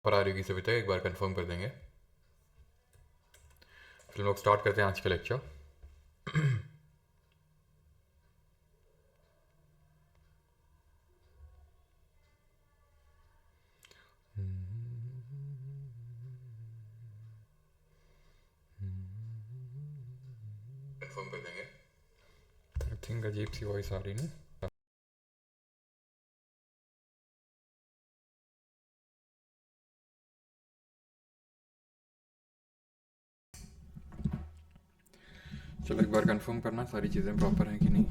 पर आ रही होगी सभी तक, एक बार कंफर्म कर देंगे। फिर लोग स्टार्ट करते हैं आज का लेक्चर। कंफर्म कर देंगे। आई थिंक अजीब सी वॉइस आ रही ना। चलो एक बार कंफर्म करना सारी चीज़ें प्रॉपर हैं कि नहीं।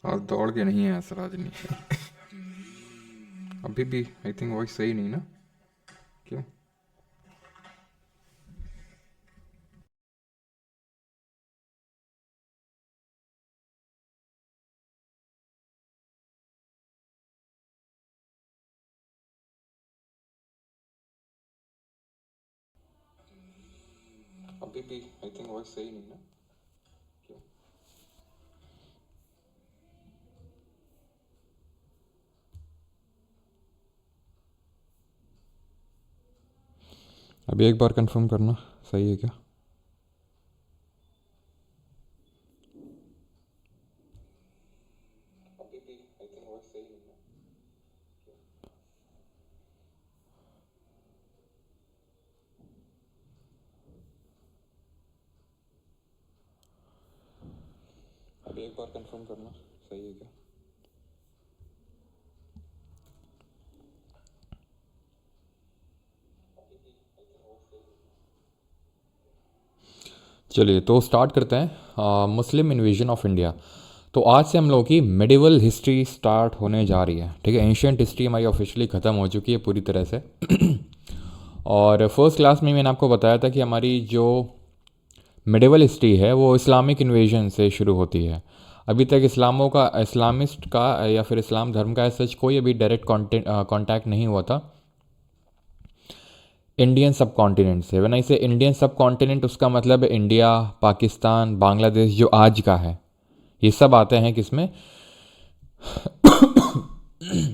आज दौड़ के नहीं है असर आज नहीं। अभी भी आई थिंक वॉइस सही नहीं ना। क्यों? अभी भी आई थिंक वॉइस सही नहीं ना। क्यों? अभी एक बार कंफर्म करना सही है क्या। अभी भी आई थिंक वॉइस सही नहीं ना। अभी एक बार कंफर्म करना सही है क्या। चलिए तो स्टार्ट करते हैं। मुस्लिम इन्वेजन ऑफ इंडिया। तो आज से हम लोगों की मेडिवल हिस्ट्री स्टार्ट होने जा रही है। ठीक है, एंशियंट हिस्ट्री हमारी ऑफिशियली ख़त्म हो चुकी है पूरी तरह से। और फर्स्ट क्लास में मैंने आपको बताया था कि हमारी जो मेडिवल हिस्ट्री है वो इस्लामिक इन्वेजन से शुरू होती है। अभी तक इस्लामिस्ट का या फिर इस्लाम धर्म का सच कोई अभी डायरेक्ट कांटेक्ट नहीं हुआ था इंडियन सब कॉन्टिनेंट से। व्हेन आई से इंडियन सब कॉन्टिनेंट, उसका मतलब है इंडिया, पाकिस्तान, बांग्लादेश जो आज का है, ये सब आते हैं किसमें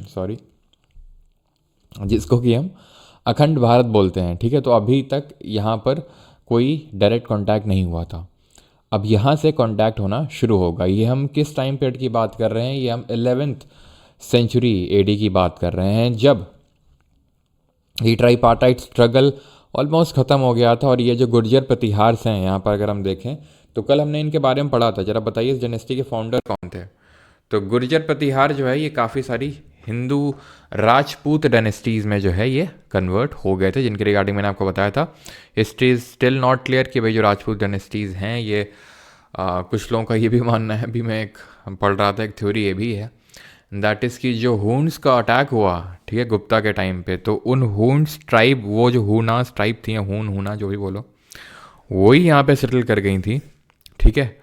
सॉरी, जिसको कि हम अखंड भारत बोलते हैं। ठीक है, तो अभी तक यहाँ पर कोई डायरेक्ट कांटेक्ट नहीं हुआ था। अब यहाँ से कांटेक्ट होना शुरू होगा। ये हम किस टाइम पीरियड की बात कर रहे हैं, ये हम 11th सेंचुरी एडी की बात कर रहे हैं, जब ये ट्राईपार्टाइट स्ट्रगल ऑलमोस्ट ख़त्म हो गया था। और ये जो गुर्जर प्रतिहार हैं यहाँ पर अगर हम देखें तो कल हमने इनके बारे में पढ़ा था। ज़रा बताइए इस डायनेस्टी के फाउंडर कौन थे। तो गुर्जर प्रतिहार जो है ये काफ़ी सारी हिंदू राजपूत डायनेस्टीज़ में जो है ये कन्वर्ट हो गए थे, जिनके रिगार्डिंग मैंने आपको बताया था। History is still not clear कि भाई जो राजपूत डायनेस्टीज़ हैं ये कुछ लोगों का ये भी मानना है, अभी मैं एक पढ़ रहा था एक थ्योरी ये भी है, दैट इज़ कि जो हून्स का अटैक हुआ, ठीक है, गुप्ता के टाइम पे, तो उन हून्स ट्राइब, वो जो हूनास ट्राइब थी, हूना जो भी बोलो, वही यहाँ पे सेटल कर गई थी। ठीक है,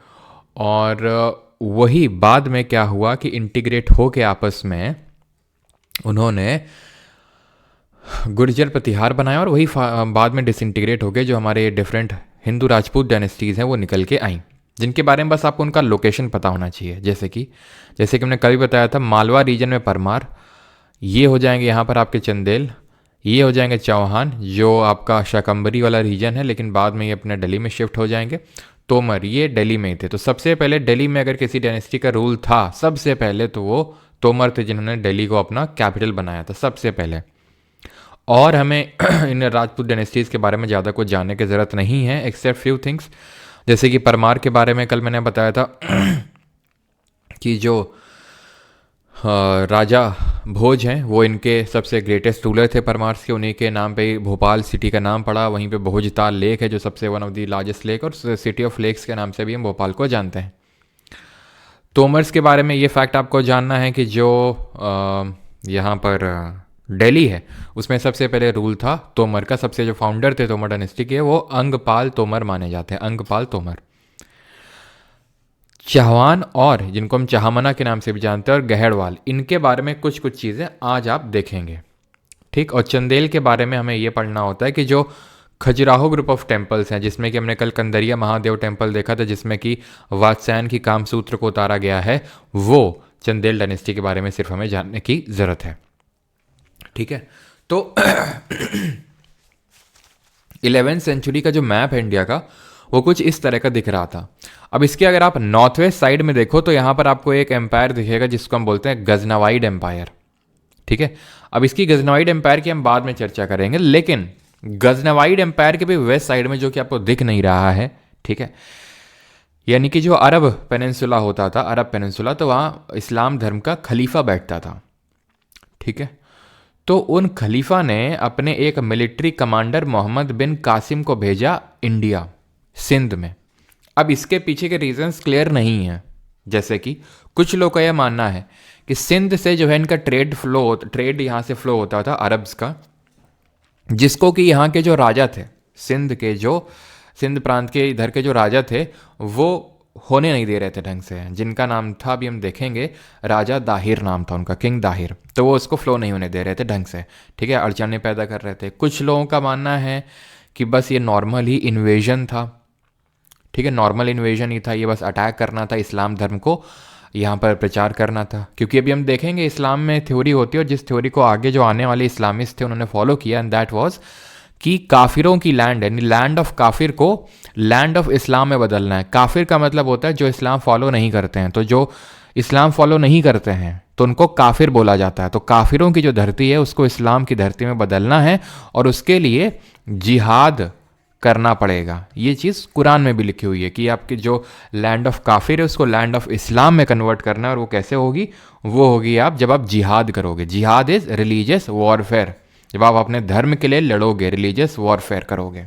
और वही बाद में क्या हुआ कि इंटीग्रेट हो के आपस में उन्होंने गुर्जर प्रतिहार बनाया, और वही बाद में डिसइंटीग्रेट हो गए। जो हमारे डिफरेंट हिंदू राजपूत डायनेस्टीज़ हैं वो निकल के आई, जिनके बारे में बस आपको उनका लोकेशन पता होना चाहिए। जैसे कि हमने कल भी बताया था, मालवा रीजन में परमार, ये हो जाएंगे यहाँ पर आपके चंदेल, ये हो जाएंगे चौहान, जो आपका शाकंबरी वाला रीजन है, लेकिन बाद में ये अपने दिल्ली में शिफ्ट हो जाएंगे। तोमर, ये दिल्ली में ही थे। तो सबसे पहले दिल्ली में अगर किसी डायनेस्टी का रूल था, सबसे पहले तो वो तोमर थे, जिन्होंने दिल्ली को अपना कैपिटल बनाया था सबसे पहले। और हमें इन राजपूत डायनेस्टीज़ के बारे में ज़्यादा कुछ जानने की ज़रूरत नहीं है, एक्सेप्ट फ्यू थिंग्स। जैसे कि परमार के बारे में कल मैंने बताया था कि जो राजा भोज हैं वो इनके सबसे ग्रेटेस्ट रूलर थे परमार्स के। उन्हीं के नाम पे भोपाल सिटी का नाम पड़ा। वहीं पे भोजताल लेक है जो सबसे one of the largest lake, और सिटी ऑफ लेक्स के नाम से भी हम भोपाल को जानते हैं। तोमर्स के बारे में ये फैक्ट आपको जानना है कि जो यहाँ पर दिल्ली है, उसमें सबसे पहले रूल था तोमर का। सबसे जो फाउंडर थे तोमर डायनेस्टी के वो अंगपाल तोमर माने जाते हैं, अंगपाल तोमर। चौहान और जिनको हम चाहमना के नाम से भी जानते हैं और गहड़वाल, इनके बारे में कुछ कुछ चीज़ें आज आप देखेंगे, ठीक। और चंदेल के बारे में हमें ये पढ़ना होता है कि जो खजुराहो ग्रुप ऑफ टेम्पल्स हैं, जिसमें कि हमने कल कंदरिया महादेव टेम्पल देखा था जिसमें कि वात्स्यायन की कामसूत्र को उतारा गया है, वो चंदेल डायनेस्टी के बारे में सिर्फ हमें जानने की ज़रूरत है, ठीक है। तो 11वीं सेंचुरी का जो मैप है इंडिया का वो कुछ इस तरह का दिख रहा था। अब इसके अगर आप नॉर्थ वेस्ट साइड में देखो तो यहाँ पर आपको एक एम्पायर दिखेगा जिसको हम बोलते हैं गजनवाइड एम्पायर, ठीक है। अब इसकी गजनवाइड एम्पायर की हम बाद में चर्चा करेंगे, लेकिन गजनवाइड एम्पायर के भी वेस्ट साइड में जो कि आपको दिख नहीं रहा है, ठीक है, यानी कि जो अरब पेनिनसुला होता था, अरब पेनिनसुला, तो वहाँ इस्लाम धर्म का खलीफा बैठता था, ठीक है। तो उन खलीफा ने अपने एक मिलिट्री कमांडर मोहम्मद बिन कासिम को भेजा इंडिया, सिंध में। अब इसके पीछे के रीजंस क्लियर नहीं हैं, जैसे कि कुछ लोग का यह मानना है कि सिंध से जो है इनका ट्रेड यहाँ से फ्लो होता था अरब्स का, जिसको कि यहाँ के जो राजा थे, सिंध प्रांत के इधर के जो राजा थे वो होने नहीं दे रहे थे ढंग से, जिनका नाम था, अभी हम देखेंगे, राजा दाहिर नाम था उनका, किंग दाहिर। तो वो उसको फ्लो नहीं होने दे रहे थे ढंग से, ठीक है, अड़चने पैदा कर रहे थे। कुछ लोगों का मानना है कि बस ये नॉर्मल ही इन्वेजन था, ठीक है, नॉर्मल इन्वेजन ही था, ये बस अटैक करना था, इस्लाम धर्म को यहाँ पर प्रचार करना था। क्योंकि अभी हम देखेंगे इस्लाम में थ्योरी होती है, और जिस थ्योरी को आगे जो आने वाले इस्लामिस्ट थे उन्होंने फॉलो किया, एंड दैट वाज कि काफिरों की लैंड, यानी लैंड ऑफ काफिर को लैंड ऑफ इस्लाम में बदलना है। काफिर का मतलब होता है जो इस्लाम फॉलो नहीं करते हैं, तो जो इस्लाम फॉलो नहीं करते हैं तो उनको काफिर बोला जाता है। तो काफिरों की जो धरती है उसको इस्लाम की धरती में बदलना है, और उसके लिए जिहाद करना पड़ेगा। ये चीज़ कुरान में भी लिखी हुई है कि आपकी जो लैंड ऑफ काफिर है उसको लैंड ऑफ इस्लाम में कन्वर्ट करना है, और वो कैसे होगी? वो होगी आप जब आप जिहाद करोगे। जिहाद इज़ रिलीजियस वॉरफेयर, जब आप अपने धर्म के लिए लड़ोगे, रिलीजियस वॉरफेयर करोगे,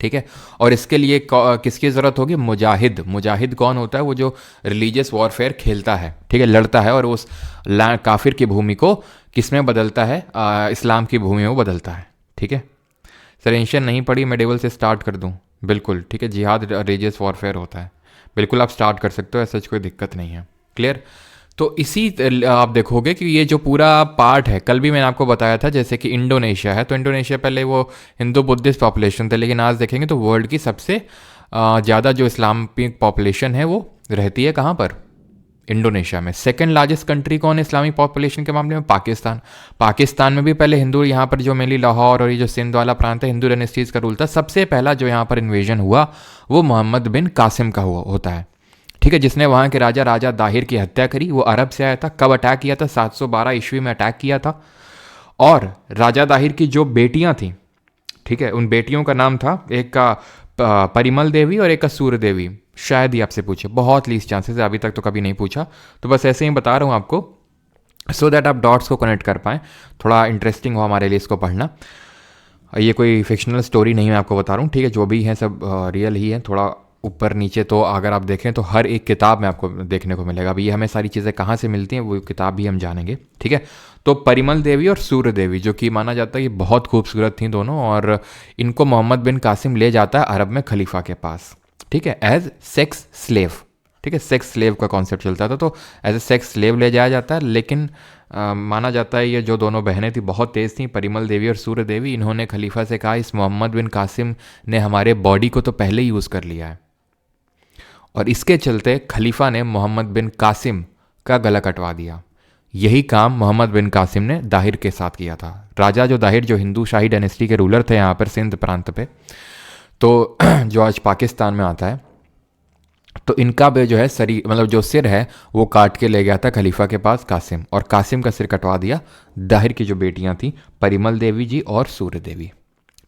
ठीक है। और इसके लिए किसकी ज़रूरत होगी? मुजाहिद। मुजाहिद कौन होता है? वो जो रिलीजियस वॉरफेयर खेलता है, ठीक है, लड़ता है, और उस काफिर की भूमि को किस में बदलता है? इस्लाम की भूमि में बदलता है, ठीक है। सर एंशियन नहीं पढ़ी, मेडिवल से स्टार्ट कर दूं? बिल्कुल ठीक है, जिहाद रिलीजियस वॉरफेयर होता है, बिल्कुल आप स्टार्ट कर सकते हो, ऐसा कोई दिक्कत नहीं है। क्लियर? तो इसी आप देखोगे कि ये जो पूरा पार्ट है, कल भी मैंने आपको बताया था, जैसे कि इंडोनेशिया है, तो इंडोनेशिया पहले वो हिंदू बुद्धिस्ट पॉपुलेशन थे, लेकिन आज देखेंगे तो वर्ल्ड की सबसे ज़्यादा जो इस्लामिक पॉपुलेशन है वो रहती है कहाँ पर? इंडोनेशिया में। सेकंड लार्जेस्ट कंट्री कौन है इस्लामिक पॉपुलेशन के मामले में? पाकिस्तान। पाकिस्तान में भी पहले हिंदू, यहाँ पर जो मेनली लाहौर और ये जो सिंध वाला प्रांत है, हिंदू डायनेस्टीज का रूल था। सबसे पहला जो यहाँ पर इन्वेजन हुआ वो मोहम्मद बिन कासिम का होता है, ठीक है, जिसने वहाँ के राजा दाहिर की हत्या करी। वो अरब से आया था। कब अटैक किया था? 712 ईस्वी में अटैक किया था। और राजा दाहिर की जो बेटियाँ थीं, ठीक है, उन बेटियों का नाम था, एक का परिमल देवी और एक का सूर्य देवी। शायद ही आपसे पूछे, बहुत लीस्ट चांसेस है, अभी तक तो कभी नहीं पूछा, तो बस ऐसे ही बता रहा हूँ आपको, सो दैट आप डॉट्स को कनेक्ट कर पाएँ, थोड़ा इंटरेस्टिंग हो हमारे लिए इसको पढ़ना। ये कोई फिक्शनल स्टोरी नहीं मैं आपको बता रहा हूँ, ठीक है, जो भी है सब रियल ही है। थोड़ा ऊपर नीचे तो अगर आप देखें तो हर एक किताब में आपको देखने को मिलेगा। अभी ये हमें सारी चीज़ें कहाँ से मिलती हैं वो किताब भी हम जानेंगे, ठीक है। तो परिमल देवी और सूर्य देवी, जो कि माना जाता है कि बहुत खूबसूरत थी दोनों, और इनको मोहम्मद बिन कासिम ले जाता है अरब में खलीफा के पास, ठीक है, एज सेक्स स्लेव, ठीक है, सेक्स स्लेव का कॉन्सेप्ट चलता था, तो एज ए सेक्स स्लेव ले जाया जाता है। लेकिन माना जाता है ये जो दोनों बहनें थी बहुत तेज़ थी, परिमल देवी और सूर्य देवी, इन्होंने खलीफा से कहा इस मोहम्मद बिन कासिम ने हमारे बॉडी को तो पहले ही यूज़ कर लिया है, और इसके चलते खलीफा ने मोहम्मद बिन कासिम का गला कटवा दिया। यही काम मोहम्मद बिन कासिम ने दाहिर के साथ किया था। राजा जो दाहिर जो हिंदू शाही डायनेस्टी के रूलर थे यहाँ पर सिंध प्रांत पे, तो जो आज पाकिस्तान में आता है, तो इनका भी जो है मतलब जो सिर है वो काट के ले गया था खलीफा के पास कासिम, और कासिम का सिर कटवा दिया दाहिर की जो बेटियां थी, परिमल देवी जी और सूर्य देवी,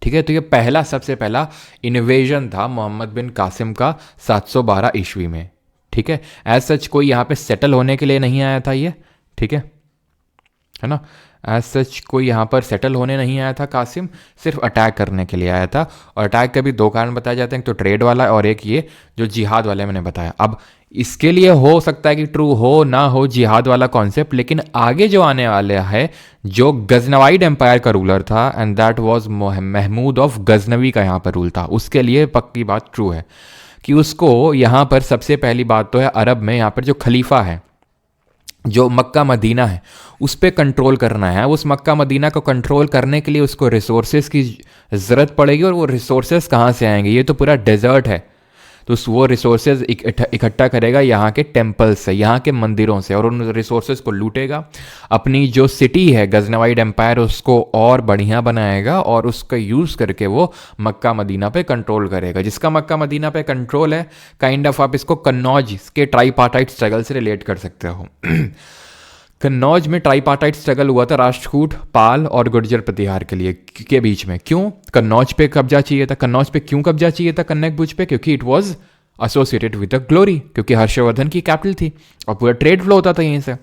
ठीक है। तो ये सबसे पहला इन्वेजन था मोहम्मद बिन कासिम का 712 ईस्वी में, ठीक है। एज सच कोई यहाँ पे सेटल होने के लिए नहीं आया था ये, ठीक है ना। एज सच कोई यहाँ पर सेटल होने नहीं आया था कासिम, सिर्फ अटैक करने के लिए आया था। और अटैक के भी दो कारण बताए जाते हैं, एक तो ट्रेड वाला और एक ये जो जिहाद वाले मैंने बताया। अब इसके लिए हो सकता है कि ट्रू हो ना हो जिहाद वाला कॉन्सेप्ट, लेकिन आगे जो आने वाला है, जो गजनवाइड एम्पायर का रूलर था and that was Mahmud of Ghaznavi का यहाँ पर रूल था, उसके लिए पक्की बात ट्रू है कि उसको यहाँ पर सबसे पहली बात तो है अरब में यहाँ पर जो खलीफा है, जो मक्का मदीना है, उस पर कंट्रोल करना है। उस मक्का मदीना को कंट्रोल करने के लिए उसको रिसोर्सेज की ज़रूरत पड़ेगी, और वो रिसोर्सेज कहाँ से आएंगे? ये तो पूरा डेजर्ट है, तो वो रिसोर्सेज इकट्ठा करेगा यहाँ के टेम्पल्स से, यहाँ के मंदिरों से, और उन रिसोर्सेज को लूटेगा। अपनी जो सिटी है गजनवाइड एम्पायर, उसको और बढ़िया बनाएगा, और उसका यूज़ करके वो मक्का मदीना पे कंट्रोल करेगा। जिसका मक्का मदीना पे कंट्रोल है, काइंड ऑफ आप इसको कन्नौज के ट्राईपार्टाइट स्ट्रगल से रिलेट कर सकते हो। कन्नौज में ट्राईपार्टाइट स्ट्रगल हुआ था राष्ट्रकूट, पाल और गुर्जर प्रतिहार के बीच में। क्यों? कन्नौज पे कब्जा चाहिए था। कन्नौज पे क्यों कब्जा चाहिए था? कन्नौज भुज पे, क्योंकि it was associated with the glory, क्योंकि हर्षवर्धन की कैपिटल थी और पूरा ट्रेड फ्लो होता था यहीं से।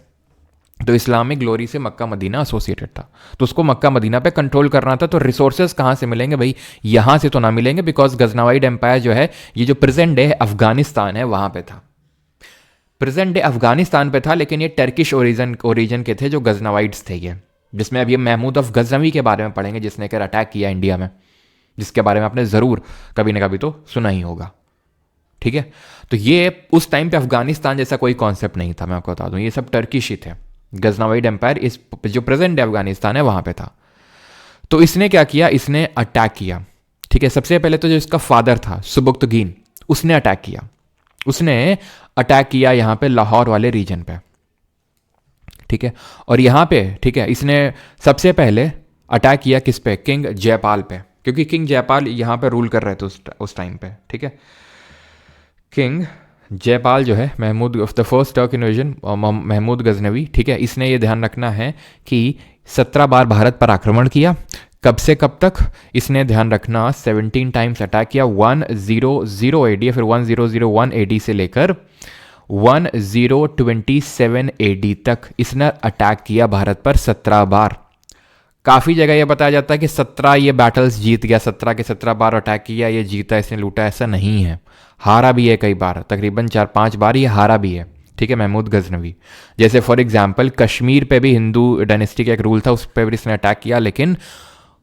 तो इस्लामिक ग्लोरी से मक्का मदीना एसोसिएटेड था, तो उसको मक्का मदीना पे कंट्रोल करना था। तो रिसोर्सेज कहाँ से मिलेंगे भाई? यहाँ से तो ना मिलेंगे, बिकॉज गजनवाइड एम्पायर जो है, ये जो प्रेजेंट डे अफगानिस्तान है वहाँ पे था। प्रेजेंट डे अफगानिस्तान पे था, लेकिन ये टर्किश ओरिजन के थे जो गजनवाइड्स थे ये, जिसमें अब ये महमूद ऑफ गजनवी के बारे में पढ़ेंगे, जिसने कर अटैक किया इंडिया में, जिसके बारे में आपने ज़रूर कभी ना कभी तो सुना ही होगा। ठीक है, तो ये उस टाइम पे अफगानिस्तान जैसा कोई कॉन्सेप्ट नहीं था, मैं आपको बता दूं, ये सब टर्किश ही थे। गजनवाइड एम्पायर इस जो प्रेजेंट डे अफगानिस्तान है वहाँ पे था। तो इसने क्या किया? इसने अटैक किया। ठीक है, सबसे पहले तो जो इसका फादर था सुबुक्तगीन, उसने अटैक किया। उसने अटैक किया यहाँ पे लाहौर वाले रीजन पे। ठीक है, और यहाँ पे, ठीक है, इसने सबसे पहले अटैक किया किस पे? किंग जयपाल पे, क्योंकि किंग जयपाल यहाँ पे रूल कर रहे थे उस टाइम पे। ठीक है, किंग जयपाल जो है Mahmud of the first Turk invasion, Mahmud Ghaznavi. ठीक है, इसने ये ध्यान रखना है कि 17 बार भारत पर आक्रमण किया। कब से कब तक? इसने ध्यान रखना 17 टाइम्स अटैक किया। 100 AD, फिर 1001 AD से लेकर 1027 AD तक इसने अटैक किया भारत पर 17 बार। काफ़ी जगह ये बताया जाता है कि 17 ये बैटल्स जीत गया, 17 के 17 बार अटैक किया, ये जीता, इसने लूटा, ऐसा नहीं है। हारा भी है कई बार, तकरीबन 4-5 बार ये हारा भी है। ठीक है, महमूद गजनवी। जैसे फॉर एग्जांपल कश्मीर पे भी हिंदू डायनेस्टी का एक रूल था, उस पर भी इसने अटैक किया, लेकिन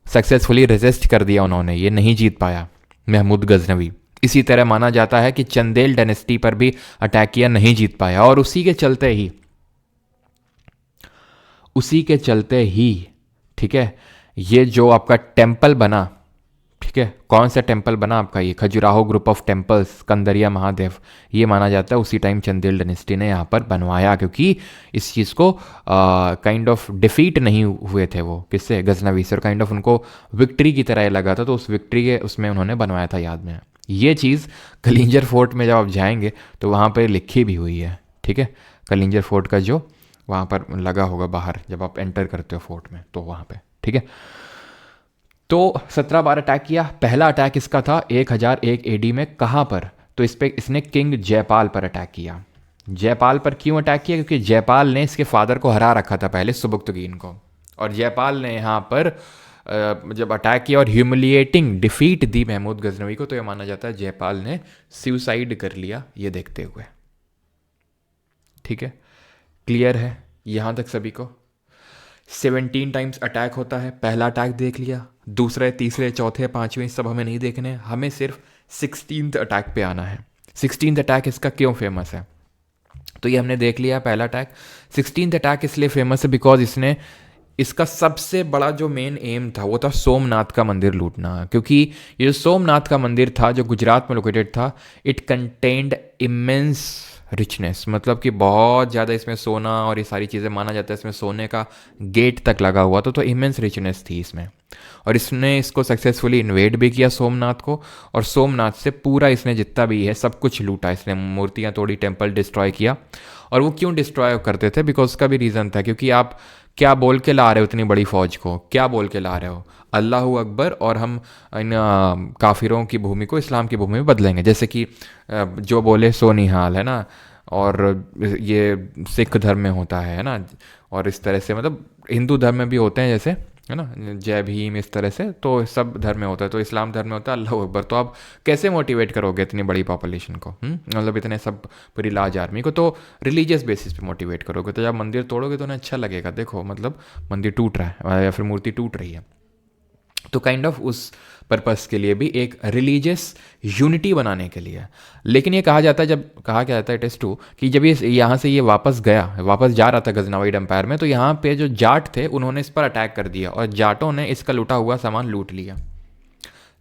सक्सेसफुली रेजिस्ट कर दिया उन्होंने, ये नहीं जीत पाया महमूद गजनवी। इसी तरह माना जाता है कि चंदेल डायनेस्टी पर भी अटैक किया, नहीं जीत पाया। और उसी के चलते ही ठीक है, ये जो आपका टेम्पल बना, ठीक है, कौन सा टेम्पल बना आपका? ये Khajuraho group of temples, Kandariya Mahadev, ये माना जाता है उसी टाइम चंदेल डायनेस्टी ने यहाँ पर बनवाया, क्योंकि इस चीज़ को काइंड ऑफ डिफीट नहीं हुए थे वो, किससे? गजनवी से, और काइंड ऑफ उनको विक्ट्री की तरह लगा था, तो उस विक्ट्री के उसमें उन्होंने बनवाया था, याद में। ये चीज़ कलिंजर फोर्ट में जब आप जाएंगे तो वहाँ पर लिखी भी हुई है। ठीक है, कलिंजर फोर्ट का जो वहाँ पर लगा होगा बाहर जब आप एंटर करते हो फोर्ट में, तो वहाँ पे। ठीक है, तो 17 बार अटैक किया। पहला अटैक इसका था 1001 AD में। कहाँ पर? तो इस पे इसने किंग जयपाल पर अटैक किया। जयपाल पर क्यों अटैक किया? क्योंकि जयपाल ने इसके फादर को हरा रखा था पहले, सुबुक्तगीन को, और जयपाल ने यहाँ पर जब अटैक किया और ह्यूमिलिएटिंग डिफीट दी महमूद गजनवी को, तो यह माना जाता है जयपाल ने सुसाइड कर लिया, ये देखते हुए। ठीक है, क्लियर है यहाँ तक सभी को? 17 टाइम्स अटैक होता है। पहला अटैक देख लिया, दूसरे, तीसरे, चौथे, पांचवें सब हमें नहीं देखने, हमें सिर्फ 16th अटैक पे आना है। 16th अटैक इसका क्यों फेमस है? तो ये हमने देख लिया पहला अटैक। 16th अटैक इसलिए फेमस है बिकॉज इसका सबसे बड़ा जो मेन एम था वो था सोमनाथ का मंदिर लूटना, क्योंकि ये जो सोमनाथ का मंदिर था जो गुजरात में लोकेटेड था, इट कंटेन्ड इमेंस रिचनेस, मतलब कि बहुत ज़्यादा इसमें सोना और ये सारी चीज़ें, माना जाता है इसमें सोने का गेट तक लगा हुआ था, तो इमेंस रिचनेस थी इसमें। और इसने इसको सक्सेसफुली इन्वेड भी किया सोमनाथ को, और सोमनाथ से पूरा इसने जितना भी है सब कुछ लूटा। इसने मूर्तियाँ तोड़ी, टेम्पल डिस्ट्रॉय किया। और वो क्यों डिस्ट्रॉय करते थे? बिकॉज उसका भी रीज़न था, क्योंकि आप क्या बोल के ला रहे हो इतनी बड़ी फौज को? क्या बोल के ला रहे हो? अल्लाहू अकबर, और हम इन काफिरों की भूमि को इस्लाम की भूमि में बदलेंगे। जैसे कि जो बोले सो निहाल, है ना, और ये सिख धर्म में होता है ना, और इस तरह से मतलब हिंदू धर्म में भी होते हैं, जैसे है ना, जय भीम, इस तरह से। तो सब धर्म में होता है, तो इस्लाम धर्म में होता है अल्लाह अकबर। तो आप कैसे मोटिवेट करोगे इतनी बड़ी पॉपुलेशन को, मतलब इतने सब पूरी लार्ज आर्मी को? तो रिलीजियस बेसिस पे मोटिवेट करोगे। तो जब मंदिर तोड़ोगे तो उन्हें अच्छा लगेगा, देखो मतलब मंदिर टूट रहा है या फिर मूर्ति टूट रही है। तो काइंड ऑफ उस पर्पस के लिए भी, एक रिलीजियस यूनिटी बनाने के लिए। लेकिन ये कहा जाता है, जब कहा क्या जाता है, इट इज़ ट्रू, कि जब ये यहाँ से ये वापस जा रहा था गजनवाइड एम्पायर में, तो यहाँ पे जो जाट थे उन्होंने इस पर अटैक कर दिया और जाटों ने इसका लूटा हुआ सामान लूट लिया।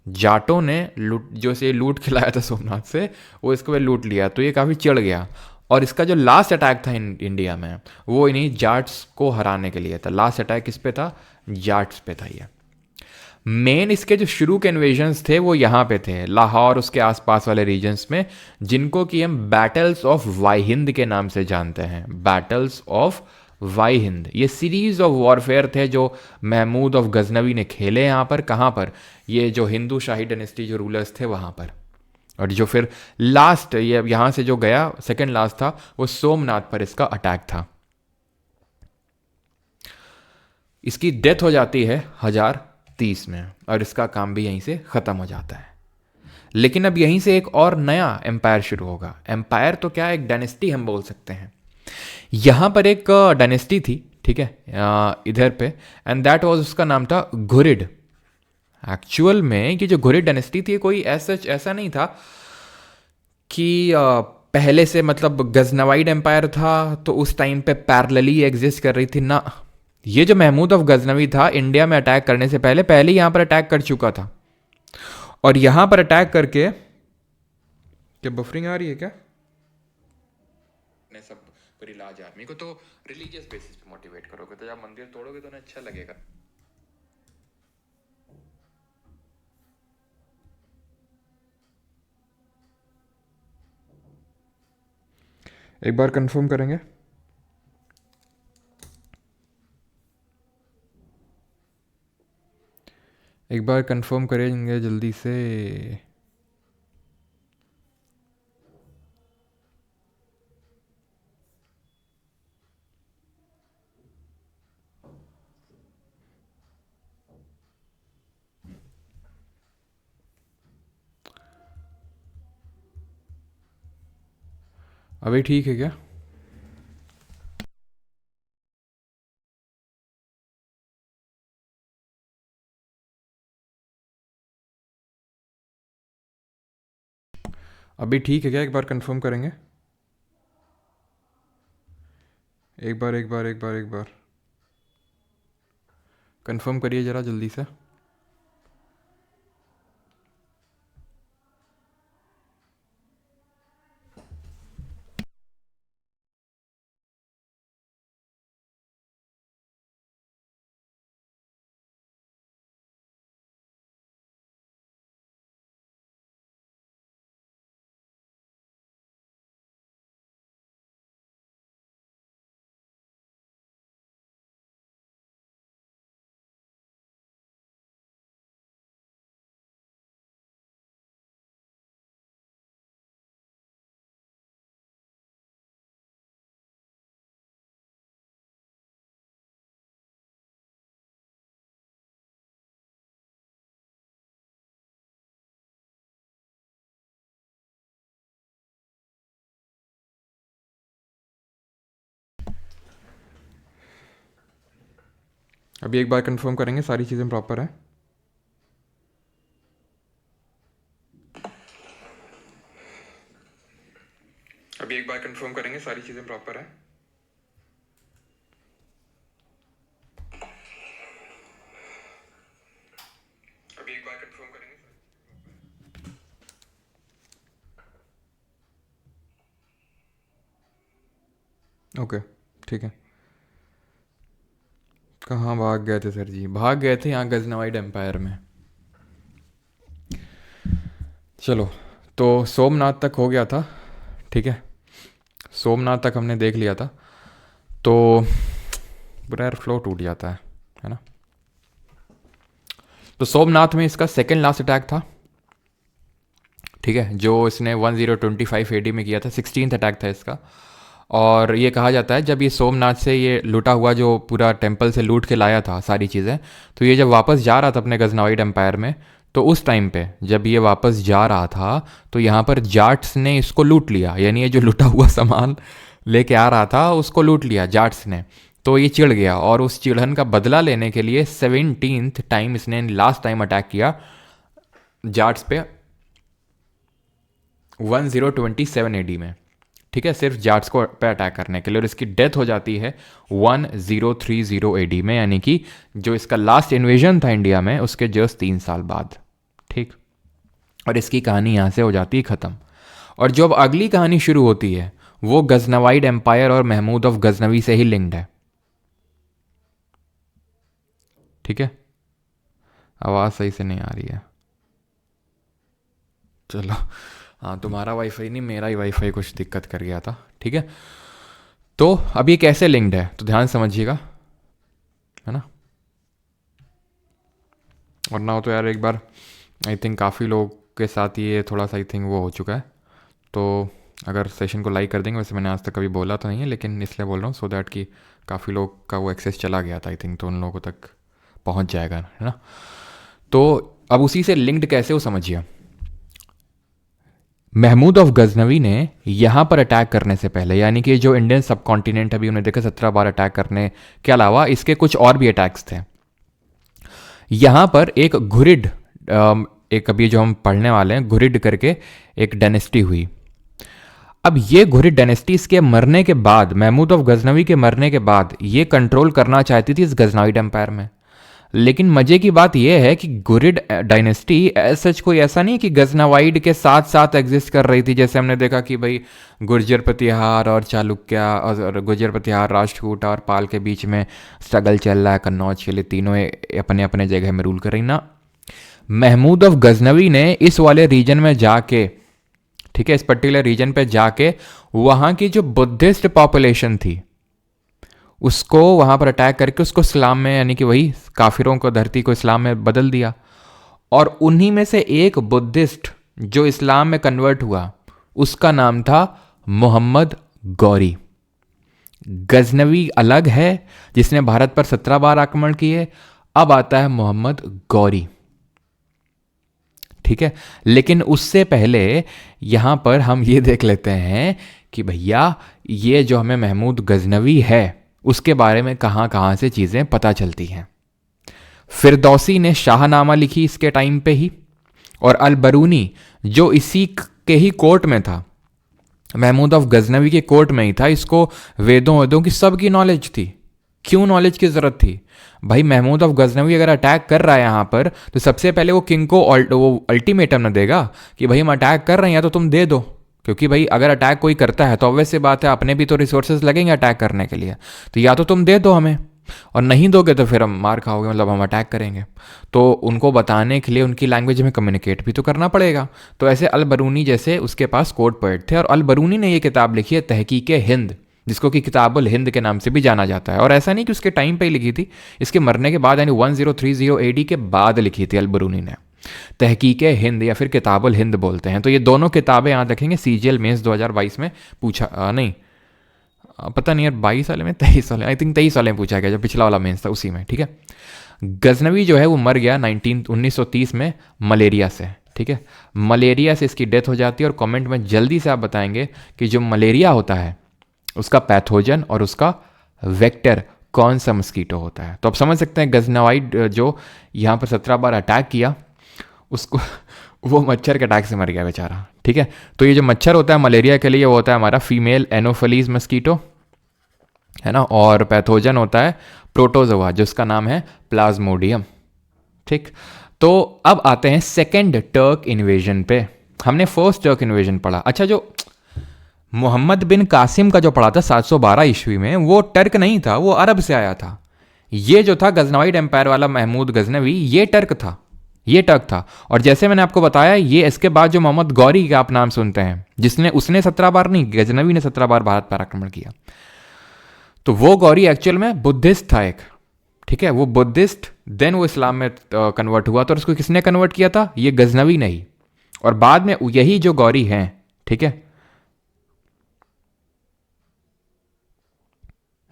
जाटों ने जो से लूट के लाया था सोमनाथ से, वो इसको भी लूट लिया। तो ये काफ़ी चिढ़ गया, और इसका जो लास्ट अटैक था इंडिया में, वो इन्हीं जाट्स को हराने के लिए था। लास्ट अटैक किस पे था? जाट्स पे था ये। मेन इसके जो शुरू के इन्वेजन्स थे वो यहाँ पे थे, लाहौर उसके आसपास वाले रीजन्स में, जिनको कि हम बैटल्स ऑफ वाई हिंद के नाम से जानते हैं। बैटल्स ऑफ वाई हिंद, ये सीरीज ऑफ वॉरफेयर थे जो महमूद ऑफ गजनवी ने खेले यहाँ पर। कहाँ पर? ये जो हिंदू शाही डायनेस्टी जो रूलर्स थे वहाँ पर। और जो फिर लास्ट ये यहाँ से जो गया सेकेंड लास्ट था, वो सोमनाथ पर इसका अटैक था। इसकी डेथ हो जाती है 1030 में, और इसका काम भी यहीं से ख़त्म हो जाता है। लेकिन अब यहीं से एक और नया एम्पायर शुरू होगा। एम्पायर तो क्या, एक डायनेस्टी हम बोल सकते हैं। यहाँ पर एक डायनेस्टी थी, ठीक है, इधर पे, एंड दैट वाज, उसका नाम था घुरिड। एक्चुअल में ये जो घुरिड डायनेस्टी थी, कोई ऐसा नहीं था कि पहले से मतलब गजनवाइड एम्पायर था तो उस टाइम पे पैरेलली एग्जिस्ट कर रही थी ना। ये जो महमूद ऑफ गजनवी था, इंडिया में अटैक करने से पहले यहाँ पर अटैक कर चुका था, और यहाँ पर अटैक करके, क्या बफरिंग आ रही है क्या? ने सब पूरी लार्ज आर्मी को तो रिलीजियस बेसिस पे मोटिवेट करोगे, तो जब मंदिर तोड़ोगे तो उन्हें अच्छा लगेगा। एक बार कंफर्म करेंगे। एक बार कंफर्म करेंगे जल्दी से। अभी ठीक है क्या? अभी ठीक है क्या? एक बार कंफर्म करेंगे। एक बार कंफर्म करिए ज़रा जल्दी से। अभी एक बार कंफर्म करेंगे सारी चीज़ें प्रॉपर है। अभी एक बार कंफर्म करेंगे सारी चीज़ें प्रॉपर है। अभी एक बार कंफर्म करेंगे। ओके, ठीक है। कहाँ भाग गए थे सर जी? भाग गए थे यहाँ गजनवाइड एम्पायर में। चलो, तो सोमनाथ तक हो गया था, ठीक है। सोमनाथ तक हमने देख लिया था, तो पूरा फ्लो टूट जाता है ना। तो सोमनाथ में इसका सेकेंड लास्ट अटैक था, ठीक है, जो इसने 1025 AD में किया था। 16th अटैक था इसका, और ये कहा जाता है जब ये सोमनाथ से ये लूटा हुआ जो पूरा टेम्पल से लूट के लाया था सारी चीज़ें, तो ये जब वापस जा रहा था अपने गजनवीड एम्पायर में, तो उस टाइम पे जब ये वापस जा रहा था तो यहाँ पर जाट्स ने इसको लूट लिया, यानी ये जो लूटा हुआ सामान लेके आ रहा था उसको लूट लिया जाट्स ने। तो ये चिढ़ गया और उस चिढ़न का बदला लेने के लिए 17th टाइम इसने लास्ट टाइम अटैक किया जाट्स पे 1027 एडी में, ठीक है, सिर्फ जाट्स को पे अटैक करने के लिए। और इसकी डेथ हो जाती है 1030 एडी में, यानी कि जो इसका लास्ट इन्वेजन था इंडिया में उसके जस्ट 3 साल बाद, ठीक। और इसकी कहानी यहाँ से हो जाती है ख़त्म। और जो अब अगली कहानी शुरू होती है वो गजनवाइड एम्पायर और महमूद ऑफ गजनवी से ही लिंक्ड है, ठीक है। आवाज़ सही से नहीं आ रही है, चलो। हाँ, तुम्हारा वाईफाई नहीं, मेरा ही वाईफाई कुछ दिक्कत कर गया था, ठीक है। तो अब ये कैसे लिंक्ड है तो ध्यान समझिएगा, है ना। और ना हो तो यार एक बार आई थिंक काफ़ी लोग के साथ ये थोड़ा सा आई थिंक वो हो चुका है, तो अगर सेशन को लाइक कर देंगे, वैसे मैंने आज तक कभी बोला तो नहीं है लेकिन इसलिए बोल रहा हूँ सो दैट कि काफ़ी लोग का वो एक्सेस चला गया था आई थिंक, तो उन लोगों तक पहुँच जाएगा, है ना। तो अब उसी से लिंक्ड कैसे हो समझिए। महमूद ऑफ गजनवी ने यहाँ पर अटैक करने से पहले, यानी कि जो इंडियन सब कॉन्टिनेंट अभी उन्हें देखा 17 बार अटैक करने के अलावा इसके कुछ और भी अटैक्स थे। यहाँ पर एक घुरिड, एक अभी जो हम पढ़ने वाले हैं घुरिड करके एक डायनेस्टी हुई। अब ये घुरिड डायनेस्टी इसके मरने के बाद, महमूद ऑफ गजनवी के मरने के बाद ये कंट्रोल करना चाहती थी इस गजनवीड एम्पायर में। लेकिन मजे की बात यह है कि घुरिड डायनेस्टी सच कोई ऐसा नहीं कि गजनवाइड के साथ साथ एग्जिस्ट कर रही थी, जैसे हमने देखा कि भाई गुर्जर प्रतिहार और चालुक्य और गुर्जर प्रतिहार राष्ट्रकूट और पाल के बीच में स्ट्रगल चल रहा है कन्नौज के लिए, तीनों अपने अपने जगह में रूल कर रही ना। महमूद ऑफ गजनवी ने इस वाले रीजन में जाके, ठीक है, इस पर्टिकुलर रीजन पे जाके वहां की जो बुद्धिस्ट पॉपुलेशन थी उसको वहां पर अटैक करके उसको इस्लाम में, यानी कि वही काफिरों को, धरती को इस्लाम में बदल दिया। और उन्हीं में से एक बुद्धिस्ट जो इस्लाम में कन्वर्ट हुआ उसका नाम था मोहम्मद गौरी। गजनवी अलग है जिसने भारत पर 17 बार आक्रमण किए, अब आता है मोहम्मद गौरी, ठीक है। लेकिन उससे पहले यहां पर हम ये देख लेते हैं कि भैया ये जो हमें महमूद गजनवी है उसके बारे में कहां कहां से चीजें पता चलती हैं। फिरदौसी ने शाहनामा लिखी इसके टाइम पे ही, और अल बरूनी जो इसी के ही कोर्ट में था, महमूद ऑफ गजनवी के कोर्ट में ही था, इसको वेदों की सबकी नॉलेज थी। क्यों नॉलेज की जरूरत थी भाई? महमूद ऑफ गजनवी अगर अटैक कर रहा है यहाँ पर तो सबसे पहले वो किंग को वो अल्टीमेटम न देगा कि भाई हम अटैक कर रहे हैं तो तुम दे दो, क्योंकि भाई अगर अटैक कोई करता है तो ऑब्वियस सी बात है अपने भी तो रिसोर्सेज लगेंगे अटैक करने के लिए, तो या तो तुम दे दो हमें, और नहीं दोगे तो फिर हम मार खाओगे, मतलब हम अटैक करेंगे। तो उनको बताने के लिए उनकी लैंग्वेज में कम्युनिकेट भी तो करना पड़ेगा। तो ऐसे अल बरूनी जैसे उसके पास कोर्ट पोएट थे, और अल बरूनी ने ये किताब लिखी है तहकीक हिंद, जिसको कि किताबुल हिंद के नाम से भी जाना जाता है। और ऐसा नहीं कि उसके टाइम पे ही लिखी थी, इसके मरने के बाद यानी 1030 AD के बाद लिखी थी अल बरूनी ने। तहकीक हिंद या फिर किताबुल हिंद बोलते हैं। तो ये दोनों किताबें यहाँ देखेंगे CGL मेंस 2022 में पूछा नहीं पता नहीं यार 22 वाले में 23 वाले, आई थिंक 23 वाले में पूछा गया, जो पिछला वाला मेंस था उसी में, ठीक है। गजनवी जो है वो मर गया 1930 में मलेरिया से, ठीक है। मलेरिया से इसकी डेथ हो जाती है। और कमेंट में जल्दी से आप बताएंगे कि जो मलेरिया होता है उसका पैथोजन और उसका वेक्टर कौन सा मस्कीटो होता है। तो आप समझ सकते हैं गजनवाइड जो यहाँ पर 17 बार अटैक किया उसको वो मच्छर के अटैक से मर गया बेचारा, ठीक है। तो ये जो मच्छर होता है मलेरिया के लिए वो होता है हमारा फीमेल एनोफिलीज मस्कीटो, है ना। और पैथोजन होता है प्रोटोजोआ जिसका नाम है प्लाज्मोडियम, ठीक। तो अब आते हैं सेकेंड टर्क इन्वेजन पे। हमने फर्स्ट टर्क इन्वेजन पढ़ा। अच्छा, जो मोहम्मद बिन कासिम का जो पढ़ा था 712 ईस्वी में, वो टर्क नहीं था, वो अरब से आया था। ये जो था गजनवाइड एम्पायर वाला महमूद गजनवी, ये टर्क था, ये टर्क था। और जैसे मैंने आपको बताया ये इसके बाद जो मोहम्मद गौरी का आप नाम सुनते हैं, जिसने उसने 17 बार नहीं, गजनवी ने 17 बार भारत पर आक्रमण किया। तो वो गौरी एक्चुअल में बुद्धिस्ट था एक, ठीक है। वो बुद्धिस्ट देन वो इस्लाम में कन्वर्ट हुआ। तो उसको किसने कन्वर्ट किया था? ये गजनवी नहीं। और बाद में यही जो गौरी हैं, ठीक है,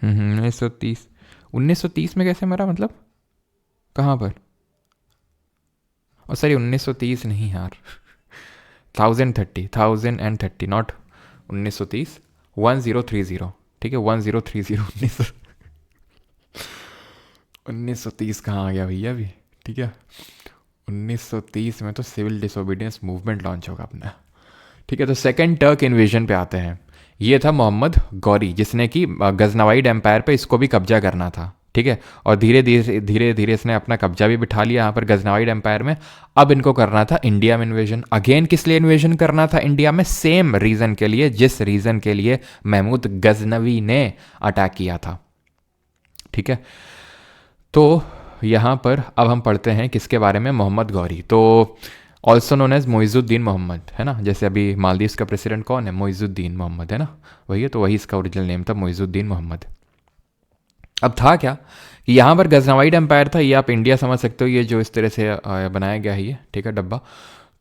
1930। 1930 में कैसे मरा, मतलब कहाँ पर? और सॉरी 1930 नहीं यार, 1030 नॉट 1930, 1030, ठीक है 1030, 1930 कहाँ आ गया भैया अभी, ठीक है 1930 में तो सिविल डिसोबीडियंस मूवमेंट लॉन्च होगा अपना, ठीक है। तो सेकेंड टर्क इन्वेजन पे आते हैं। ये था मोहम्मद गौरी, जिसने कि गजनवाइड एम्पायर पे इसको भी कब्जा करना था, ठीक है। और धीरे धीरे इसने अपना कब्जा भी बिठा लिया यहाँ पर गजनवाइड एम्पायर में। अब इनको करना था इंडिया में इन्वेजन। अगेन किस लिए इन्वेजन करना था इंडिया में? सेम रीज़न के लिए जिस रीज़न के लिए महमूद गजनवी ने अटैक किया था, ठीक है। तो यहाँ पर अब हम पढ़ते हैं किसके बारे में, मोहम्मद गौरी। तो also known as Moizuddin Mohammad, है ना, जैसे अभी मालदीव्स का प्रेसिडेंट कौन है, मोइजुद्दीन मोहम्मद, है ना, वही है। तो वही इसका ओरिजिनल नेम था, मोइजुद्दीन मोहम्मद। अब था क्या कि यहाँ पर गजनवाइड एम्पायर था, ये आप इंडिया समझ सकते हो, ये जो इस तरह से बनाया गया है ये, ठीक है, डब्बा।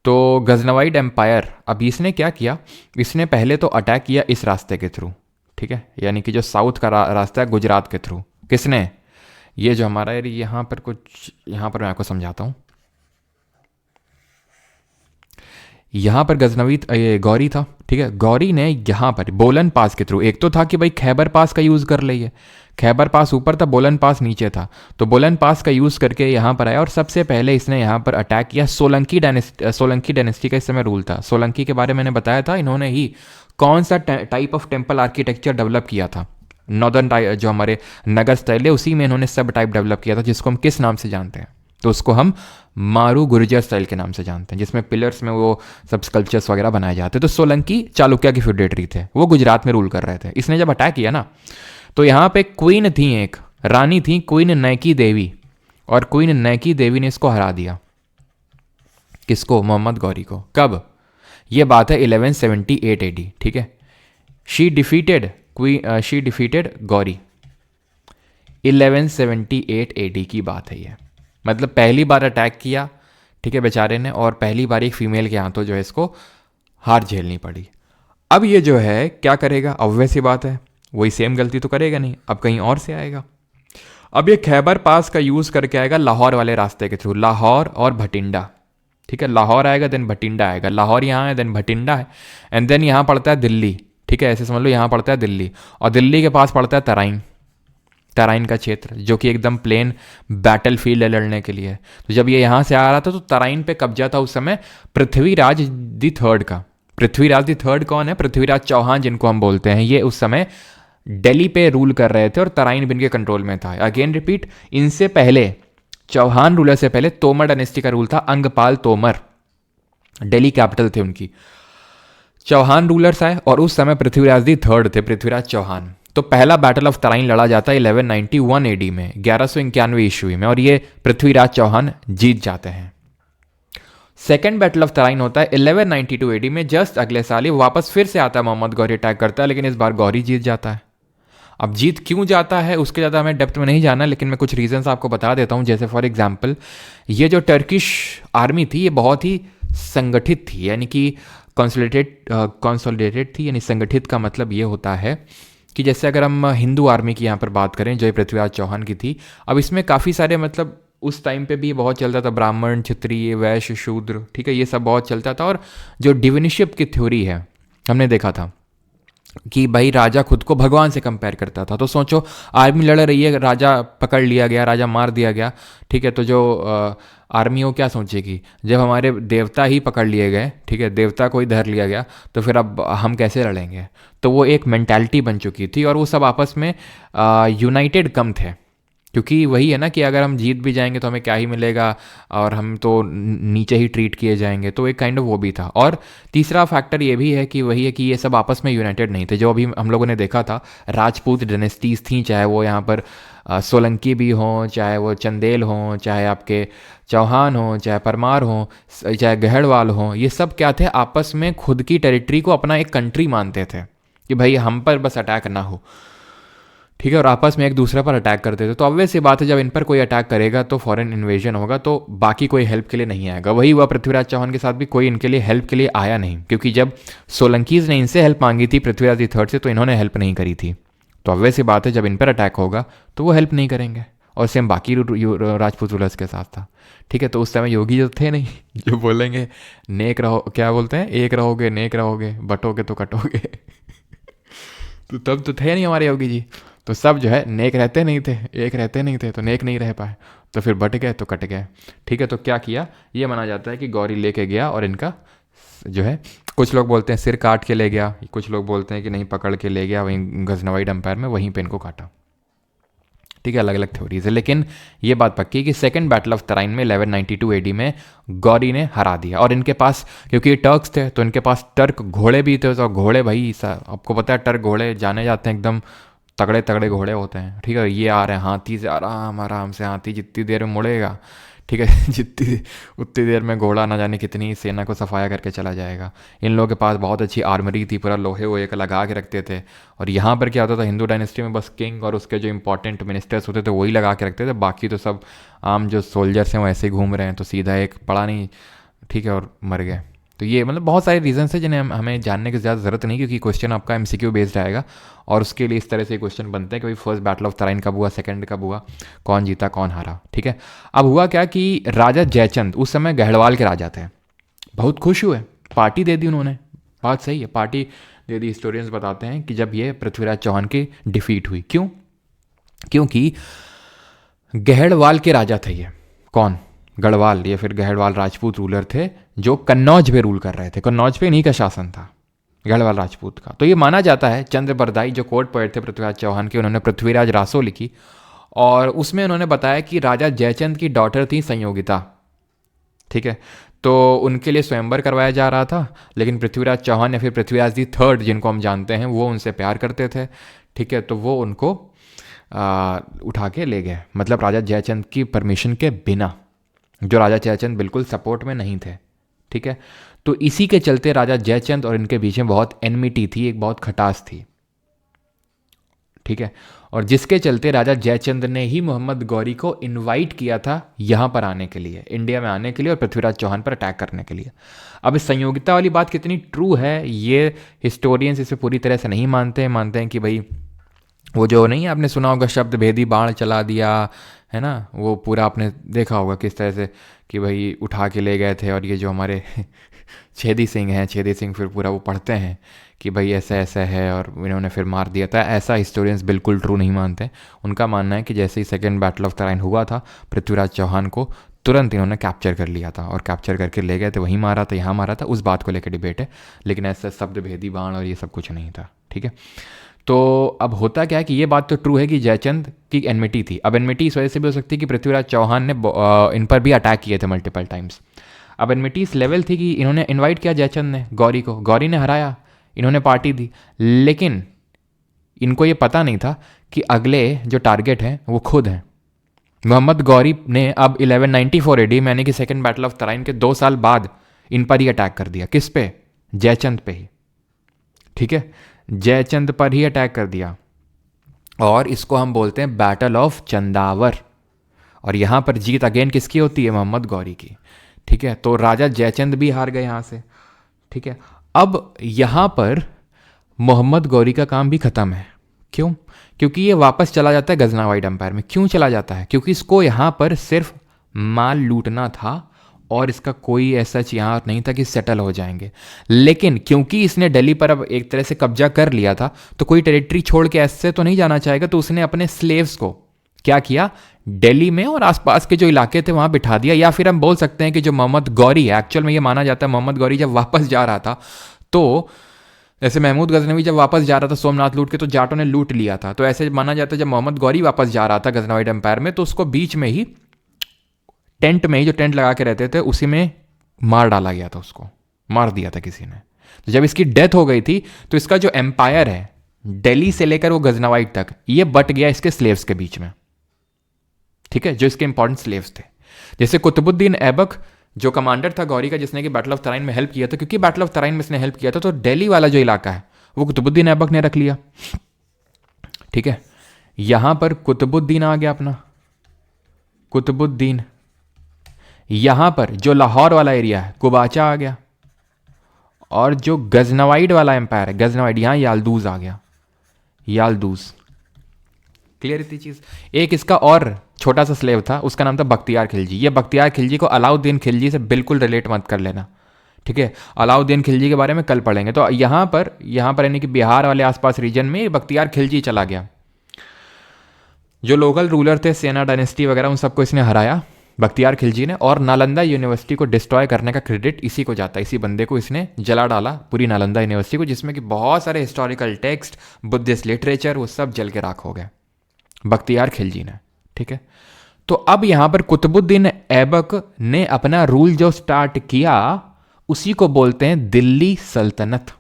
तो गजनवाइड एम्पायर, अब इसने क्या किया, इसने पहले तो अटैक किया इस रास्ते के थ्रू, ठीक है, यानी कि जो साउथ का रास्ता है गुजरात के थ्रू। किसने? ये जो हमारा यहाँ पर कुछ, यहाँ पर मैं आपको समझाता हूँ। यहाँ पर गजनवी ये गौरी था, ठीक है। गौरी ने यहाँ पर बोलन पास के थ्रू, एक तो था कि भाई खैबर पास का यूज़ कर लिए, खैबर पास ऊपर था, बोलन पास नीचे था, तो बोलन पास का यूज़ करके यहाँ पर आया और सबसे पहले इसने यहाँ पर अटैक किया। सोलंकी डायनेस्टी का इस समय रूल था। सोलंकी के बारे में मैंने बताया था, इन्होंने ही कौन सा type of temple architecture develop किया था, नॉर्दर्न टाइप जो हमारे नगर स्टाइल है उसी में इन्होंने सब टाइप डेवलप किया था, जिसको हम किस नाम से जानते हैं? तो उसको हम मारू गुर्जर स्टाइल के नाम से जानते हैं, जिसमें पिलर्स में वो सब स्कल्पचर्स वगैरह बनाए जाते हैं। तो सोलंकी चालुक्य की फ्यूडेटरी थे, वो गुजरात में रूल कर रहे थे। इसने जब अटैक किया ना, तो यहाँ पे क्वीन थी, एक रानी थी क्वीन नैकी देवी, और क्वीन नैकी देवी ने इसको हरा दिया। किसको? मोहम्मद गौरी को। कब? ये बात है 1178 AD, ठीक है। शी डिफीटेड गौरी, 1178 AD की बात है ये। मतलब पहली बार अटैक किया, ठीक है, बेचारे ने, और पहली बार एक फीमेल के हाथों जो है इसको हार झेलनी पड़ी। अब ये जो है क्या करेगा? ऑब्वियस सी बात है, वही सेम गलती तो करेगा नहीं, अब कहीं और से आएगा। अब ये खैबर पास का यूज़ करके आएगा लाहौर वाले रास्ते के थ्रू, लाहौर और भटिंडा, ठीक है। लाहौर आएगा देन भटिंडा आएगा, लाहौर यहाँ है देन भटिंडा है, एंड देन यहाँ पड़ता है दिल्ली, ठीक है, ऐसे समझ लो यहाँ पड़ता है दिल्ली, और दिल्ली के पास पड़ता है तराइन का क्षेत्र, जो कि एकदम प्लेन बैटल फील्ड है लड़ने के लिए। तो जब ये यहाँ से आ रहा था तो तराइन पे कब्जा था उस समय पृथ्वीराज दी थर्ड का। पृथ्वीराज दी थर्ड कौन है? पृथ्वीराज चौहान जिनको हम बोलते हैं, ये उस समय दिल्ली पे रूल कर रहे थे और तराइन भी इनके कंट्रोल में था। अगेन रिपीट, इनसे पहले चौहान रूलर से पहले तोमर डायनेस्टी का रूल था, अंगपाल तोमर दिल्ली कैपिटल थे उनकी। चौहान रूलर्स आए और उस समय पृथ्वीराज दी थर्ड थे, पृथ्वीराज चौहान। तो पहला बैटल ऑफ तराइन लड़ा जाता है 1191 AD में, 1191 ईस्वी में, और ये पृथ्वीराज चौहान जीत जाते हैं। सेकेंड बैटल ऑफ तराइन होता है 1192 AD में, जस्ट अगले साल ही वापस फिर से आता है, मोहम्मद गौरी अटैक करता है, लेकिन इस बार गौरी जीत जाता है। अब जीत क्यों जाता है उसके ज़्यादा हमें डेप्थ में नहीं जाना, लेकिन मैं कुछ रीजंस आपको बता देता हूँ। जैसे फॉर एग्जांपल, ये जो टर्किश आर्मी थी ये बहुत ही संगठित थी, यानी कि कंसोलिडेटेड थी, यानी संगठित का मतलब ये होता है कि जैसे अगर हम हिंदू आर्मी की यहाँ पर बात करें जो पृथ्वीराज चौहान की थी, अब इसमें काफ़ी सारे मतलब उस टाइम पे भी बहुत चलता था, ब्राह्मण, क्षत्रिय, वैश्य, शूद्र, ठीक है, ये सब बहुत चलता था। और जो डिविनिशिप की थ्योरी है, हमने देखा था कि भाई राजा खुद को भगवान से कंपेयर करता था। तो सोचो आर्मी लड़ रही है, राजा पकड़ लिया गया, राजा मार दिया गया, ठीक है, तो जो आर्मी हो क्या सोचेगी, जब हमारे देवता ही पकड़ लिए गए, ठीक है, देवता को ही धर लिया गया, तो फिर अब हम कैसे लड़ेंगे? तो वो एक मेंटालिटी बन चुकी थी, और वो सब आपस में यूनाइटेड कम थे, क्योंकि वही है ना कि अगर हम जीत भी जाएंगे तो हमें क्या ही मिलेगा, और हम तो नीचे ही ट्रीट किए जाएंगे। तो एक काइंड ऑफ वो भी था। और तीसरा फैक्टर ये भी है कि वही है कि ये सब आपस में यूनाइटेड नहीं थे। जो अभी हम लोगों ने देखा था, राजपूत डायनेस्टीज थी, चाहे वो यहाँ पर सोलंकी भी हों, चाहे वो चंदेल हों, चाहे आपके चौहान हों, चाहे परमार हों, चाहे गहड़वाल हों, ये सब क्या थे, आपस में खुद की टेरिटरी को अपना एक कंट्री मानते थे कि भाई हम पर बस अटैक ना हो, ठीक है, और आपस में एक दूसरे पर अटैक करते थे। तो ऑब्वियस सी बात है, जब इन पर कोई अटैक करेगा तो फॉरेन इन्वेजन होगा, तो बाकी कोई हेल्प के लिए नहीं आएगा। वही हुआ पृथ्वीराज चौहान के साथ भी, कोई इनके लिए हेल्प के लिए आया नहीं, क्योंकि जब सोलंकीज ने इनसे हेल्प मांगी थी पृथ्वीराज थर्ड से, तो इन्होंने हेल्प नहीं करी थी, तो अब वैसी बात है, जब इन पर अटैक होगा तो वो हेल्प नहीं करेंगे। और सेम बाकी राजपूत रूलर्स के साथ था। ठीक है, तो उस समय योगी जो थे नहीं जो बोलेंगे नेक रहो, क्या बोलते हैं, एक रहोगे नेक रहोगे, बटोगे तो कटोगे तो तब तो थे नहीं हमारे योगी जी, तो सब जो है नेक रहते नहीं थे, एक रहते नहीं थे, तो नेक नहीं रह पाए, तो फिर बट गए तो कट गए। ठीक है, तो क्या किया, ये माना जाता है कि गौरी लेके गया और इनका जो है, कुछ लोग बोलते हैं सिर काट के ले गया, कुछ लोग बोलते हैं कि नहीं पकड़ के ले गया वहीं गजनवाइड एम्पायर में, वहीं पे इनको काटा। ठीक है, अलग अलग थ्योरीज है, लेकिन ये बात पक्की है कि सेकंड बैटल ऑफ तराइन में 1192 एडी में गौरी ने हरा दिया। और इनके पास, क्योंकि ये टर्क्स थे, तो इनके पास टर्क घोड़े भी थे, तो घोड़े भाई आपको पता है टर्क घोड़े जाने जाते हैं, एकदम तगड़े तगड़े घोड़े होते हैं। ठीक है, ये आ रहे हैं हाथी से आराम आराम से, हाथी जितनी देर में मुड़ेगा, ठीक है जितनी उतनी देर में घोड़ा ना जाने कितनी सेना को सफाया करके चला जाएगा। इन लोगों के पास बहुत अच्छी आर्मरी थी, पूरा लोहे वोहे का लगा के रखते थे। और यहाँ पर क्या होता था, हिंदू डायनेस्टी में बस किंग और उसके जो इंपॉर्टेंट मिनिस्टर्स होते थे वही लगा के रखते थे, बाकी तो सब आम जो सोल्जर्स हैं वो ऐसे ही घूम रहे हैं, तो सीधा एक पड़ा नहीं, ठीक है, और मर गए। तो ये मतलब बहुत सारे रीजंस है जिन्हें हमें जानने की ज़्यादा ज़रूरत नहीं, क्योंकि क्वेश्चन आपका एमसीक्यू बेस्ड आएगा और उसके लिए इस तरह से क्वेश्चन बनते हैं कि भाई फर्स्ट बैटल ऑफ तराइन कब हुआ, सेकंड कब हुआ, कौन जीता कौन हारा। ठीक है, अब हुआ क्या कि राजा जयचंद उस समय गढ़वाल के राजा थे, बहुत खुश हुए, पार्टी दे दी उन्होंने, बात सही है, पार्टी दे दी। हिस्टोरियंस बताते हैं कि जब ये पृथ्वीराज चौहान की डिफीट हुई, क्यों, क्योंकि गढ़वाल के राजा थे ये, कौन, गढ़वाल, या फिर गढ़वाल राजपूत रूलर थे जो कन्नौज पे रूल कर रहे थे, कन्नौज पे इन्हीं का शासन था, गढ़वाल राजपूत का। तो ये माना जाता है चंद्र बरदाई जो कोर्ट पोएट थे पृथ्वीराज चौहान के, उन्होंने पृथ्वीराज रासो लिखी और उसमें उन्होंने बताया कि राजा जयचंद की डॉटर थी संयोगिता। ठीक है, तो उनके लिए स्वयंवर करवाया जा रहा था, लेकिन पृथ्वीराज चौहान या फिर पृथ्वीराज दी थर्ड जिनको हम जानते हैं, वो उनसे प्यार करते थे। ठीक है, तो वो उनको उठा के ले गए, मतलब राजा जयचंद की परमिशन के बिना, जो राजा जयचंद बिल्कुल सपोर्ट में नहीं थे। ठीक है, तो इसी के चलते राजा जयचंद और इनके बीच में बहुत एनमिटी थी, एक बहुत खटास थी। ठीक है, और जिसके चलते राजा जयचंद ने ही मोहम्मद गौरी को इनवाइट किया था यहाँ पर आने के लिए, इंडिया में आने के लिए और पृथ्वीराज चौहान पर अटैक करने के लिए। अब इस संयोगिता वाली बात कितनी ट्रू है, ये हिस्टोरियंस इसे पूरी तरह से नहीं मानते हैं, मानते हैं कि भाई वो जो नहीं, आपने सुना होगा शब्द भेदी बाण चला दिया, है ना, वो पूरा आपने देखा होगा किस तरह से कि भाई उठा के ले गए थे। और ये जो हमारे छेदी सिंह हैं, छेदी सिंह फिर पूरा वो पढ़ते हैं कि भाई ऐसा ऐसा है और इन्होंने फिर मार दिया था, ऐसा हिस्टोरियंस बिल्कुल ट्रू नहीं मानते। उनका मानना है कि जैसे ही सेकेंड बैटल ऑफ तराइन हुआ था, पृथ्वीराज चौहान को तुरंत इन्होंने कैप्चर कर लिया था और कैप्चर करके ले गए थे, वहीं मारा था, यहाँ मारा था, उस बात को लेकर डिबेट है, लेकिन ऐसा शब्द भेदी बाण और ये सब कुछ नहीं था। ठीक है, तो अब होता क्या है कि ये बात तो ट्रू है कि जयचंद की एनमिटी थी। अब एनमिटी इस वजह से भी हो सकती है कि पृथ्वीराज चौहान ने इन पर भी अटैक किए थे मल्टीपल टाइम्स। अब एनमिटी इस लेवल थी कि इन्होंने इनवाइट किया जयचंद ने गौरी को, गौरी ने हराया, इन्होंने पार्टी दी, लेकिन इनको ये पता नहीं था कि अगले जो टारगेट हैं वो खुद हैं। मोहम्मद गौरी ने अब 1194 एडी यानी कि सेकेंड बैटल ऑफ तराइन के 2 साल बाद इन पर ही अटैक कर दिया। किस पे? जयचंद पे ही। ठीक है, जयचंद पर ही अटैक कर दिया और इसको हम बोलते हैं बैटल ऑफ चंदावर। और यहां पर जीत अगेन किसकी होती है? मोहम्मद गौरी की। ठीक है, तो राजा जयचंद भी हार गए यहां से। ठीक है, अब यहां पर मोहम्मद गौरी का काम भी खत्म है। क्यों? क्योंकि ये वापस चला जाता है गजनावाइड एम्पायर में। क्यों चला जाता है? क्योंकि इसको यहां पर सिर्फ माल लूटना था और इसका कोई ऐसा यहाँ नहीं था कि सेटल हो जाएंगे। लेकिन क्योंकि इसने दिल्ली पर अब एक तरह से कब्जा कर लिया था, तो कोई टेरिटरी छोड़ के ऐसे तो नहीं जाना चाहेगा, तो उसने अपने स्लेव्स को क्या किया, दिल्ली में और आसपास के जो इलाके थे वहां बिठा दिया। या फिर हम बोल सकते हैं कि जो मोहम्मद गौरी है, एक्चुअल में ये माना जाता है मोहम्मद गौरी जब वापस जा रहा था, तो जैसे महमूद गजनवी जब वापस जा रहा था सोमनाथ लूट के, तो जाटों ने लूट लिया था, तो ऐसे माना जाता है जब मोहम्मद गौरी वापस जा रहा था गजनवाइड एम्पायर में, तो उसको बीच में ही टेंट में ही, जो टेंट लगा के रहते थे उसी में मार डाला गया था, उसको मार दिया था किसी ने। तो जब इसकी डेथ हो गई थी, तो इसका जो एम्पायर है दिल्ली से लेकर वो गजनवाइड तक, ये बट गया इसके स्लेव्स के बीच में। ठीक है, जो इसके इंपॉर्टेंट स्लेव्स थे, जैसे कुतुबुद्दीन ऐबक जो कमांडर था गौरी का, जिसने कि बैटल ऑफ तराइन में हेल्प किया था, क्योंकि बैटल ऑफ तराइन में इसने हेल्प किया था, तो दिल्ली वाला जो इलाका है वो कुतुबुद्दीन ऐबक ने रख लिया। ठीक है, यहां पर कुतुबुद्दीन आ गया अपना, कुतुबुद्दीन। यहां पर जो लाहौर वाला एरिया है कुबाचा आ गया, और जो गजनवाइड वाला एम्पायर है, गजनवाइड, यहां याल्दूज आ गया, याल्दूज। क्लियर इतनी चीज़। एक इसका और छोटा सा स्लेव था, उसका नाम था बख्तियार खिलजी। ये बख्तियार खिलजी को अलाउद्दीन खिलजी से बिल्कुल रिलेट मत कर लेना, ठीक है। अलाउद्दीन खिलजी के बारे में कल पढ़ेंगे। तो यहाँ पर यानी कि बिहार वाले आसपास रीजन में बख्तियार खिलजी चला गया। जो लोकल रूलर थे, सेना डायनेस्टी वगैरह, उन सबको इसने हराया बख्तियार खिलजी ने। और नालंदा यूनिवर्सिटी को डिस्ट्रॉय करने का क्रेडिट इसी को जाता है, इसी बंदे को इसने जला डाला पूरी नालंदा यूनिवर्सिटी को, जिसमें कि बहुत सारे हिस्टोरिकल टेक्स्ट, बुद्धिस्ट लिटरेचर, वो सब जल के राख हो गए बख्तियार खिलजी ने, ठीक है। तो अब यहां पर कुतुबुद्दीन ऐबक ने अपना रूल जो स्टार्ट किया उसी को बोलते हैं दिल्ली सल्तनत।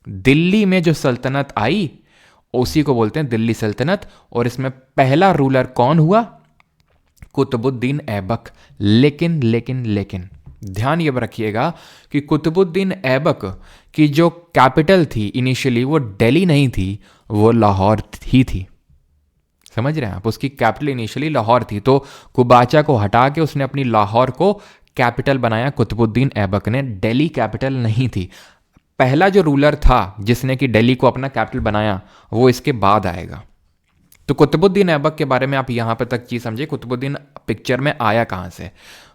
दिल्ली में जो सल्तनत आई उसी को बोलते हैं दिल्ली सल्तनत। और इसमें पहला रूलर कौन हुआ? कुतुबुद्दीन ऐबक। लेकिन ध्यान ये रखिएगा कि कुतुबुद्दीन ऐबक की जो कैपिटल थी इनिशियली वो दिल्ली नहीं थी, वो लाहौर ही थी। समझ रहे हैं आप? उसकी कैपिटल इनिशियली लाहौर थी। तो कुबाचा को हटा के उसने अपनी लाहौर को कैपिटल बनाया कुतुबुद्दीन ऐबक ने, दिल्ली कैपिटल नहीं थी। पहला जो रूलर था जिसने कि दिल्ली को अपना कैपिटल बनाया वो इसके बाद आएगा। तो कुतुबुद्दीन ऐबक के बारे में आप यहां पर तक चीज समझिए। कुतुबुद्दीन पिक्चर में आया कहां से?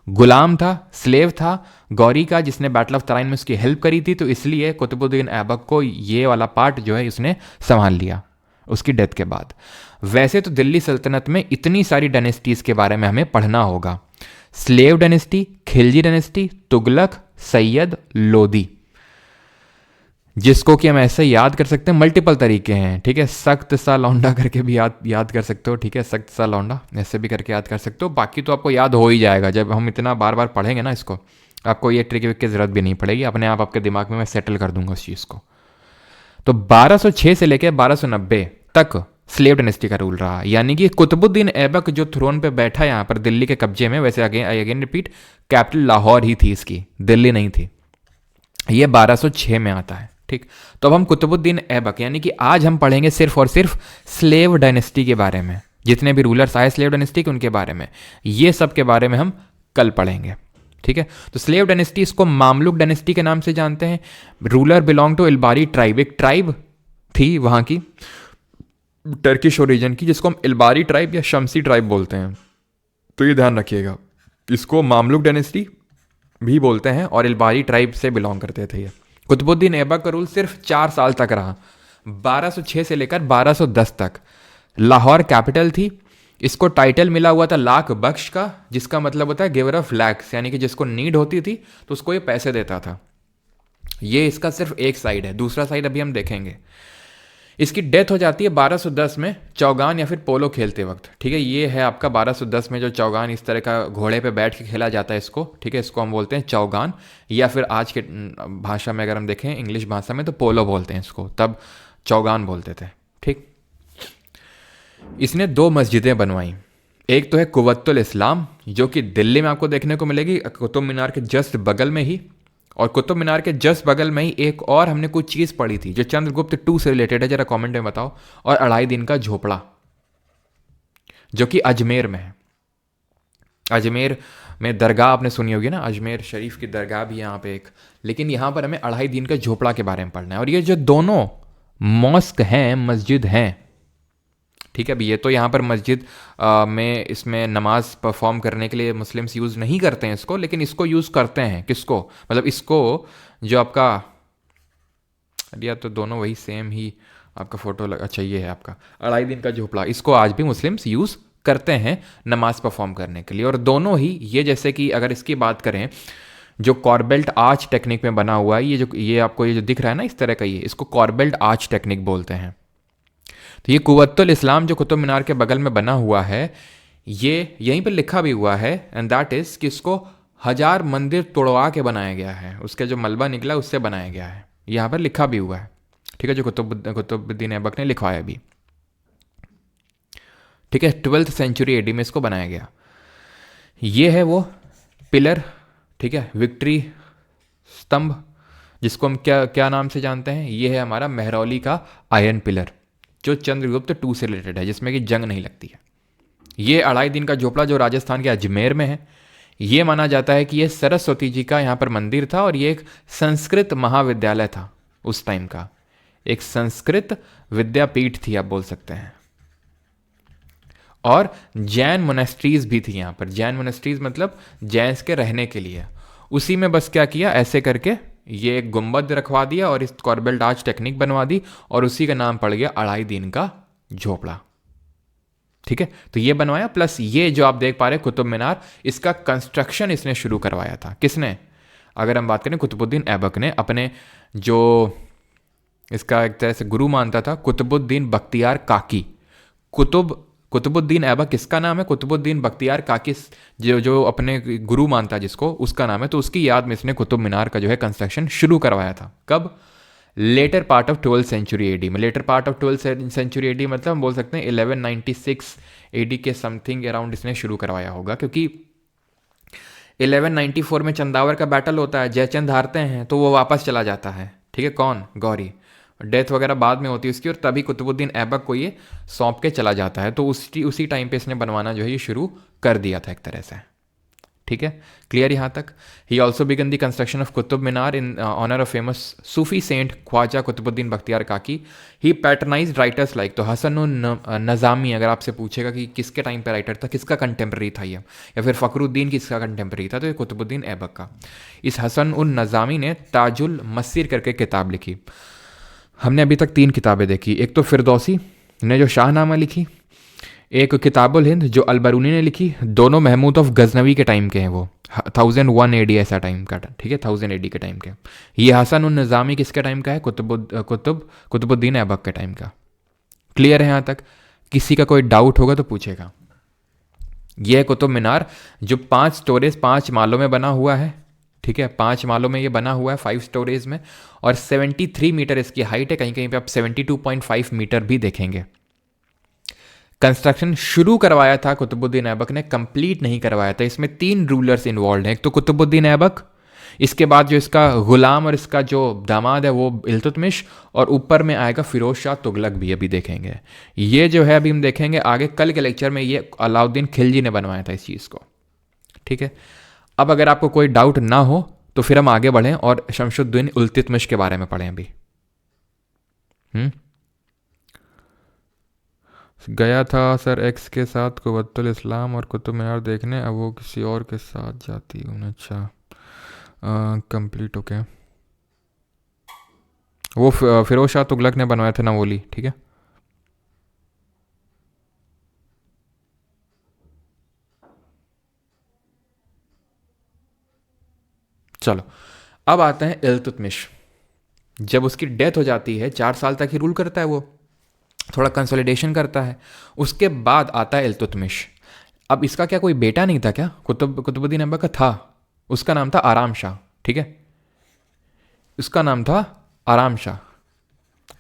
गुलाम था, स्लेव था गौरी का, जिसने बैटल ऑफ तराइन में उसकी हेल्प करी थी। तो इसलिए कुतुबुद्दीन ऐबक को ये वाला पार्ट जो है उसने संभाल लिया उसकी डेथ के बाद। वैसे तो दिल्ली सल्तनत में इतनी सारी डायनेस्टीज के बारे में हमें पढ़ना होगा। Slave dynasty, Khilji dynasty, Tughlaq, Syed, Lodi, जिसको कि हम ऐसे याद कर सकते हैं। मल्टीपल तरीके हैं, ठीक है। सख्त सा लौंडा करके भी याद कर सकते हो, ठीक है। सख्त सा लौंडा ऐसे भी करके याद कर सकते हो। बाकी तो आपको याद हो ही जाएगा जब हम इतना बार बार पढ़ेंगे ना इसको। आपको ये ट्रिक विक की जरूरत भी नहीं पड़ेगी, अपने आप आपके दिमाग में मैं सेटल कर दूंगा उस चीज़ को। तो 1206 से लेकर 1290 तक स्लेव डायनेस्टी का रूल रहा। यानी कि कुतुबुद्दीन ऐबक जो थ्रोन पे बैठा यहाँ पर दिल्ली के कब्जे में, वैसे अगेन रिपीट, कैपिटल लाहौर ही थी इसकी, दिल्ली नहीं थी। ये 1206 में आता है, ठीक। तो अब हम कुतुबुद्दीन ऐबक यानी कि आज हम पढ़ेंगे सिर्फ और सिर्फ स्लेव डायनेस्टी के बारे में। जितने भी रूलर्स आए स्लेव डायनेस्टी के उनके बारे में, ये सब के बारे में हम कल पढ़ेंगे, ठीक है। तो स्लेव डायनेस्टी, इसको मामलुक डायनेस्टी के नाम से जानते हैं। Ruler belong to Ilbari tribe, एक ट्राइब थी वहां की टर्किश ओरिजिन की, जिसको हम इल्बारी ट्राइब या शमसी ट्राइब बोलते हैं। तो ये ध्यान रखिएगा, इसको मामलुक डायनेस्टी भी बोलते हैं और इल्बारी ट्राइब से बिलोंग करते थे ये। कुतुबुद्दीन ऐबक का रूल सिर्फ 4 साल तक रहा, 1206 से लेकर 1210 तक। लाहौर कैपिटल थी। इसको टाइटल मिला हुआ था लाख बख्श का, जिसका मतलब होता है गिवर ऑफ लैक्स, यानी कि जिसको नीड होती थी तो उसको ये पैसे देता था। ये इसका सिर्फ एक साइड है, दूसरा साइड अभी हम देखेंगे। इसकी डेथ हो जाती है 1210 में चौगान या फिर पोलो खेलते वक्त, ठीक है। ये है आपका 1210 में जो चौगान, इस तरह का घोड़े पे बैठ के खेला जाता है इसको, ठीक है। इसको हम बोलते हैं चौगान, या फिर आज के भाषा में अगर हम देखें इंग्लिश भाषा में तो पोलो बोलते हैं इसको, तब चौगान बोलते थे, ठीक। इसने 2 मस्जिदें बनवाई। एक तो है कुव्वतुल इस्लाम, जो कि दिल्ली में आपको देखने को मिलेगी कुतुब मीनार के जस्ट बगल में ही। और कुतुब मीनार के जस्ट बगल में ही एक और हमने कुछ चीज़ पढ़ी थी जो चंद्रगुप्त 2 से रिलेटेड है, जरा कमेंट में बताओ। और 2.5 दिन का झोपड़ा, जो कि अजमेर में है। अजमेर में दरगाह आपने सुनी होगी ना, अजमेर शरीफ की दरगाह भी यहाँ पे एक। लेकिन यहाँ पर हमें 2.5 दिन का झोपड़ा के बारे में पढ़ना है। और ये जो दोनों मॉस्क हैं, मस्जिद हैं, ठीक है। अभी ये तो यहाँ पर मस्जिद में इसमें नमाज परफॉर्म करने के लिए मुस्लिम्स यूज़ नहीं करते हैं इसको, लेकिन इसको यूज़ करते हैं। किसको? मतलब इसको जो आपका, या तो दोनों वही सेम ही आपका फोटो अच्छा ये है आपका 2.5 दिन का झोपड़ा। इसको आज भी मुस्लिम्स यूज़ करते हैं नमाज परफॉर्म करने के लिए। और दोनों ही ये, जैसे कि अगर इसकी बात करें, जो कॉर्बेल्ट आर्च टेक्निक में बना हुआ है, ये आपको ये जो दिख रहा है ना इस तरह का, ये इसको कॉर्बेल्ट आर्च टेक्निक बोलते हैं। तो ये कुव्वतुल इस्लाम जो कुतुब मीनार के बगल में बना हुआ है, ये यहीं पर लिखा भी हुआ है, एंड दैट इज कि इसको 1000 मंदिर तोड़वा के बनाया गया है। उसके जो मलबा निकला उससे बनाया गया है, यहाँ पर लिखा भी हुआ है, ठीक है। जो कुतुबुद्दीन ऐबक ने लिखवाया भी, ठीक है। 12th सेंचुरी एडी में इसको बनाया गया। ये है वो पिलर, ठीक है, विक्ट्री स्तंभ, जिसको हम क्या नाम से जानते हैं। ये है हमारा मेहरौली का आयरन पिलर, जो चंद्रगुप्त 2 से रिलेटेड है, जिसमें कि जंग नहीं लगती है। ये 2.5 दिन का झोपड़ा जो राजस्थान के अजमेर में है, ये माना जाता है कि ये सरस्वती जी का यहाँ पर मंदिर था। और ये एक संस्कृत महाविद्यालय था उस टाइम का, एक संस्कृत विद्यापीठ थी आप बोल सकते हैं, और जैन मोनेस्ट्रीज भी थी यहाँ पर। जैन मोनेस्ट्रीज मतलब जैन्स के रहने के लिए। उसी में बस क्या किया, ऐसे करके ये एक गुंबद रखवा दिया और इस कॉर्बेल्ट आर्च टेक्निक बनवा दी और उसी का नाम पड़ गया अढ़ाई दिन का झोपड़ा। ठीक है, तो ये बनवाया। प्लस ये जो आप देख पा रहे हैं कुतुब मीनार, इसका कंस्ट्रक्शन इसने शुरू करवाया था। किसने? अगर हम बात करें कुतुबुद्दीन ऐबक ने, अपने जो इसका एक तरह से गुरु मानता था, कुतुबुद्दीन बख्तियार काकी। कुतुबुद्दीन ऐबक किसका नाम है? कुतुबुद्दीन बख्तियार काकी जो अपने गुरु मानता जिसको, उसका नाम है। तो उसकी याद में इसने कुतुब मीनार का जो है कंस्ट्रक्शन शुरू करवाया था। कब? Later part of 12th century AD में। Later part of 12th century AD मतलब हम बोल सकते हैं 1196 एडी के समथिंग अराउंड इसने शुरू करवाया होगा, क्योंकि 1194 में चंदावर का बैटल होता है, जयचंद हारते हैं तो वो वापस चला जाता है। ठीक है, कौन? गौरी। डेथ वगैरह बाद में होती है उसकी, और तभी कुतुबुद्दीन ऐबक को ये सौंप के चला जाता है। तो उसी टाइम पे इसने बनवाना जो है ये शुरू कर दिया था एक तरह से। ठीक है, क्लियर यहाँ तक? He also began the construction of Qutub Minar in honour of famous Sufi saint Khwaja Qutbuddin Bakhtiyar Kaki. He patronise writers like, तो हसन नज़ामी, अगर आपसे पूछेगा कि किसके टाइम पे राइटर था, किसका कंटेम्प्रेरी था ये, या फिर फ़खरुद्दीन किसका कंटेम्प्रेरी था, तो ये कुतुबुद्दीन ऐबक का। इस हसन उन नज़ामी ने ताजुल मस्सिर करके किताब लिखी। हमने अभी तक 3 किताबें देखी। एक तो फिरदौसी ने जो शाहनामा लिखी, एक किताबुल हिंद जो अलबरूनी ने लिखी, दोनों महमूद ऑफ गजनवी के टाइम के हैं, वो 1001 एडी ऐसा टाइम का। ठीक है, 1000 एडी के टाइम के। ये हसन उन निज़ामी किसके टाइम का है? कुतुबुद्दीन ऐबक के टाइम का। क्लियर है यहाँ तक? किसी का कोई डाउट होगा तो पूछेगा। यह कुतुब मीनार जो 5 स्टोरेज 5 मालों में बना हुआ है। ठीक है, 5 मालों में ये बना हुआ है, 5 स्टोरेज में, और 73 मीटर इसकी हाइट है। कहीं कहीं पे आप 72.5 मीटर भी देखेंगे। कंस्ट्रक्शन शुरू करवाया था कुतुबुद्दीन ऐबक ने, कंप्लीट नहीं करवाया था। इसमें 3 रूलर्स इन्वॉल्व हैं। एक तो कुतुबुद्दीन ऐबक, इसके बाद जो इसका गुलाम और इसका जो दामाद है वो इल्तुतमिश, और ऊपर में आएगा फिरोज शाह तुगलक भी, अभी देखेंगे। ये जो है अभी हम देखेंगे आगे कल के लेक्चर में, ये अलाउद्दीन खिलजी ने बनवाया था इस चीज़ को। ठीक है, अब अगर आपको कोई डाउट ना हो तो फिर हम आगे बढ़ें और शमशुद्दीन इल्तुतमिश के बारे में पढ़ें अभी। गया था सर एक्स के साथ कुव्वतुल इस्लाम और कुतुब मीनार देखने, अब वो किसी और के साथ जाती हूँ। अच्छा, कंप्लीट ओके। वो फिरोज शाह तुगलक ने बनवाया था नवोली। ठीक है, चलो अब आते हैं इल्तुतमिश। जब उसकी डेथ हो जाती है, 4 साल तक ही रूल करता है वो, थोड़ा कंसोलिडेशन करता है। उसके बाद आता है इल्तुतमिश। अब इसका क्या कोई बेटा नहीं था क्या? कुतुबुद्दीन ऐबक का था, उसका नाम था आराम शाह। ठीक है, उसका नाम था आराम शाह।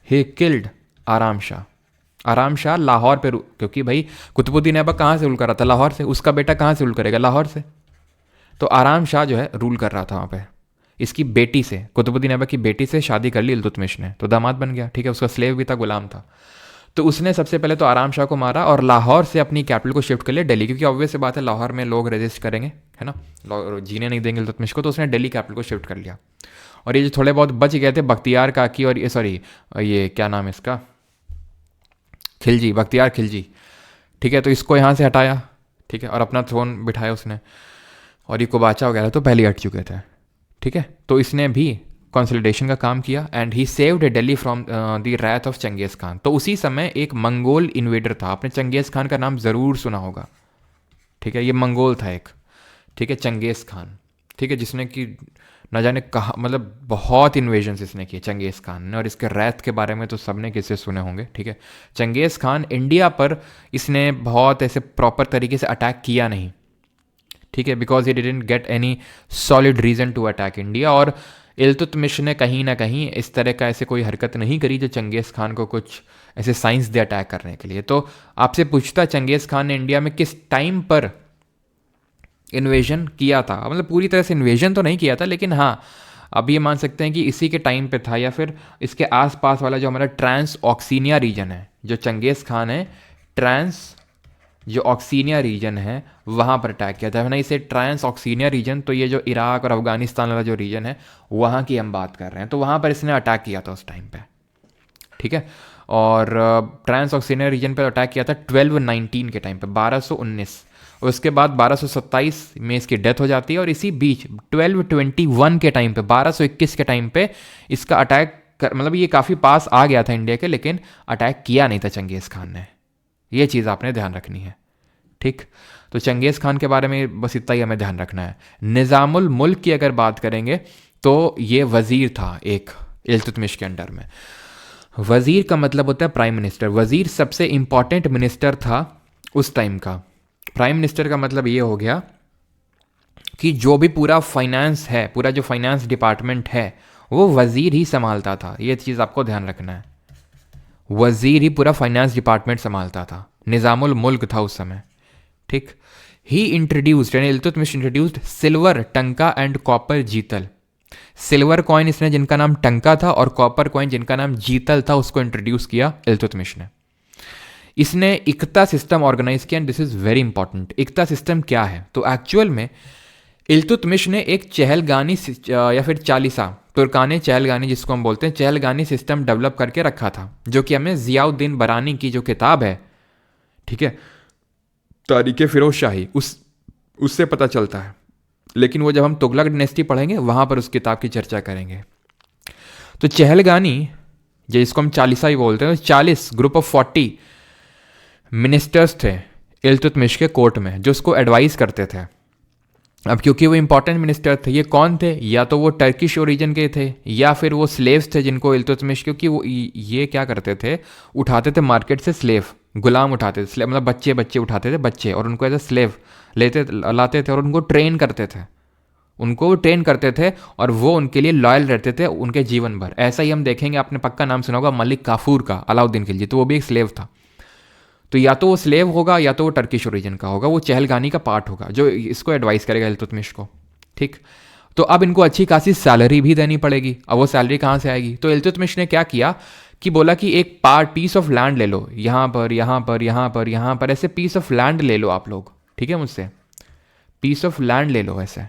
ही किल्ड आराम शाह। आराम शाह लाहौर पे क्योंकि भाई कुतुबुद्दीन ऐबक कहाँ से रूल कर रहा था? लाहौर से। उसका बेटा कहाँ से रूल करेगा? लाहौर से। तो आराम शाह जो है रूल कर रहा था वहाँ पे। इसकी बेटी से, कुतुबुद्दीन ऐबक की बेटी से शादी कर ली इल्तुतमिश ने, तो दामाद बन गया। ठीक है, उसका स्लेव भी था, गुलाम था। तो उसने सबसे पहले तो आराम शाह को मारा और लाहौर से अपनी कैपिटल को शिफ्ट कर लिया दिल्ली, क्योंकि ऑब्वियस सी बात है लाहौर में लोग रेजिस्ट करेंगे, है ना, जीने नहीं देंगे इल्तुतमिश को। तो उसने दिल्ली कैपिटल को शिफ्ट कर लिया। और ये जो थोड़े बहुत बच गए थे बख्तियार काकी और ये सॉरी ये क्या नाम है इसका, खिलजी, बख्तियार खिलजी। ठीक है, तो इसको यहाँ से हटाया। ठीक है, और अपना थ्रोन बिठाया उसने। और ये कुबाचा वगैरह तो पहले हट चुके थे। ठीक है, तो इसने भी कंसोलिडेशन का काम किया and he saved Delhi from the wrath of Genghis Khan. तो उसी समय एक मंगोल इन्वेडर था, आपने चंगेज़ खान का नाम ज़रूर सुना होगा। ठीक है, ये मंगोल था एक। ठीक है, चंगेज़ खान। ठीक है, जिसने कि न जाने कहा, मतलब बहुत इन्वेजन्स इसने किए चंगेज़ खान ने, और इसके रैथ के बारे में तो सबने किससे सुने होंगे। ठीक है, चंगेज़ खान इंडिया पर इसने बहुत ऐसे प्रॉपर तरीके से अटैक किया नहीं। ठीक है, because he didn't get any solid reason to attack India. और इल्तुतमिश ने कहीं ना कहीं इस तरह का ऐसे कोई हरकत नहीं करी जो चंगेज़ खान को कुछ ऐसे साइंस दे अटैक करने के लिए। तो आपसे पूछता चंगेज़ खान ने इंडिया में किस टाइम पर इन्वेजन किया था, मतलब पूरी तरह से इन्वेजन तो नहीं किया था, लेकिन हाँ अब ये मान सकते हैं कि इसी के टाइम पे था, या फिर इसके आसपास वाला जो हमारा ट्रांस ऑक्सीनिया रीजन है, जो चंगेज़ खान है ट्रांस जो ऑक्सीनिया रीजन है वहाँ पर अटैक किया था। है ना, इसे ट्रांस ऑक्सीनिया रीजन, तो ये जो इराक और अफगानिस्तान वाला जो रीजन है वहाँ की हम बात कर रहे हैं, तो वहाँ पर इसने अटैक किया था उस टाइम पे। ठीक है, और ट्रांस ऑक्सीनिया रीजन पर अटैक किया था 1219 के टाइम पे, 1219। उसके बाद 1227 में इसकी डेथ हो जाती है, और इसी बीच 1221 के टाइम पे, 1221 के टाइम पे इसका अटैक मतलब ये काफ़ी पास आ गया था इंडिया के, लेकिन अटैक किया नहीं था चंगेज़ खान ने। ये चीज़ आपने ध्यान रखनी है, ठीक। तो चंगेज़ खान के बारे में बस इतना ही हमें ध्यान रखना है। निज़ामुल मुल्क की अगर बात करेंगे तो ये वज़ीर था एक इल्तुतमिश के अंडर में। वज़ीर का मतलब होता है प्राइम मिनिस्टर। वज़ीर सबसे इंपॉर्टेंट मिनिस्टर था उस टाइम का। प्राइम मिनिस्टर का मतलब ये हो गया कि जो भी पूरा फाइनेंस है, पूरा जो फाइनेंस डिपार्टमेंट है, वो वज़ीर ही संभालता था। ये चीज़ आपको ध्यान रखना है, वज़ीर ही पूरा फाइनेंस डिपार्टमेंट संभालता था। निज़ामुल मुल्क था उस समय, ठीक। ही इंट्रोड्यूस्ड, यानी इल्तुतमिश इंट्रोड्यूस्ड सिल्वर, टंका एंड कॉपर जीतल। सिल्वर कॉइन इसने जिनका नाम टंका था, और कॉपर कॉइन जिनका नाम जीतल था, उसको इंट्रोड्यूस किया इल्तुतमिश ने। इसने इक्ता सिस्टम ऑर्गेनाइज किया, and this is very important. Iqta system क्या है? तो एक्चुअल में इल्तुतमिश ने एक चहलगानी या फिर चालीसा, तुर्काने चहलगानी जिसको हम बोलते हैं, चहलगानी सिस्टम डेवलप करके रखा था, जो कि हमें ज़ियाउद्दीन बरानी की जो किताब है, ठीक है, तारीख़ फिरोज शाही, उससे पता चलता है। लेकिन वो जब हम तुगलक डायनेस्टी पढ़ेंगे वहाँ पर उस किताब की चर्चा करेंगे। तो चहलगानी, जिसको हम चालीसा ही बोलते हैं, 40 ग्रुप ऑफ 40 मिनिस्टर्स थे इल्तुतमिश के कोर्ट में, जो उसको एडवाइस करते थे। अब क्योंकि वो इंपॉर्टेंट मिनिस्टर थे, ये कौन थे? या तो वो टर्किश ओरिजिन के थे, या फिर वो स्लेव्स थे जिनको इल्तुतमिश, क्योंकि वो ये क्या करते थे, उठाते थे मार्केट से स्लेव, गुलाम उठाते थे, मतलब बच्चे उठाते थे बच्चे, और उनको एज ए स्लेव लाते थे, और उनको ट्रेन करते थे, और वो उनके लिए लॉयल रहते थे उनके जीवन भर। ऐसा ही हम देखेंगे, आपने पक्का नाम सुना होगा मलिक काफूर का, अलाउद्दीन खिलजी, तो वो भी एक स्लेव था। तो या तो वो स्लेव होगा, या तो वो टर्किश ओरिजिन का होगा, वो चहलगानी का पार्ट होगा जो इसको एडवाइस करेगा इल्तुतमिश को, ठीक। तो अब इनको अच्छी खासी सैलरी भी देनी पड़ेगी। अब वो सैलरी कहाँ से आएगी? तो इल्तुतमिश ने क्या किया कि बोला कि एक पीस ऑफ लैंड ले लो, यहाँ पर, यहाँ पर, यहाँ पर, यहाँ पर, ऐसे पीस ऑफ लैंड ले लो आप लोग, ठीक है, मुझसे पीस ऑफ लैंड ले लो ऐसे,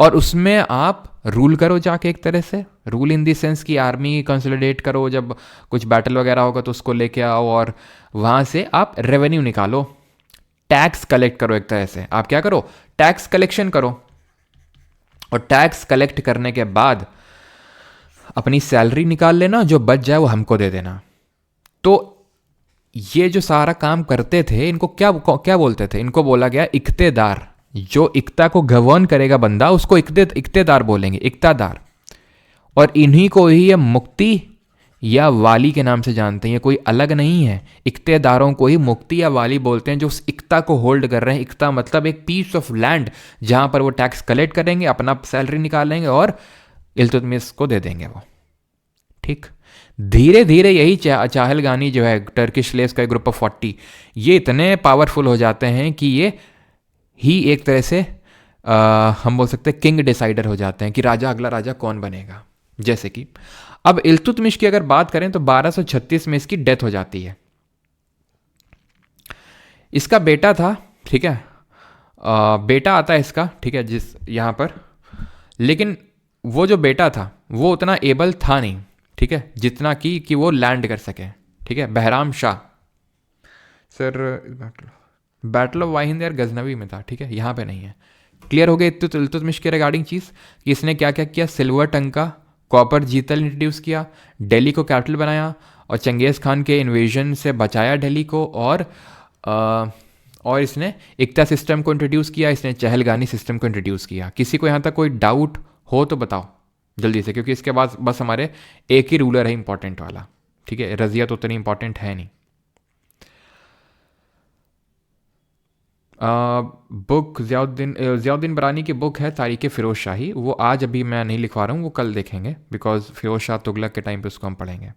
और उसमें आप रूल करो जाके, एक तरह से रूल इन दी सेंस की आर्मी कंसोलिडेट करो, जब कुछ बैटल वगैरह होगा तो उसको लेके आओ, और वहाँ से आप रेवेन्यू निकालो, टैक्स कलेक्ट करो। एक तरह से आप क्या करो, टैक्स कलेक्शन करो, और टैक्स कलेक्ट करने के बाद अपनी सैलरी निकाल लेना, जो बच जाए वो हमको दे देना। तो ये जो सारा काम करते थे, इनको क्या बोलते थे? इनको बोला गया इक्तेदार। जो इक्ता को गवर्न करेगा बंदा, उसको इक्तेदार बोलेंगे, इक्तादार। और इन्हीं को ही ये मुक्ति या वाली के नाम से जानते हैं, ये कोई अलग नहीं है। इक्तेदारों को ही मुक्ति या वाली बोलते हैं, जो उस इक्ता को होल्ड कर रहे हैं। इक्ता मतलब एक पीस ऑफ लैंड, जहां पर वो टैक्स कलेक्ट करेंगे, अपना सैलरी निकालेंगे और इल्तुतमिश को दे देंगे वो, ठीक। धीरे धीरे यही चहलगानी जो है, टर्किश स्लेव्स का ग्रुप ऑफ 40, ये इतने पावरफुल हो जाते हैं कि ये ही एक तरह से हम बोल सकते हैं किंग डिसाइडर हो जाते हैं कि राजा, अगला राजा कौन बनेगा। जैसे कि अब इल्तुतमिश की अगर बात करें तो 1236 में इसकी डेथ हो जाती है। इसका बेटा था, ठीक है, बेटा आता है इसका, ठीक है, जिस यहाँ पर, लेकिन वो जो बेटा था वो उतना एबल था नहीं, ठीक है, जितना कि वो लैंड कर सके, ठीक है। Bahram Shah, sir battle of Waihind यार गजनवी में था, ठीक है, यहाँ पे नहीं है। क्लियर हो गया इल्तुतमिश के रिगार्डिंग चीज़ कि इसने क्या क्या किया? सिल्वर टंका, कॉपर जीतल इंट्रोड्यूस किया, दिल्ली को कैपिटल बनाया, और चंगेज़ खान के इन्वेजन से बचाया दिल्ली को, और इसने इक्ता सिस्टम को इंट्रोड्यूस किया, इसने चहलगानी सिस्टम को इंट्रोड्यूस किया। किसी को यहाँ तक कोई डाउट हो तो बताओ जल्दी से, क्योंकि इसके बाद बस हमारे एक ही रूलर है इंपॉर्टेंट वाला, ठीक है, रजिया तो उतनी इंपॉर्टेंट है नहीं। बुक ज़ियाउद्दीन बरानी की बुक है तारीख़ फिरोज शाही, वो आज अभी मैं नहीं लिखवा रहा हूँ, वो कल देखेंगे, बिकॉज फिरोज शाह तुगलक के टाइम पे उसको हम पढ़ेंगे।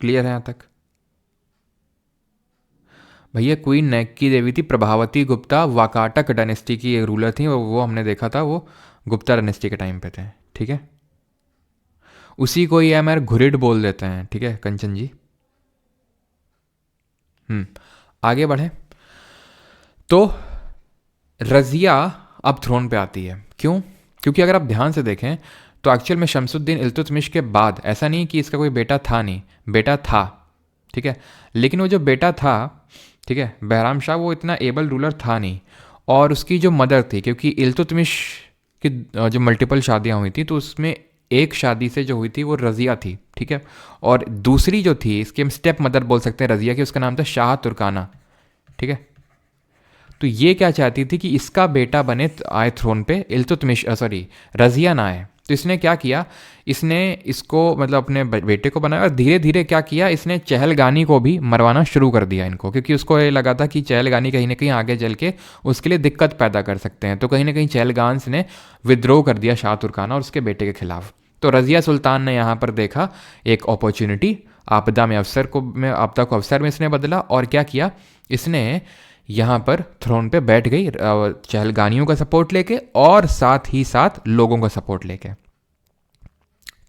क्लियर है यहाँ तक? भैया क्वीन नेक की देवी थी प्रभावती गुप्ता, वाकाटक डायनेस्टी की एक रूलर थी, वो हमने देखा था, वो गुप्ता डायनेस्टी के टाइम पे थे, ठीक है। उसी को ही हमारे घुरिड बोल देते हैं, ठीक है कंचन जी। आगे बढ़े तो रज़िया अब थ्रोन पे आती है। क्यों? क्योंकि अगर आप ध्यान से देखें तो एक्चुअल में शमसुद्दीन इल्तुतमिश के बाद ऐसा नहीं कि इसका कोई बेटा था, नहीं, बेटा था, ठीक है, लेकिन वो जो बेटा था, ठीक है, बहराम शाह, वो इतना एबल रूलर था नहीं। और उसकी जो मदर थी, क्योंकि इल्तुतमिश की जो मल्टीपल शादियाँ हुई थी तो उसमें एक शादी से जो हुई थी वो रज़िया थी, ठीक है, और दूसरी जो थी इसकी हम स्टेप मदर बोल सकते हैं रज़िया की, उसका नाम था शाह तुर्काना, ठीक है। तो ये क्या चाहती थी कि इसका बेटा बने, आए थ्रोन पे, इल्तुतमिश सॉरी रज़िया ना आए। तो इसने क्या किया, इसने इसको मतलब अपने बेटे को बनाया और धीरे धीरे क्या किया, इसने चहलगानी को भी मरवाना शुरू कर दिया इनको, क्योंकि उसको ये लगा था कि चहलगानी कहीं ना कहीं आगे चल के उसके लिए दिक्कत पैदा कर सकते हैं। तो कहीं ना कहीं चहलगांस ने विद्रोह कर दिया शाह तुर्काना और उसके बेटे के खिलाफ। तो रज़िया सुल्तान ने यहाँ पर देखा एक अपॉर्चुनिटी, आपदा को अवसर में इसने बदला और क्या किया, इसने यहाँ पर थ्रोन पे बैठ गई चहलगानियों का सपोर्ट लेके और साथ ही साथ लोगों का सपोर्ट लेके,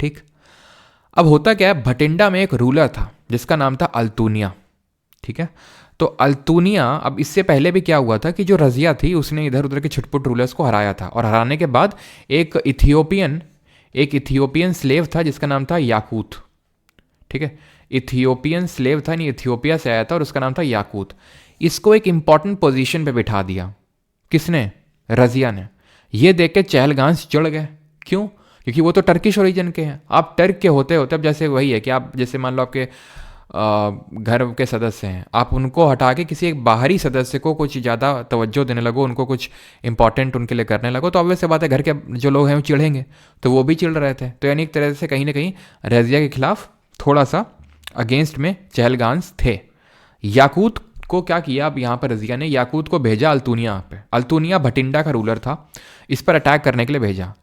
ठीक। अब होता क्या है, भटिंडा में एक रूलर था जिसका नाम था अल्तूनिया, ठीक है। तो अल्तूनिया, अब इससे पहले भी क्या हुआ था कि जो रज़िया थी उसने इधर उधर के छुटपुट रूलर्स को हराया था, और हराने के बाद एक इथियोपियन स्लेव था जिसका नाम था याकूत, ठीक है, इथियोपियन स्लेव था, नहीं इथियोपिया से आया था और उसका नाम था याकूत। इसको एक इंपॉर्टेंट पोजीशन पे बिठा दिया, किसने, रज़िया ने। ये देख के चहलगांस चिढ़ गए। क्यों? क्योंकि वो तो टर्किश ओरिजिन के हैं। आप टर्क के होते होते, अब जैसे वही है कि आप जैसे मान लो आपके घर के सदस्य हैं, आप उनको हटा के किसी एक बाहरी सदस्य को कुछ ज़्यादा तवज्जो देने लगो, उनको कुछ इंपॉर्टेंट उनके लिए करने लगो, तो ऑब्वियस सी बात है घर के जो लोग हैं वो चिढ़ेंगे। तो वो भी चिढ़ रहे थे। तो यानी एक तरह से कहीं ना कहीं रज़िया के खिलाफ थोड़ा सा अगेंस्ट में चहलगांस थे। याकूत को क्या किया, अब यहाँ पर रज़िया ने याकूत को भेजा अल्तूनिया पे। अल्तूनिया भटिंडा का रूलर था, इस पर अटैक करने के लिए भेजा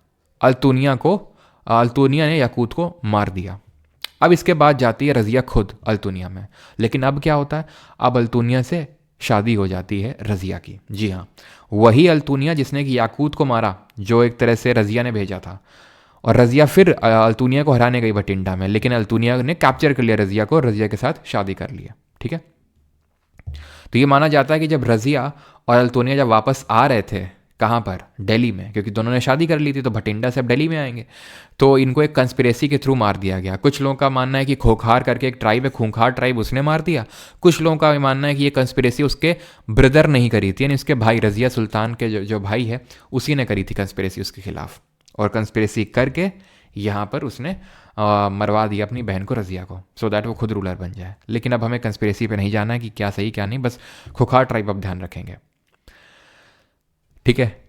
अल्तूनिया ने याकूत को मार दिया। अब इसके बाद जाती है रज़िया खुद अल्तूनिया में, लेकिन अब क्या होता है, अब अल्तूनिया से शादी हो जाती है रज़िया की। जी हाँ, वही अल्तूनिया जिसने कि याकूत को मारा, जो एक तरह से रज़िया ने भेजा था। और रज़िया फिर अल्तूनिया को हराने गई भटिंडा में, लेकिन अल्तूनिया ने कैप्चर कर लिया रज़िया को, रज़िया के साथ शादी कर लिया, ठीक है। तो ये माना जाता है कि जब रज़िया और अल्तूनिया जब वापस आ रहे थे, कहाँ पर, दिल्ली में, क्योंकि दोनों ने शादी कर ली थी तो भटिंडा से अब दिल्ली में आएंगे, तो इनको एक कंस्पिरेसी के थ्रू मार दिया गया। कुछ लोगों का मानना है कि खोखार करके एक ट्राइब है, खूंखार ट्राइब, उसने मार दिया। कुछ लोगों का मानना है कि ये कंस्पिरेसी उसके ब्रदर नहीं करी थी, यानी उसके भाई रज़िया सुल्तान के जो भाई है उसी ने करी थी कंस्पिरेसी उसके खिलाफ, और कंस्पिरेसी करके यहाँ पर उसने मरवा दिया अपनी बहन को रज़िया को, सो दैट वो खुद रूलर बन जाए। लेकिन अब हमें कंस्पिरेसी पे नहीं जाना है कि क्या सही क्या नहीं, बस खुखार ट्राइब अब ध्यान रखेंगे, ठीक है।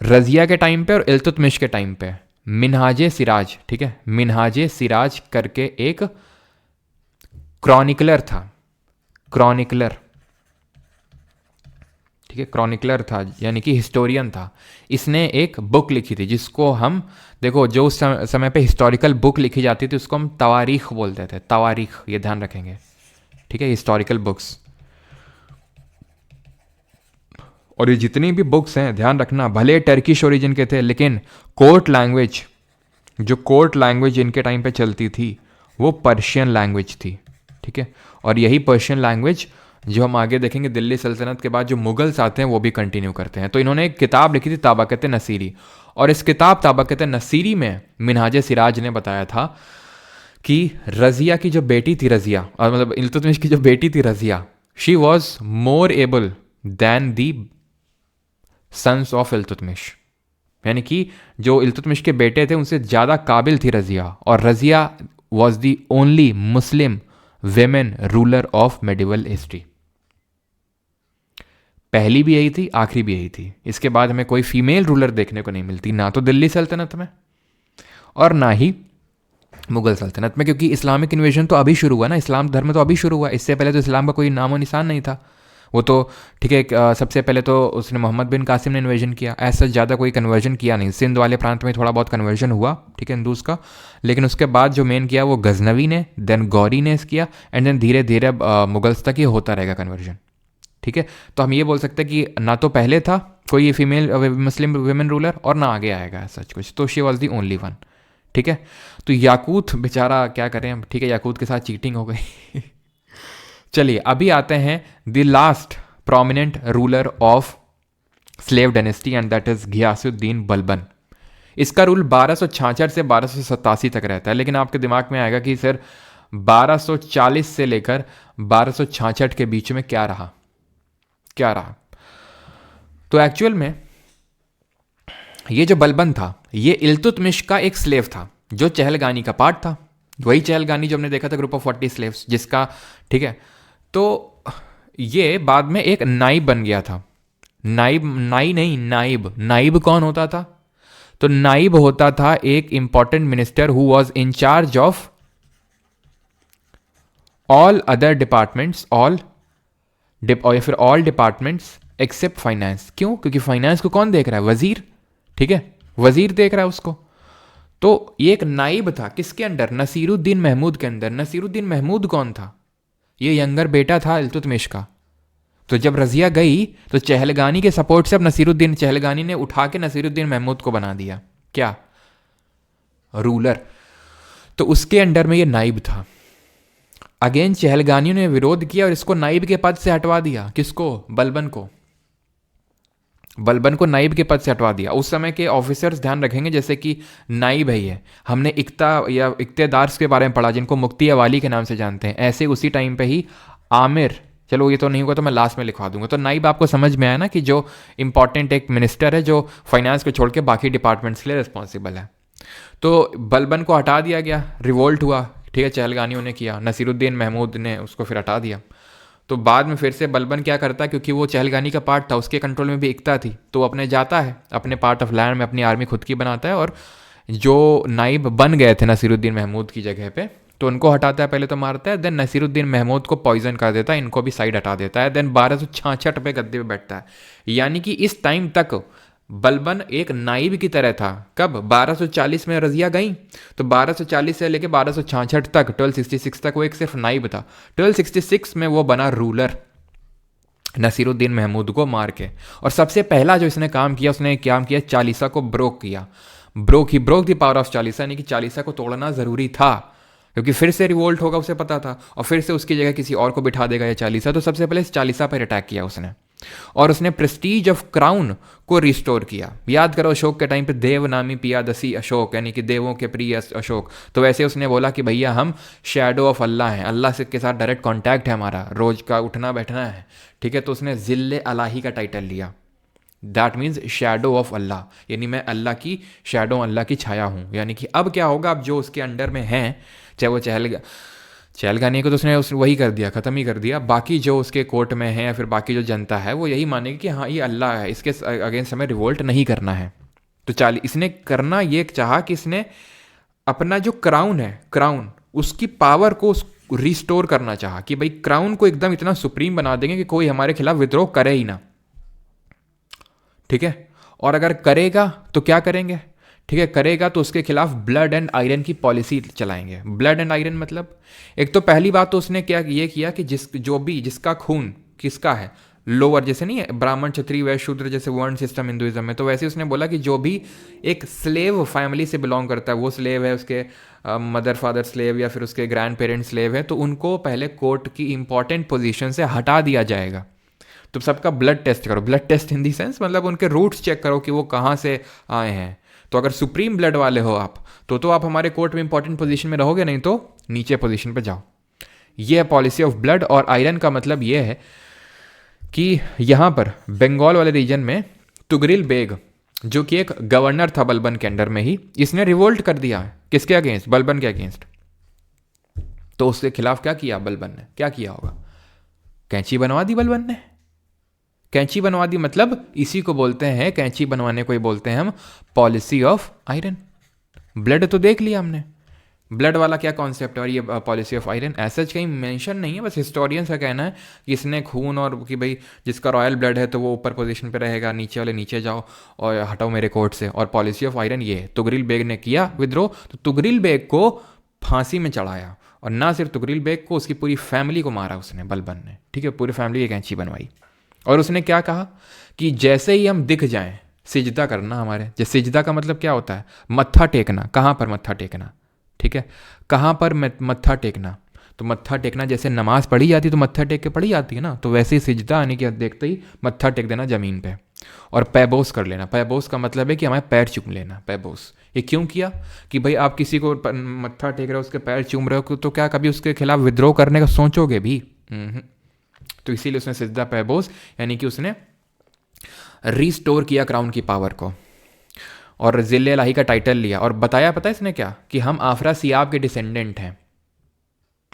रज़िया के टाइम पे और इल्तुतमिश के टाइम पे मिन्हाजे सिराज, ठीक है, मिन्हाजे सिराज करके एक क्रॉनिकलर था, क्रॉनिकलर, ठीक है, क्रॉनिकलर था यानी कि हिस्टोरियन था। इसने एक बुक लिखी थी जिसको हम, देखो जो उस समय पे हिस्टोरिकल बुक लिखी जाती थी उसको हम तवारीख बोलते थे, तवारीख, ये ध्यान रखेंगे, ठीक है, हिस्टोरिकल बुक्स। और ये जितनी भी बुक्स हैं ध्यान रखना, भले टर्किश ओरिजिन के थे, लेकिन कोर्ट लैंग्वेज, जो कोर्ट लैंग्वेज इनके टाइम पे चलती थी वो पर्शियन लैंग्वेज थी, ठीक है। और यही पर्शियन लैंग्वेज जो हम आगे देखेंगे दिल्ली सल्तनत के बाद जो मुगल्स आते हैं वो भी कंटिन्यू करते हैं। तो इन्होंने एक किताब लिखी थी ताबकत नसीरी, और इस किताब ताबकत नसीरी में मिन्हाज सिराज ने बताया था कि रज़िया की जो बेटी थी रज़िया, और मतलब इल्तुतमिश की जो बेटी थी Razia, she was more able than the sons of Iltutmish, यानी कि जो इल्तुतमिश के बेटे थे उनसे ज़्यादा काबिल थी रज़िया, और Razia was the only Muslim women ruler of medieval history. पहली भी यही थी, आखिरी भी यही थी। इसके बाद हमें कोई फीमेल रूलर देखने को नहीं मिलती, ना तो दिल्ली सल्तनत में और ना ही मुगल सल्तनत में, क्योंकि इस्लामिक इन्वेजन तो अभी शुरू हुआ ना, इस्लाम धर्म तो अभी शुरू हुआ, इससे पहले तो इस्लाम का कोई नामो निशान नहीं था। वो तो ठीक है, सबसे पहले तो उसने मोहम्मद बिन कासिम ने इन्वेजन किया, ऐसा ज़्यादा कोई कन्वर्जन किया नहीं, सिंध वाले प्रांत में थोड़ा बहुत कन्वर्जन हुआ, ठीक है, हिंदूज़ का, लेकिन उसके बाद जो मेन किया वो गजनवी ने, देन गौरी ने किया, एंड देन धीरे धीरे मुगल्स तक ये होता रहेगा कन्वर्जन, ठीक है। तो हम ये बोल सकते हैं कि ना तो पहले था कोई फीमेल मुस्लिम वेमेन रूलर और ना आगे आएगा सच कुछ, तो she was the only one, ठीक ठीक है। तो याकूत बेचारा क्या करें हम, ठीक है, याकूत के साथ चीटिंग हो गई। चलिए अभी आते हैं the last prominent ruler of slave dynasty and that is Ghiyasuddin Balban. इसका रूल 1266 से 1287 तक रहता है, लेकिन आपके दिमाग में आएगा कि सर 1240 से लेकर 1266 के बीच में क्या रहा, क्या रहा। तो एक्चुअल में ये जो बलबन था ये इल्तुतमिश का एक स्लेव था जो चहलगानी का पार्ट था। वही चहलगानी जो हमने देखा था ग्रुप ऑफ 40 स्लेव्स जिसका, ठीक है। तो ये बाद में एक नाइब बन गया था। नाइब, नाई नहीं, नाइब। नाइब कौन होता था? तो नाइब होता था एक important minister who was in charge of all other departments, या फिर ऑल डिपार्टमेंट्स एक्सेप्ट फाइनेंस। क्यों? क्योंकि फाइनेंस को कौन देख रहा है? वजीर, ठीक है, वजीर देख रहा है उसको। तो ये एक नाइब था किसके अंडर? नसीरुद्दीन महमूद के अंदर। नसीरुद्दीन महमूद कौन था? ये यंगर बेटा था इल्तुतमिश का। तो जब रजिया गई तो चहलगानी के सपोर्ट से अब नसीरुद्दीन, चहलगानी ने उठा के नसीरुद्दीन महमूद को बना दिया क्या? रूलर। तो उसके अंडर में ये नाइब था। अगेन चहलगानियों ने विरोध किया और इसको नाइब के पद से हटवा दिया। किसको? बलबन को। बलबन को नाइब के पद से हटवा दिया। उस समय के ऑफिसर्स ध्यान रखेंगे जैसे कि नाइब है ये, हमने इक्ता या इक्तेदार्स के बारे में पढ़ा जिनको मुक्ति अवाली के नाम से जानते हैं, ऐसे उसी टाइम पे ही आमिर, चलो ये तो नहीं होगा तो मैं लास्ट में लिखवा दूंगा। तो नाइब आपको समझ में आया ना कि जो इंपॉर्टेंट एक मिनिस्टर है जो फाइनेंस को छोड़ के बाकी डिपार्टमेंट्स के लिए रिस्पॉन्सिबल है। तो बलबन को हटा दिया गया, रिवोल्ट हुआ, ठीक है, चहलगानियों ने किया, नसीरुद्दीन महमूद ने उसको फिर हटा दिया। तो बाद में फिर से बलबन क्या करता है, क्योंकि वो चहलगानी का पार्ट था, उसके कंट्रोल में भी इक्ता थी, तो अपने जाता है अपने पार्ट ऑफ लैंड में अपनी आर्मी खुद की बनाता है और जो नाइब बन गए थे नसीरुद्दीन महमूद की जगह पे तो उनको हटाता है। पहले तो मारता है, देन नसीरुद्दीन महमूद को पॉइजन कर देता है, इनको भी साइड हटा देता है। देन 1266 पे गद्दे पे बैठता है। यानी कि इस टाइम तक बलबन एक नाइब की तरह था। कब? 1240 में रजिया गई तो 1240 से लेकर 1266 तक, 1266 तक वो एक सिर्फ नाइब था। 1266 में वो बना रूलर नसीरुद्दीन महमूद को मार के। और सबसे पहला जो इसने काम किया, उसने काम किया चालीसा को ब्रोक किया। Broke the power of Chalisa, यानी कि चालीसा को तोड़ना जरूरी था क्योंकि फिर से रिवोल्ट होगा, उसे पता था, और फिर से उसकी जगह किसी और को बिठा देगा ये चालीसा। तो सबसे पहले इस चालीसा पर अटैक किया उसने और उसने प्रेस्टीज ऑफ क्राउन को रिस्टोर किया। याद करो अशोक के टाइम पे देव नामी पियादसी अशोक, यानी कि देवों के प्रिय अशोक। तो वैसे उसने बोला कि भैया हम शैडो ऑफ अल्लाह हैं, अल्लाह से के साथ डायरेक्ट कांटेक्ट है हमारा, रोज का उठना बैठना है, ठीक है। तो उसने जिल्ले अलाही का टाइटल लिया, दैट मीन्स शैडो ऑफ अल्लाह, यानी मैं अल्लाह की शैडो, अल्लाह की छाया हूँ। यानी कि अब क्या होगा, अब जो उसके अंडर में हैं, चाहे वो चहलगानी को तो उसने वही कर दिया, ख़त्म ही कर दिया। बाकी जो उसके कोर्ट में है या फिर बाकी जो जनता है वो यही मानेगी कि हाँ ये अल्लाह है, इसके अगेंस्ट हमें रिवोल्ट नहीं करना है। तो इसने करना ये चाहा कि इसने अपना जो क्राउन है, क्राउन उसकी पावर को रिस्टोर करना चाहा कि भाई क्राउन को एकदम इतना सुप्रीम बना देंगे कि कोई हमारे खिलाफ विद्रोह करे ही ना, ठीक है। और अगर करेगा तो क्या करेंगे, ठीक है, करेगा तो उसके खिलाफ ब्लड एंड आयरन की पॉलिसी चलाएंगे। ब्लड एंड आयरन मतलब एक तो पहली बात तो उसने क्या ये किया कि जिसका खून किसका है, लोअर, जैसे नहीं है ब्राह्मण क्षत्रिय वैश्य शूद्र जैसे वर्ण सिस्टम हिंदुइज्म में, तो वैसे उसने बोला कि जो भी एक स्लेव फैमिली से बिलोंग करता है, वो स्लेव है, उसके मदर फादर स्लेव या फिर उसके ग्रैंड पेरेंट्स स्लेव है, तो उनको पहले कोर्ट की इंपॉर्टेंट पोजीशन से हटा दिया जाएगा। तो सबका ब्लड टेस्ट करो, blood test in the sense मतलब उनके रूट्स चेक करो कि वो कहाँ से आए हैं। तो अगर सुप्रीम ब्लड वाले हो आप तो आप हमारे कोर्ट में इंपॉर्टेंट पोजीशन में रहोगे, नहीं तो नीचे पोजीशन पे जाओ। ये है पॉलिसी ऑफ ब्लड। और आयरन का मतलब ये है कि यहाँ पर बंगाल वाले रीजन में तुगरिल बेग जो कि एक गवर्नर था बलबन के अंडर में ही, इसने रिवोल्ट कर दिया। किसके अगेंस्ट? बलबन के अगेंस्ट। तो उसके खिलाफ क्या किया बलबन ने? क्या किया होगा? कैंची बनवा दी बलबन ने। कैंची बनवा दी मतलब इसी को बोलते हैं, कैंची बनवाने को ही बोलते हैं हम पॉलिसी ऑफ आयरन। ब्लड तो देख लिया हमने, ब्लड वाला क्या कॉन्सेप्ट है, और ये पॉलिसी ऑफ आयरन ऐसा कहीं मेंशन नहीं है, बस हिस्टोरियंस का कहना है कि इसने खून और कि भाई जिसका रॉयल ब्लड है तो वो ऊपर पोजीशन पे रहेगा, नीचे वाले नीचे जाओ और हटाओ मेरे कोर्ट से। और पॉलिसी ऑफ आयरन ये है। तुगरिल बेग ने किया विद्रोह, तो तुगरिल बेग को फांसी में चढ़ाया, और ना सिर्फ तुगरिल बेग को, उसकी पूरी फैमिली को मारा उसने, बलबन ने, ठीक है, पूरी फैमिली की कैंची बनवाई। और उसने क्या कहा कि जैसे ही हम दिख जाएं सिजदा करना हमारे, जैसे सिजदा का मतलब क्या होता है, मत्था टेकना। कहाँ पर मत्था टेकना, ठीक है, कहाँ पर मत्था टेकना, तो मत्था टेकना जैसे नमाज पढ़ी जाती तो मत्था टेक के पढ़ी जाती है ना, तो वैसे ही सिजदा आने के देखते ही मत्था टेक देना ज़मीन पे। और पैबोस कर लेना, पैबोस का मतलब है कि हमें पैर चूम लेना। पैबोस ये क्यों किया कि भाई आप किसी को मत्था टेक रहे हो, उसके पैर चूम रहे हो, तो क्या कभी उसके खिलाफ विद्रोह करने का सोचोगे भी? तो इसीलिए उसने सिजदा पैबोस, यानी कि उसने रिस्टोर किया क्राउन की पावर को और ज़िले इलाही का टाइटल लिया। और बताया, पता है इसने क्या, कि हम आफरा सियाब के डिसेंडेंट हैं।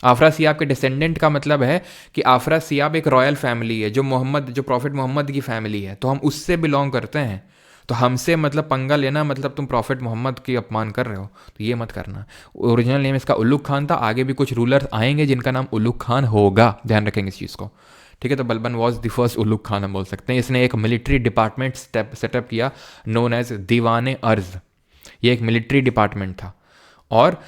आफरा सियाब के डिसेंडेंट का मतलब है कि आफरा सियाब एक रॉयल फैमिली है, जो प्रॉफिट मोहम्मद की फैमिली है, तो हम उससे बिलोंग करते हैं। तो हमसे मतलब पंगा लेना मतलब तुम प्रॉफिट मोहम्मद की अपमान कर रहे हो, तो ये मत करना। ओरिजिनल नेम इसका उलुग खान था, आगे भी कुछ रूलर आएंगे जिनका नाम उलुग खान होगा, ध्यान रखेंगे इस चीज़ को, ठीक है। तो Balban was the first Ulugh Khan हम बोल सकते हैं। इसने एक मिलिट्री डिपार्टमेंट सेटअप किया नोन एज दीवान अर्ज। ये एक मिलिट्री डिपार्टमेंट था। और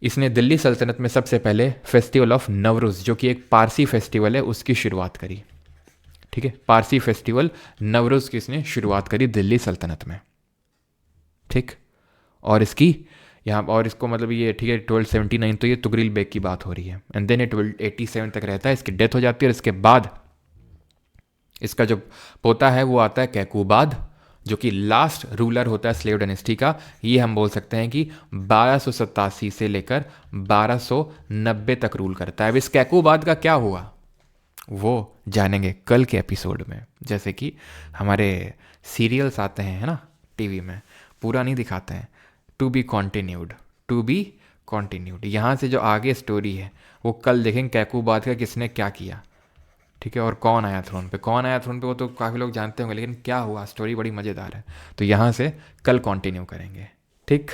इसने दिल्ली सल्तनत में सबसे पहले फेस्टिवल ऑफ नवरोज़, जो कि एक पारसी फेस्टिवल है, उसकी शुरुआत करी, ठीक है। पारसी फेस्टिवल नवरोज़ की इसने शुरुआत करी दिल्ली सल्तनत में, ठीक। और इसकी यहाँ और इसको मतलब ये, ठीक है, 1279, तो ये तुगरिल बेग की बात हो रही है। एंड देन 1287 तक रहता है, इसकी डेथ हो जाती है। और इसके बाद इसका जो पोता है वो आता है कैकूबाद, जो कि लास्ट रूलर होता है स्लेव डायनेस्टी का। ये हम बोल सकते हैं कि 1287 से लेकर 1290 तक रूल करता है। अब इस कैकूबाद का क्या हुआ वो जानेंगे कल के एपिसोड में। जैसे कि हमारे सीरियल्स आते हैं, है ना, टीवी में, पूरा नहीं दिखाते हैं, to be continued, to be continued. यहाँ से जो आगे स्टोरी है वो कल देखेंगे, कैकूबाद का किसने क्या किया, ठीक है, और कौन आया थ्रोन पे, कौन आया थ्रोन पे वो तो काफ़ी लोग जानते होंगे, लेकिन क्या हुआ, स्टोरी बड़ी मज़ेदार है। तो यहाँ से कल कंटिन्यू करेंगे, ठीक।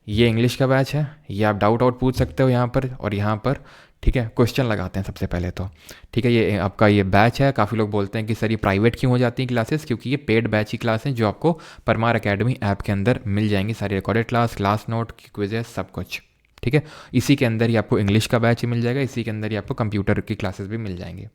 ये इंग्लिश का बैच है, ये आप डाउट आउट पूछ सकते हो यहाँ पर और यहाँ पर, ठीक है। क्वेश्चन लगाते हैं सबसे पहले तो, ठीक है। ये आपका ये बैच है। काफ़ी लोग बोलते हैं कि सर ये प्राइवेट क्यों हो जाती हैं क्लासेस, क्योंकि ये पेड बैच की क्लास हैं जो आपको परमार एकेडमी ऐप के अंदर मिल जाएंगी, सारी रिकॉर्डेड क्लास नोट, क्विजेस, सब कुछ, ठीक है। इसी के अंदर ही आपको इंग्लिश का बैच ही मिल जाएगा, इसी के अंदर ही आपको कंप्यूटर की क्लासेस भी मिल जाएंगी,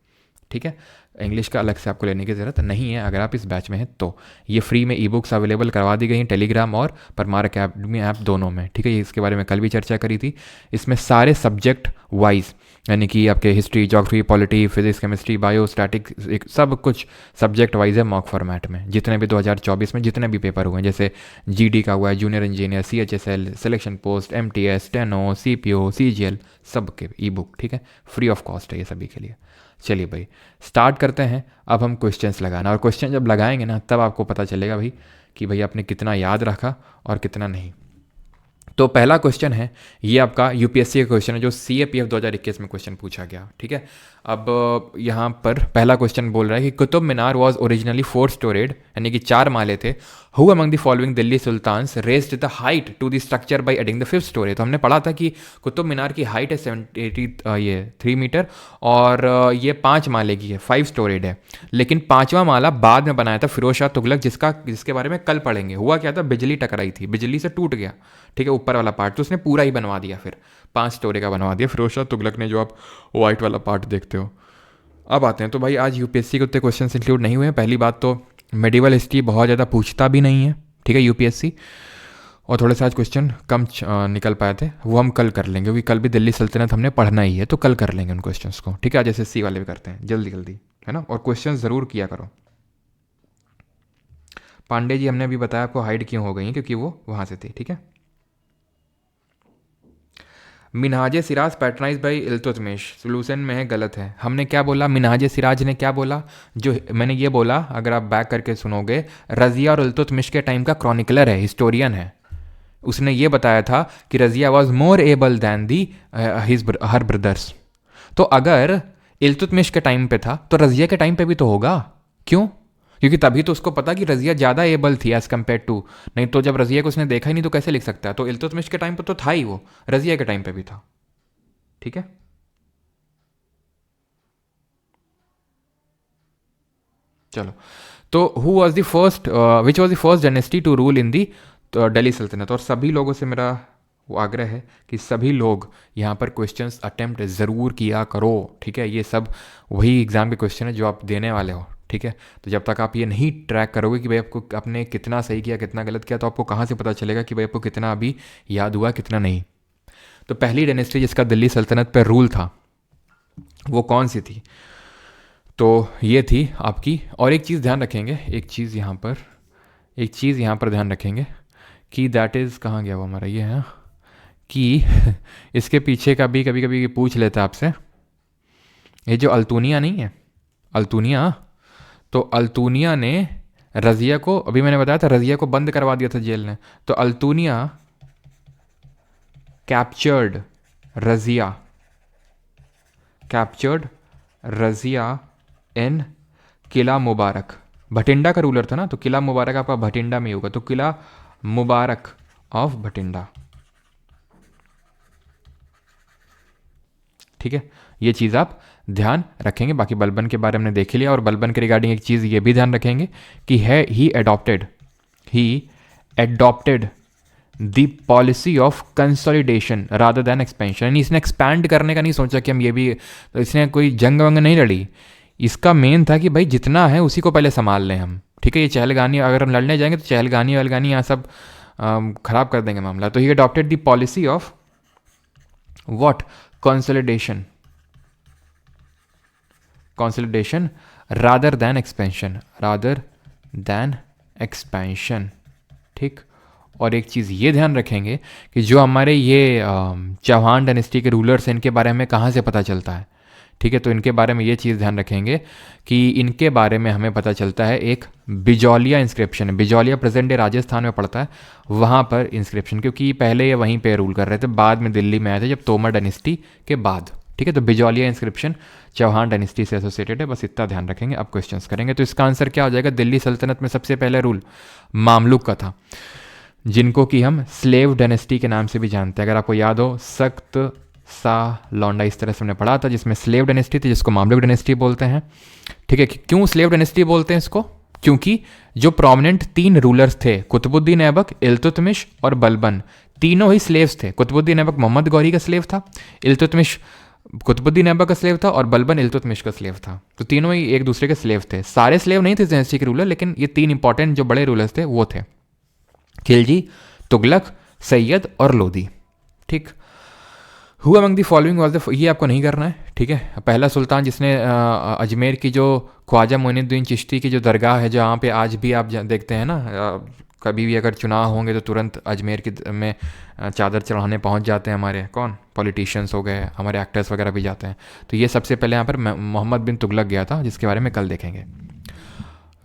ठीक है। इंग्लिश का अलग से आपको लेने की ज़रूरत नहीं है अगर आप इस बैच में हैं तो। ये फ्री में ई बुक्स अवेलेबल करवा दी गई हैं टेलीग्राम और परमार अकेडमी ऐप दोनों में, ठीक है। इसके बारे में कल भी चर्चा करी थी। इसमें सारे सब्जेक्ट वाइज, यानी कि आपके history, geography, polity, physics, chemistry, bio, static, सब कुछ सब्जेक्ट वाइज है मॉक फॉर्मेट में। जितने भी 2024 में जितने भी पेपर हुए हैं, जैसे जीडी का हुआ है, junior engineer, CHSL, selection post, MTS, steno, CPO, CGL, सब के ई बुक, ठीक है, फ्री ऑफ कॉस्ट है ये सभी के लिए। चलिए भाई स्टार्ट करते हैं। अब हम क्वेश्चंस लगाना, और क्वेश्चन जब लगाएंगे ना तब आपको पता चलेगा भाई कि भाई आपने कितना याद रखा और कितना नहीं। तो पहला क्वेश्चन है, ये आपका यूपीएससी का क्वेश्चन है जो CAPF 2021 में क्वेश्चन पूछा गया, ठीक है। अब यहाँ पर पहला क्वेश्चन बोल रहा है कि Qutub Minar was originally 4 storeyed, यानी कि 4 माले थे। Who among the following Delhi sultans raised the height to the structure by adding the 5th storey. तो हमने पढ़ा था कि कुतुब मीनार की हाइट है 3 मीटर और ये 5 माले की है, 5 स्टोरेड है। लेकिन 5वां माला बाद में बनाया था फिरोज शाह तुगलक, जिसके बारे में कल पढ़ेंगे। हुआ क्या था, बिजली टकराई थी, बिजली से टूट गया, ठीक है, ऊपर वाला पार्ट, तो उसने पूरा ही बनवा दिया, फिर 5 स्टोरी का बनवा दिया फिरोज शाह तुगलक ने, जो आप वाइट वाला पार्ट देखते हो। अब आते हैं, तो भाई आज यूपीएससी के उतने क्वेश्चन इंक्लूड नहीं हुए हैं। पहली बात तो मेडिवल हिस्ट्री बहुत ज़्यादा पूछता भी नहीं है, ठीक है, यूपीएससी, और थोड़े से आज क्वेश्चन कम निकल पाए थे, वो हम कल कर लेंगे, क्योंकि कल भी दिल्ली सल्तनत हमने पढ़ना ही है, तो कल कर लेंगे उन क्वेश्चंस को, ठीक है। आज SSC वाले भी करते हैं जल्दी जल्दी, है ना, और क्वेश्चन ज़रूर किया करो। पांडे जी हमने अभी बताया आपको हाइड क्यों हो गई है, क्योंकि वो वहाँ से थी, ठीक है। Minhaj Siraj patronise by Iltutmish, solution में है, गलत है। हमने क्या बोला, मिनहाज सिराज ने क्या बोला, जो मैंने ये बोला, अगर आप बैक करके सुनोगे, रज़िया और इल्तुतमिश के टाइम का क्रॉनिकलर है, हिस्टोरियन है। उसने ये बताया था कि Razia was more able than the her brothers. तो अगर इल्तुतमिश के टाइम पे था तो रज़िया के टाइम पे भी तो होगा, क्यों? क्योंकि तभी तो उसको पता कि रज़िया ज़्यादा एबल थी एज़ कम्पेयर टू, नहीं तो जब रज़िया को उसने देखा ही नहीं तो कैसे लिख सकता है। तो इल्तुतमिश के टाइम पे तो था ही वो, रज़िया के टाइम पे भी था, ठीक है। चलो, तो who was the first, which was the first dynasty to rule in the Delhi Sultanate. और सभी लोगों से मेरा वो आग्रह है कि सभी लोग यहाँ पर क्वेश्चंस अटेम्प्ट ज़रूर किया करो, ठीक है। ये सब वही एग्ज़ाम के क्वेश्चन है जो आप देने वाले हो, ठीक है। तो जब तक आप ये नहीं ट्रैक करोगे कि भाई आपको आपने कितना सही किया कितना गलत किया, तो आपको कहाँ से पता चलेगा कि भाई आपको कितना अभी याद हुआ कितना नहीं। तो पहली डायनेस्टी जिसका दिल्ली सल्तनत पर रूल था वो कौन सी थी? तो ये थी आपकी। और एक चीज़ ध्यान रखेंगे, एक चीज़ यहाँ पर ध्यान रखेंगे कि दैट इज़ कहाँ गया वो हमारा ये है कि इसके पीछे का भी कभी कभी पूछ लेता है आपसे, ये जो अल्तुनिया नहीं है, अल्तुनिया, तो अल्तुनिया ने रज़िया को, अभी मैंने बताया था रज़िया को बंद करवा दिया था जेल ने, तो अल्तुनिया कैप्चर्ड रज़िया इन किला मुबारक। भटिंडा का रूलर था ना, तो किला मुबारक आपका भटिंडा में होगा, तो किला मुबारक ऑफ भटिंडा। ठीक है, ये चीज़ आप ध्यान रखेंगे। बाकी बलबन के बारे में देख ही लिया। और बलबन के रिगार्डिंग एक चीज़ ये भी ध्यान रखेंगे कि he adopted the policy of consolidation rather than expansion. यानी इसने एक्सपैंड करने का नहीं सोचा कि हम ये भी, तो इसने कोई जंग वंग नहीं लड़ी। इसका मेन था कि भाई जितना है उसी को पहले संभाल लें हम। ठीक है, ये चहलगानी अगर हम लड़ने जाएंगे तो चहलगानी वहलगानी यहाँ सब खराब कर देंगे मामला। तो he adopted the policy of what? Consolidation rather than expansion. ठीक। और एक चीज़ ये ध्यान रखेंगे कि जो हमारे ये चौहान डायनेस्टी के रूलर्स हैं, इनके बारे में कहाँ से पता चलता है। ठीक है, तो इनके बारे में ये चीज़ ध्यान रखेंगे कि इनके बारे में हमें पता चलता है एक बिजौलिया इंस्क्रिप्शन है। बिजौलिया प्रेजेंट डे राजस्थान में पड़ता है, वहाँ पर इंस्क्रिप्शन, क्योंकि पहले ये वहीं पे रूल कर रहे थे, बाद में दिल्ली में आए थे जब तोमर डायनेस्टी के बाद। ठीक है, तो बिजौलिया इंस्क्रिप्शन चौहान डायनेस्टी से एसोसिएटेड है, बस इतना ध्यान रखेंगे। अब क्वेश्चंस करेंगे तो इसका आंसर क्या हो जाएगा? दिल्ली सल्तनत में सबसे पहले रूल मामलुक का था, जिनको कि हम स्लेव डायनेस्टी के नाम से भी जानते हैं। अगर आपको याद हो, सख्त सा लौंडा, इस तरह से हमने पढ़ा था, जिसमें स्लेव डायनेस्टी थी जिसको मामलुक डायनेस्टी बोलते हैं। ठीक है, क्यों स्लेव डायनेस्टी बोलते हैं इसको? क्योंकि जो प्रोमिनेंट 3 रूलर्स थे, कुतुबुद्दीन ऐबक, इल्तुतमिश और बलबन, तीनों ही स्लेव्स थे। कुतुबुद्दीन ऐबक मोहम्मद गौरी का स्लेव था, इल्तुतमिश कुतुबुद्दीन ऐबक का स्लेव था और बलबन इल्तुतमिश का स्लेव था। तो तीनों ही एक दूसरे के स्लेव थे। सारे स्लेव नहीं थे डायनेस्टी के रूलर, लेकिन ये 3 इंपॉर्टेंट जो बड़े रूलर्स थे वो थे, खिलजी, तुगलक, सैयद और लोदी। ठीक। Who among the following was the, ये आपको नहीं करना है। ठीक है, पहला सुल्तान जिसने अजमेर की जो ख्वाजा मोइनुद्दीन चिश्ती की जो दरगाह है, जहाँ पे आज भी आप देखते हैं ना, कभी भी अगर चुनाव होंगे तो तुरंत अजमेर की में चादर चढ़ाने पहुँच जाते हैं हमारे कौन पॉलिटिशियंस हो गए, हमारे एक्टर्स वगैरह भी जाते हैं। तो ये सबसे पहले यहाँ पर मोहम्मद बिन तुगलक गया था, जिसके बारे में कल देखेंगे।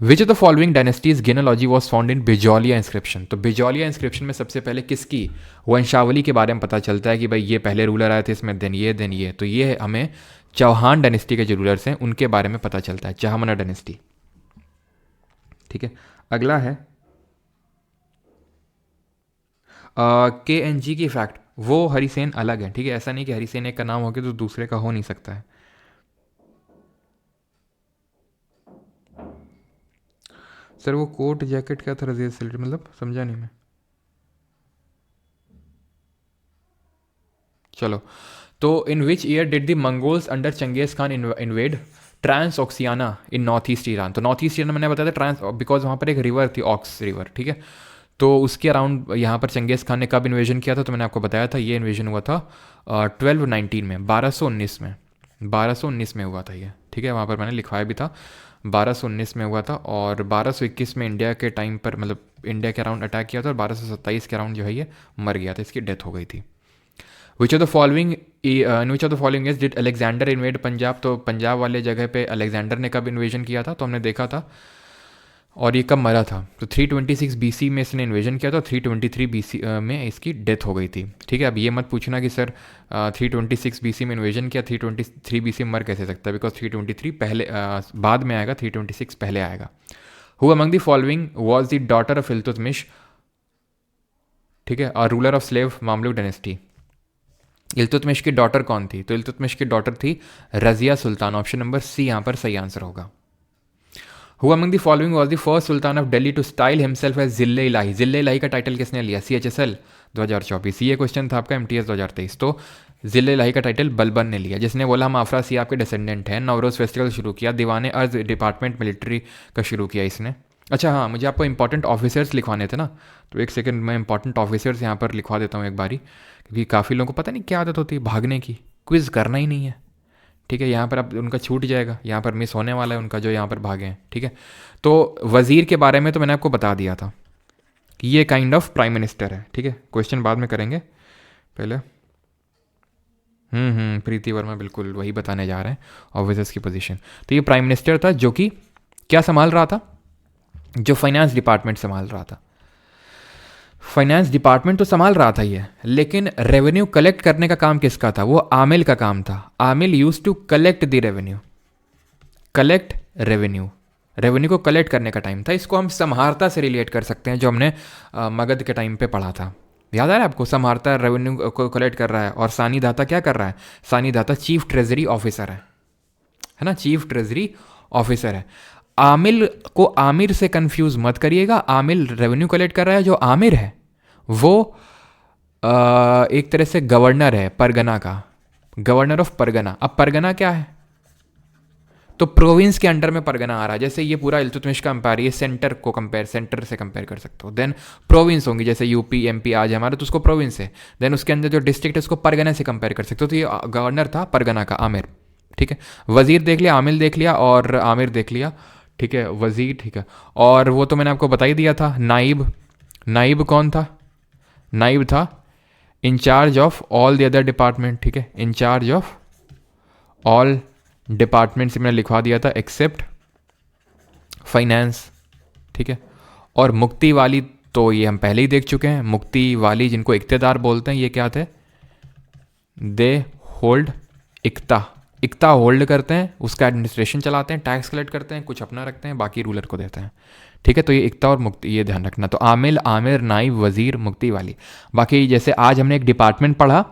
Which of the following dynasties genealogy was found in Bijolia inscription. तो बिजौलिया इंस्क्रिप्शन में सबसे पहले किसकी वंशावली के बारे में पता चलता है कि भाई ये पहले रूलर आए थे, इसमें दिन ये। तो ये हमें चौहान डायनेस्टी के जो रूलर्स हैं उनके बारे में पता चलता है, चाहमना डायनेस्टी। ठीक है, अगला है KNG की फैक्ट। वो हरिसेन अलग है। ठीक है, ऐसा नहीं कि हरिसेन एक का नाम हो गया तो दूसरे का हो नहीं सकता है। सर वो कोट जैकेट क्या था रज़िया से, मतलब समझा नहीं मैं। चलो, तो in which year did the Mongols under Genghis Khan invade Transoxiana in north east Iran. तो नॉर्थ ईस्ट ईरान मैंने बताया था ट्रांस, बिकॉज वहाँ पर एक रिवर थी, ऑक्स रिवर। ठीक है, तो उसके अराउंड यहाँ पर चंगेज़ खान ने कब इन्वेजन किया था? तो मैंने आपको बताया था ये इन्वेजन हुआ था 1219 में, 1219 में हुआ था ये। ठीक है, वहाँ पर मैंने लिखवाया भी था, 1219 में हुआ था। और 1221 में इंडिया के टाइम पर, मतलब इंडिया के अराउंड अटैक किया था, और 1227 के अराउंड जो है ये मर गया था, इसकी डेथ हो गई थी। विच of the following is did Alexander invade Punjab. तो पंजाब वाले जगह पे अलेक्जेंडर ने कब इन्वेजन किया था? तो हमने देखा था, और ये कब मरा था? तो 326 BC में इसने इन्वेजन किया था, 323 BC में इसकी डेथ हो गई थी। ठीक है, अब ये मत पूछना कि सर 326 BC में इन्वेजन किया, 323 BC में मर कैसे सकता है, बिकॉज 323 पहले बाद में आएगा, 326 पहले आएगा। Who among the following was the daughter of Iltutmish. ठीक है, और ruler of slave Mamluk dynasty. Iltutmish की डॉटर कौन थी? तो इल्तुतमिश की डॉटर थी रज़िया सुल्तान। ऑप्शन नंबर सी यहाँ पर सही आंसर होगा। Who among the following was the first Sultan of Delhi to style himself as जिले इलाही? जिले इलाही का टाइटल किसने लिया? CHSL 2024। ये क्वेश्चन था आपका MTS 2023। तो ज़िले इलाही का टाइटल बलबन ने लिया, जिसने बोला हम आफरा सियाब के डिसेंडेंट हैं। नवरोज़ फेस्टिवल शुरू किया। दीवाने अर्ज डिपार्टमेंट मिलिट्री का शुरू किया इसने। अच्छा हाँ, मुझे आपको इंपॉर्टेंट ऑफिसर्स लिखवाने थे ना, तो एक सेकंड मैं इंपॉर्टेंट ऑफिसर्स यहाँ पर लिखवा देता हूँ एक बारी, क्योंकि काफ़ी लोगों को पता नहीं क्या आदत होती है भागने की, क्विज़ करना ही नहीं है। ठीक है, यहाँ पर अब उनका छूट जाएगा, यहाँ पर मिस होने वाला है उनका जो यहाँ पर भागे हैं। ठीक है, तो वज़ीर के बारे में तो मैंने आपको बता दिया था कि ये काइंड ऑफ प्राइम मिनिस्टर है। ठीक है, क्वेश्चन बाद में करेंगे, पहले प्रीति वर्मा बिल्कुल वही बताने जा रहे हैं ऑफिसर्स की पोजीशन। तो ये प्राइम मिनिस्टर था जो कि क्या संभाल रहा था, जो फाइनेंस डिपार्टमेंट संभाल रहा था। फाइनेंस डिपार्टमेंट तो संभाल रहा था ये, लेकिन रेवेन्यू कलेक्ट करने का काम किसका था, वो आमिल का काम था। आमिल use to collect the revenue, collect revenue, revenue को कलेक्ट करने का टाइम था। इसको हम समहारता से रिलेट कर सकते हैं, जो हमने मगध के टाइम पे पढ़ा था। याद आ रहा है आपको, समहारता रेवेन्यू को कलेक्ट कर रहा है और सानी दाता क्या कर रहा है, सानी दाता चीफ ट्रेजरी ऑफिसर है ना, चीफ ट्रेजरी ऑफिसर है। आमिल को आमिर से कंफ्यूज मत करिएगा। आमिल रेवेन्यू कलेक्ट कर रहा है, जो आमिर है वो एक तरह से गवर्नर है परगना का, गवर्नर ऑफ परगना। अब परगना क्या है, तो प्रोविंस के अंडर में परगना आ रहा है। जैसे ये पूरा इल्तुतमिश का एम्पायर, ये सेंटर को कंपेयर, सेंटर से कंपेयर कर सकते हो। देन प्रोविंस होंगी, जैसे यूपी एमपी आज हमारा, तो उसको प्रोविंस है। देन उसके अंदर जो डिस्ट्रिक्ट है उसको परगना से कंपेयर कर सकते हो। तो ये गवर्नर था परगना का, आमिर। ठीक है, वजीर देख लिया, आमिल देख लिया और आमिर देख लिया। ठीक है, वजीर, ठीक है। और वो तो मैंने आपको बता ही दिया था, नाइब। नाइब कौन था, नाइब था incharge of all the other department. ठीक है, इंचार्ज ऑफ ऑल डिपार्टमेंट से मैंने लिखवा दिया था एक्सेप्ट फाइनेंस। ठीक है, और मुक्ति वाली तो ये हम पहले ही देख चुके हैं। मुक्ति वाली जिनको इक्तेदार बोलते हैं, ये क्या थे, दे होल्ड इक्ता, इक्ता होल्ड करते हैं, उसका एडमिनिस्ट्रेशन चलाते हैं, टैक्स कलेक्ट करते हैं, कुछ अपना रखते हैं, बाकी रूलर को देते हैं। ठीक है, तो ये इक्ता और मुक्ति, ये ध्यान रखना। तो आमिल, आमिर, नाइब, वजीर, मुक्ति वाली। बाकी जैसे आज हमने एक डिपार्टमेंट पढ़ा,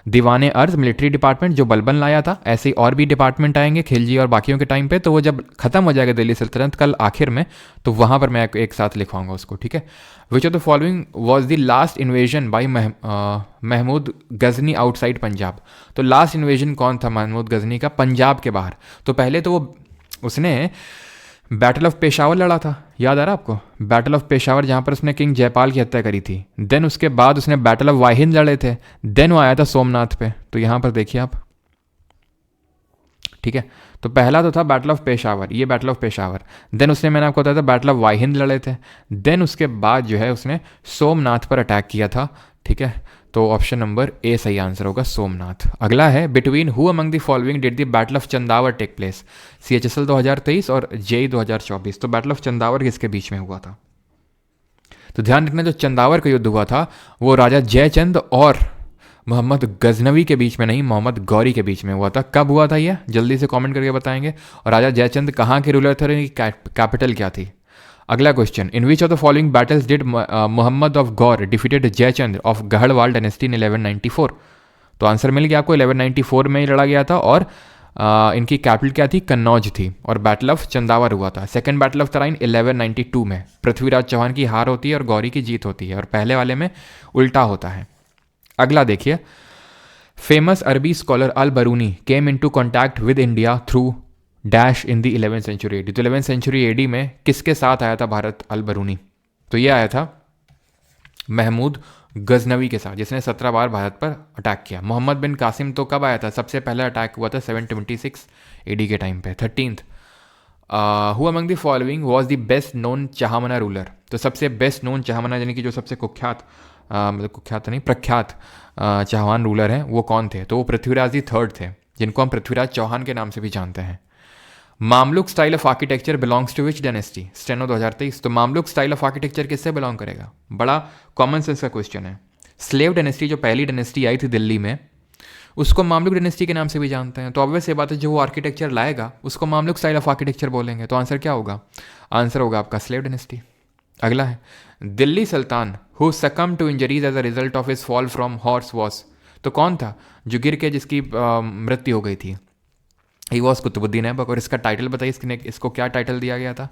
दीवाने अर्ज मिलिट्री डिपार्टमेंट, जो बलबन लाया था, ऐसे ही और भी डिपार्टमेंट आएंगे खिलजी और बाकियों के टाइम पे। तो वो जब खत्म हो जाएगा दिल्ली सल्तनत कल आखिर में, तो वहाँ पर मैं एक साथ लिखवाऊंगा उसको। ठीक है, which of the following was the last invasion by Mahmud Ghazni outside Punjab. तो लास्ट इन्वेजन कौन था महमूद गजनी का, पंजाब के बाहर। तो पहले तो वो उसने बैटल ऑफ पेशावर लड़ा था, याद आ रहा आपको, बैटल ऑफ पेशावर, जहाँ पर उसने किंग जयपाल की हत्या करी थी। देन उसके बाद उसने बैटल ऑफ वाहिंद लड़े थे। देन वो आया था सोमनाथ पे, तो यहाँ पर देखिए आप। ठीक है, तो पहला तो था बैटल ऑफ पेशावर, ये बैटल ऑफ पेशावर। देन उसने, मैंने आपको बताया था, बैटल ऑफ वाहिंद लड़े थे। देन उसके बाद जो है उसने सोमनाथ पर अटैक किया था। ठीक है, तो ऑप्शन नंबर ए सही आंसर होगा, सोमनाथ। अगला है, between who among the following did the battle of Chandawar take place, CHSL 2023 और JEE 2024। तो बैटल ऑफ चंदावर किसके बीच में हुआ था, तो ध्यान रखना, जो चंदावर का युद्ध हुआ था वो राजा जयचंद और मोहम्मद गजनवी के बीच में नहीं, मोहम्मद गौरी के बीच में हुआ था। कब हुआ था ये, जल्दी से कमेंट करके बताएंगे। और राजा जयचंद कहाँ के रूलर थे, कैपिटल क्या थी। अगला question, in which of the following battles did Mohammad of Ghor defeated Jaichand of Garhwal dynasty in 1194। तो आंसर मिल गया आपको, 1194 में ही लड़ा गया था और इनकी कैपिटल क्या थी, कन्नौज थी। और बैटल ऑफ चंदावर हुआ था। सेकंड बैटल ऑफ तराइन 1192 में पृथ्वीराज चौहान की हार होती है और गौरी की जीत होती है, और पहले वाले में उल्टा होता है। अगला देखिए, फेमस अरबी scholar Al Biruni came into contact with India through dash in the 11th century AD. तो 11th सेंचुरी एडी में किसके साथ आया था भारत अल बरूनी, तो ये आया था महमूद गजनवी के साथ, जिसने 17 बार भारत पर अटैक किया। मोहम्मद बिन कासिम तो कब आया था, सबसे पहला अटैक हुआ था 726 AD के टाइम पे, 13th। Who among the following was the best known Chahamana ruler. तो सबसे बेस्ट नोन चाहमना, यानी कि जो सबसे कुख्यात, मतलब कुख्यात नहीं, प्रख्यात चौहान रूलर हैं, वो कौन थे, तो वो पृथ्वीराज दी थर्ड थे, जिनको हम पृथ्वीराज चौहान के नाम से भी जानते हैं। Mamluk style of architecture belongs to which dynasty, steno 2023। तो मामलुक स्टाइल ऑफ आर्किटेक्चर किससे बिलोंग करेगा, बड़ा कॉमन सेंस का क्वेश्चन है। स्लेव डायनेस्टी, जो पहली डायनेस्टी आई थी दिल्ली में, उसको मामलुक डायनेस्टी के नाम से भी जानते हैं। तो ऑब्वियस ये बात है, जो वो आर्किटेक्चर लाएगा उसको मामलुक स्टाइल ऑफ आर्किटेक्चर बोलेंगे। तो आंसर क्या होगा, आंसर होगा आपका स्लेव डायनेस्टी। अगला है, Delhi sultan who succumbed to injuries as a result of his fall from horseback. तो कौन था जो गिर के जिसकी मृत्यु हो गई थी, ही वॉज कुतुबुद्दीन ऐबक। और इसका टाइटल बताइए, इसको क्या टाइटल दिया गया था।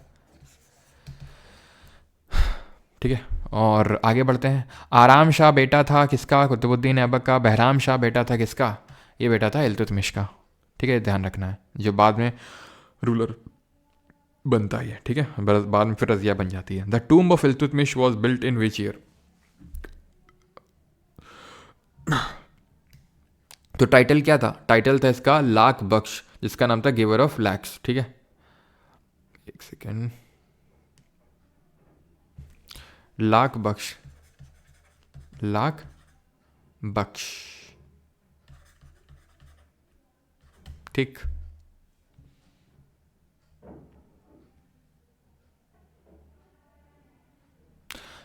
ठीक है, और आगे बढ़ते हैं। आराम शाह बेटा था किसका? कुतुबुद्दीन ऐबक का। बहराम शाह बेटा था किसका? ये बेटा था इल्तुतमिश का। ठीक है, ध्यान रखना है, जो बाद में रूलर बनता ही है। ठीक है, बाद में फिर रजिया बन जाती है। The tomb of Iltutmish was built in which year? तो टाइटल क्या था? टाइटल था इसका लाख बख्श, जिसका नाम था गिवर ऑफ लैक्स। ठीक है, एक सेकेंड। लाख बख्श, लाख बख्श। ठीक,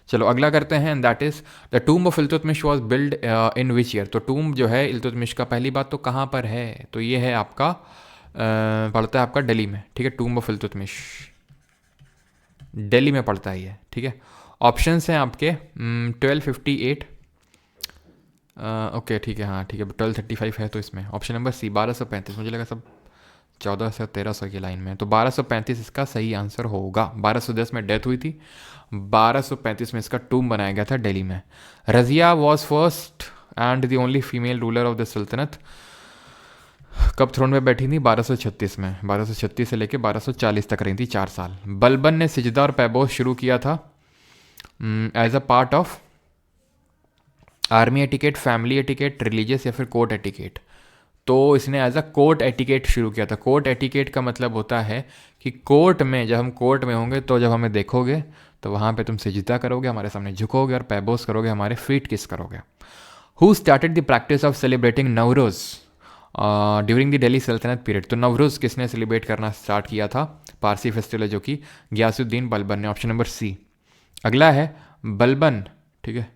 चलो अगला करते हैं। That is the tomb of Iltutmish was build in which year? तो टूम्ब जो है इल्तुतमिश का, पहली बात तो कहाँ पर है? तो ये है आपका पड़ता है आपका दिल्ली में। ठीक है, टूम्ब ऑफ इल्तुतमिश दिल्ली में पड़ता है ये। ठीक है, ऑप्शंस हैं आपके 1258। ओके ठीक है, हाँ ठीक है, 1235 है तो इसमें ऑप्शन नंबर सी 1235। मुझे लगा सब 1400 1300 की लाइन में, तो 1235 इसका सही आंसर होगा। 1210 में डेथ हुई थी, 1235 में इसका टूम बनाया गया था दिल्ली में। Razia was first and the only female ruler of the सल्तनत। कब थ्रोन पे बैठी थी? 1236 में। 1236 से लेकर 1240 तक रही थी, 4 साल। बलबन ने सिजदा और पैबोस शुरू किया था as a part of army etiquette, family etiquette, religious या फिर कोर्ट एटिकेट? तो इसने एज अ कोर्ट एटिकेट शुरू किया था। कोर्ट एटिकेट का मतलब होता है कि कोर्ट में, जब हम कोर्ट में होंगे तो जब हमें देखोगे तो वहाँ पे तुम सिजदा करोगे, हमारे सामने झुकोगे और पैबोस करोगे, हमारे फीट किस करोगे। Who started the practice of celebrating Navroz during the Delhi सल्तनत पीरियड? तो नवरोज किसने सेलिब्रेट करना स्टार्ट किया था? पारसी फेस्टिवल है जो कि गयासुद्दीन बलबन ने। Option number C. अगला है बलबन। ठीक है,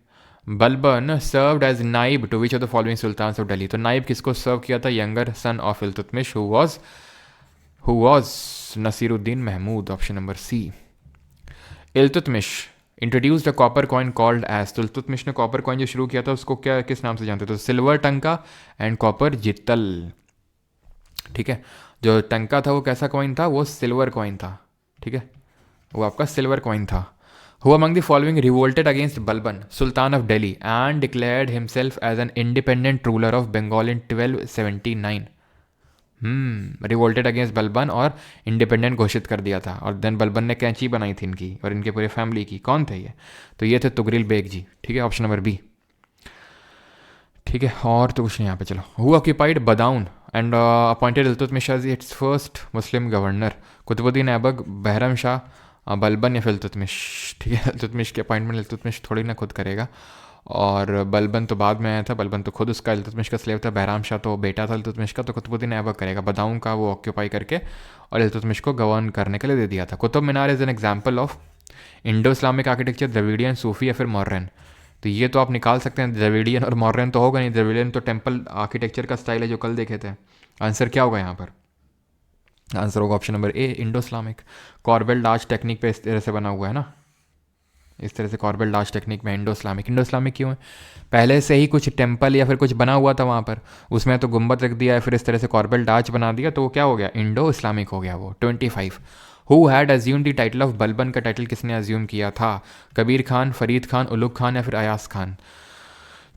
Balban served as naib to which of the following sultans of Delhi? तो नाइब किसको सर्व किया था? Younger son of Iltutmish who was Nasiruddin Mahmud. Option number C. Iltutmish introduced a copper coin called as? तो इल्तुतमिश ने कॉपर कॉइन जो शुरू किया था उसको क्या, किस नाम से जानते थे? तो सिल्वर टंका एंड कॉपर जितल। ठीक है, जो टंका था वो कैसा कॉइन था? वो सिल्वर कॉइन था। ठीक है, वो आपका सिल्वर कॉइन था। Who among the following revolted against Balban, Sultan of Delhi, and declared himself as an independent ruler of Bengal in 1279? Revolted against Balban और इंडिपेंडेंट घोषित कर दिया था, और देन बलबन ने कैंची बनाई थी इनकी और इनके पूरे फैमिली की। कौन थे ये? तो ये थे तुगरिल बेग जी। ठीक है, ऑप्शन नंबर बी। ठीक है, और तो कुछ नहीं यहाँ पे। चलो, who occupied Badaun and appointed Iltutmish as its first Muslim governor? Qutbuddin Aibak, Bahram Shah, Balban या फिर इल्तुतमिश? ठीक है, इल्तुतमिश के अपॉइंटमेंट इल्तुतमिश थोड़ी ना खुद करेगा, और बलबन तो बाद में आया था। बलबन तो खुद उसका इल्तुतमिश का स्लेव था। बहराम शाह तो बेटा था इल्तुतमिश का। तो कुतुबुद्दीन ऐबक करेगा, बदाऊं का वो ऑक्यूपाई करके और इल्तुतमिश को गवर्न करने के लिए दे दिया था। Qutub Minar is an example of Indo Islamic architecture, Dravidian, Sufi या फिर मॉडर्न? तो ये तो आप निकाल सकते हैं, द्रविडियन और मॉडर्न तो होगा नहीं। द्रविडियन तो टेम्पल आर्किटेक्चर का स्टाइल है जो कल देखे थे। आंसर क्या होगा यहाँ पर? आंसर होगा option number A, Indo Islamic. Corbel डाच technique पे इस तरह से बना हुआ है ना, इस तरह से कॉर्बेल डाच टेक्निक में इंडो इस्लामिक। इंडो इस्लामिक क्यों है? पहले से ही कुछ टेम्पल या फिर कुछ बना हुआ था वहाँ पर, उसमें तो गुम्बद रख दिया है, फिर इस तरह से कॉर्बेल डाच बना दिया, तो वो क्या हो गया? इंडो इस्लामिक हो गया वो। 25। Who had assume the title of Balban? का टाइटल किसने अज्यूम किया था? कबीर खान, फरीद खान, उलुग खान या फिर अयास खान?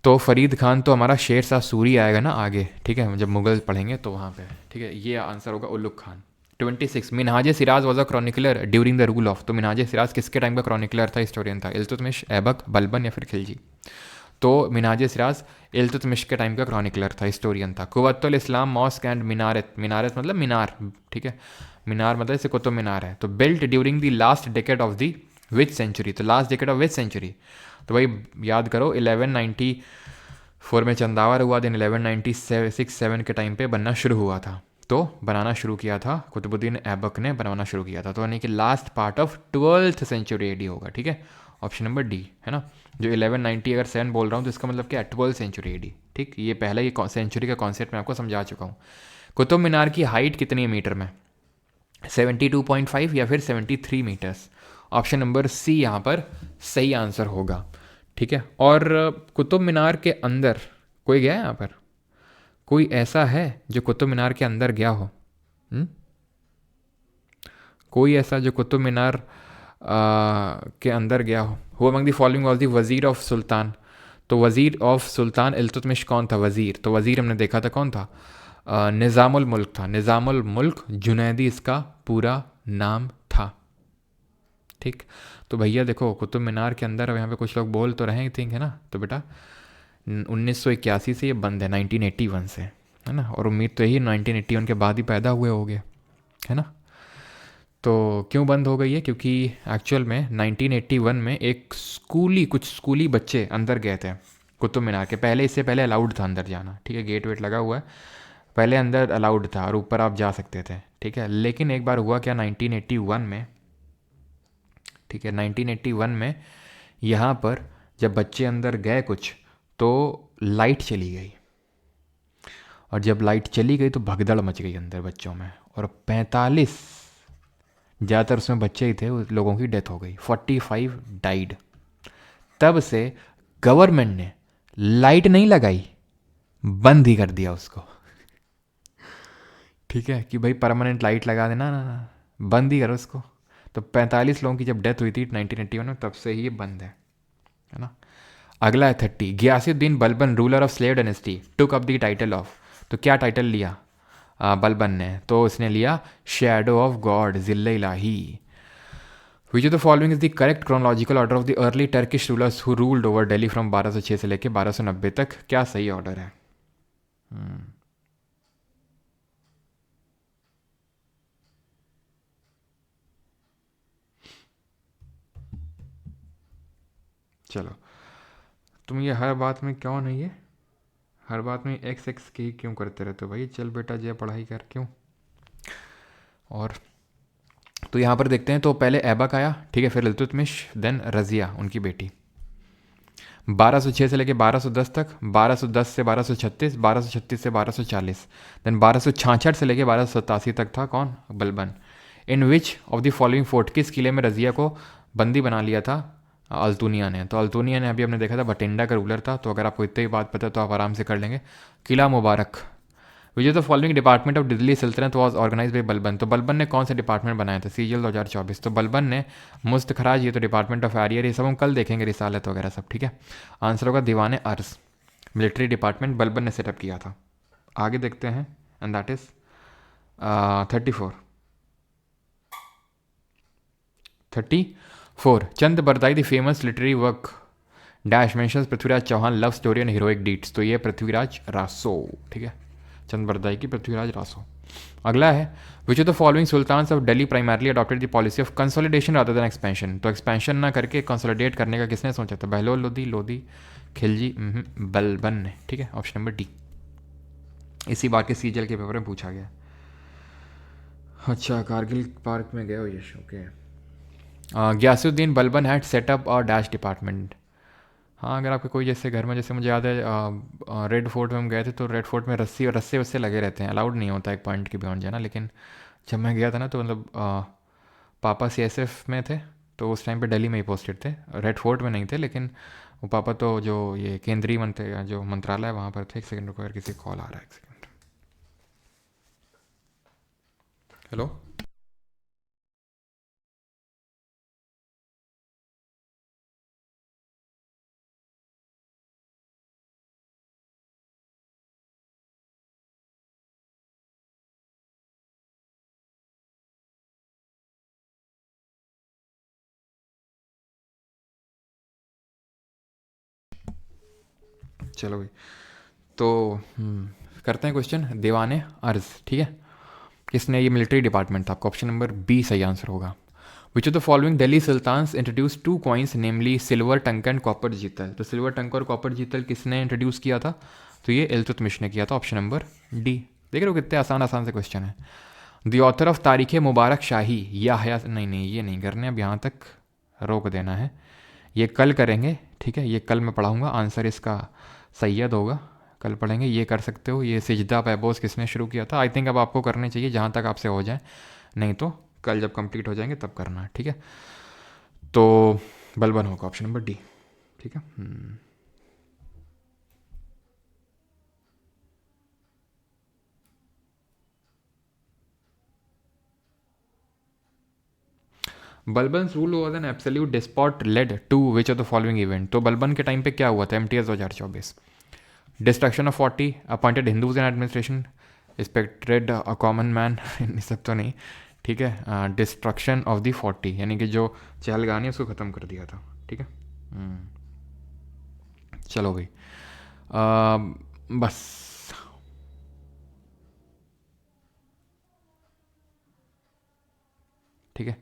तो फरीद खान तो हमारा शेर शाह सूरी आएगा ना आगे। ठीक है, जब मुगल पढ़ेंगे तो वहाँ पे। ठीक है, ये आंसर होगा Ulugh Khan. 26। Minhaj Siraj was a chronicler during the rule of? तो मिनहाज सिराज किसके टाइम का क्रॉनिकलर था, हिस्टोरियन था? इल्तुतमिश, ऐबक, बलबन या फिर खिलजी? तो मिनहाज सिराज इल्तुतमिश के टाइम का क्रॉनिकलर था, हिस्टोरियन था। कुव्वतुल इस्लाम मॉस्क एंड मीनारत? मीनारत मतलब मीनार। ठीक है, मीनार मतलब जैसे कुतुब मीनार है। तो built during the last decade of the which century? तो last decade of which century? तो भाई याद करो, 1194 में चंदावर हुआ, दिन 1196-7 के टाइम पे बनना शुरू हुआ था। तो बनाना शुरू किया था कुतुबुद्दीन ऐबक ने, बनाना शुरू किया था। तो यानी कि last part of 12th century AD होगा। ठीक है, ऑप्शन नंबर डी है ना। जो 1190 अगर 7 बोल रहा हूँ तो इसका मतलब क्या है? 12th century AD. ठीक, ये पहले ही सेंचुरी का कॉन्सेप्ट मैं आपको समझा चुका हूँ। कुतुब मीनार की हाइट कितनी है मीटर में? 72.5 या फिर 73 मीटर्स? ऑप्शन नंबर सी यहाँ पर सही आंसर होगा। ठीक है, और कुतुब मीनार के अंदर कोई गया है यहाँ पर? कोई ऐसा है जो कुतुब मीनार के अंदर गया हो? कोई ऐसा जो कुतुब मीनार के अंदर गया हो? Who among the following was the वजीर ऑफ सुल्तान। तो वजीर ऑफ सुल्तान इल्तुतमिश कौन था? वजीर, तो वजीर हमने देखा था कौन था? निज़ामुल मुल्क था। निज़ामुल मुल्क जुनैदी इसका पूरा नाम था। ठीक, तो भैया देखो कुतुब मीनार के अंदर, अब यहाँ पे कुछ लोग बोल तो रहे थिंक है ना, तो बेटा 1981 से ये बंद है, 1981 से, है ना। और उम्मीद तो यही 1981 के बाद ही पैदा हुए होंगे, है ना। तो क्यों बंद हो गई है? क्योंकि एक्चुअल में 1981 में एक कुछ स्कूली बच्चे अंदर गए थे कुतुब मीनार के। पहले, इससे पहले अलाउड था अंदर जाना, ठीक है, गेट वेट लगा हुआ है, पहले अंदर अलाउड था और ऊपर आप जा सकते थे, ठीक है। लेकिन एक बार हुआ क्या 1981 में, ठीक है, 1981 में यहाँ पर जब बच्चे अंदर गए कुछ, तो लाइट चली गई, और जब लाइट चली गई तो भगदड़ मच गई अंदर बच्चों में, और 45, ज़्यादातर उसमें बच्चे ही थे, उस लोगों की डेथ हो गई, 45 डाइड। तब से गवर्नमेंट ने लाइट नहीं लगाई, बंद ही कर दिया उसको, ठीक है, कि भाई परमानेंट लाइट लगा देना ना, बंद ही करो उसको। तो 45 लोगों की जब डेथ हुई थी 1981 में, तब से ही ये बंद है ना। अगला है 30, Ghiyasuddin Balban ruler of slave dynasty took up the title of. तो क्या टाइटल लिया बलबन ने? तो उसने लिया शैडो ऑफ गॉड, जिल्ले इलाही। Which of the following is the correct chronological order of the early Turkish rulers who ruled over Delhi from 1206 से लेकर 1290 तक? क्या सही ऑर्डर है? चलो, तुम ये हर बात में क्यों नहीं है, हर बात में एक्स एक्स की क्यों करते रहते हो भाई? चल बेटा जय पढ़ाई कर, क्यों। और तो यहाँ पर देखते हैं, तो पहले ऐबक आया, ठीक है, फिर इल्तुतमिश, देन रज़िया उनकी बेटी, 1206 से लेके 1210 तक, 1210 से 1236, 1236 से 1240, देन 1266 से लेके 1287 तक था कौन? Balban. In which of the following fort, किस किले में रज़िया को बंदी बना लिया था अल्तुनिया ने? तो अल्तुनिया ने अभी हमने देखा था बटिंडा का रूलर था, तो अगर आपको इतनी बात पता है तो आप आराम से कर लेंगे। Qila Mubarak. Which of the following department of Delhi Sultanate was organise by Balban. तो बलबन ने कौन सा डिपार्टमेंट बनाया था? सीजीएल 2024। तो बलबन ने मुस्त खराज, ये तो डिपार्टमेंट ऑफ एरियर, ये सब हम कल देखेंगे, रिसालत वगैरह सब, ठीक है। आंसर होगा दीवान अर्ज, मिलिट्री डिपार्टमेंट बलबन ने सेटअप किया था। आगे देखते हैं, and that is 34। 34, Chand Bardai the famous literary work dash mentions Prithviraj Chauhan love story and heroic deeds. तो ये पृथ्वीराज रासो, ठीक है, चंद बरदाई की पृथ्वीराज रासो। अगला है, which of the following sultans of Delhi primarily adopted the policy of consolidation rather than expansion. तो एक्सपेंशन ना करके कंसोलिडेट करने का किसने सोचा था? बहलोल लोधी, लोधी, खिलजी, बलबन ने, ठीक है, ऑप्शन नंबर डी। इसी बार के सीजल के पेपर में पूछा गया। अच्छा, कारगिल पार्क में गए हो Yash, okay. Ghiyasuddin Balban had setup और डैश डिपार्टमेंट। हाँ, अगर आपके कोई जैसे घर में, जैसे मुझे याद है रेड फोर्ट में हम गए थे, तो रेड फोर्ट में रस्सी और रस्से वस्से लगे रहते हैं, अलाउड नहीं होता एक पॉइंट के बियॉन्ड जाना। लेकिन जब मैं गया था ना, तो मतलब पापा सीएसएफ में थे, तो उस टाइम पे दिल्ली में ही पोस्टेड थे, रेड फोर्ट में नहीं थे, लेकिन वो पापा तो जो ये केंद्रीय मंत्री जो मंत्रालय है वहाँ पर थे। एक सेकंड रुको यार, किसी कॉल आ रहा है, एक सेकंड। हेलो। चलो भाई, तो करते हैं क्वेश्चन। दीवाने अर्ज, ठीक है, किसने? ये मिलिट्री डिपार्टमेंट था। आपका ऑप्शन नंबर बी सही आंसर होगा। Which of the following Delhi sultans introduce two coins namely silver tanka and copper jital. तो सिल्वर टंक और कॉपर जीतल किसने इंट्रोड्यूस किया था? तो ये इल्तुतमिश ने किया था, ऑप्शन नंबर डी। देख रहे हो कितने आसान आसान से क्वेश्चन है। द ऑथर ऑफ तारीख मुबारक शाही या हया, नहीं नहीं ये नहीं करने, अब यहाँ तक रोक देना है, ये कल करेंगे, ठीक है, ये कल मैं पढ़ाऊँगा। आंसर इसका सैयद होगा, कल पढ़ेंगे। ये कर सकते हो, ये सिजदा पैबोस किसने शुरू किया था? आई थिंक अब आपको करने चाहिए जहाँ तक आपसे हो जाए, नहीं तो कल जब कंप्लीट हो जाएंगे तब करना, ठीक है। तो बलबन होगा, ऑप्शन नंबर डी, ठीक है। Balban's rule was an absolute despot led to which of the following event. तो बलबन के टाइम पे क्या हुआ था MTS 2024? Destruction of 40, appointed Hindus in administration, respected a common man, इन सब तो नहीं, ठीक है। डिस्ट्रक्शन ऑफ द 40 यानी कि जो चहलगानी है उसको ख़त्म कर दिया था, ठीक है। चलो भाई, बस ठीक है।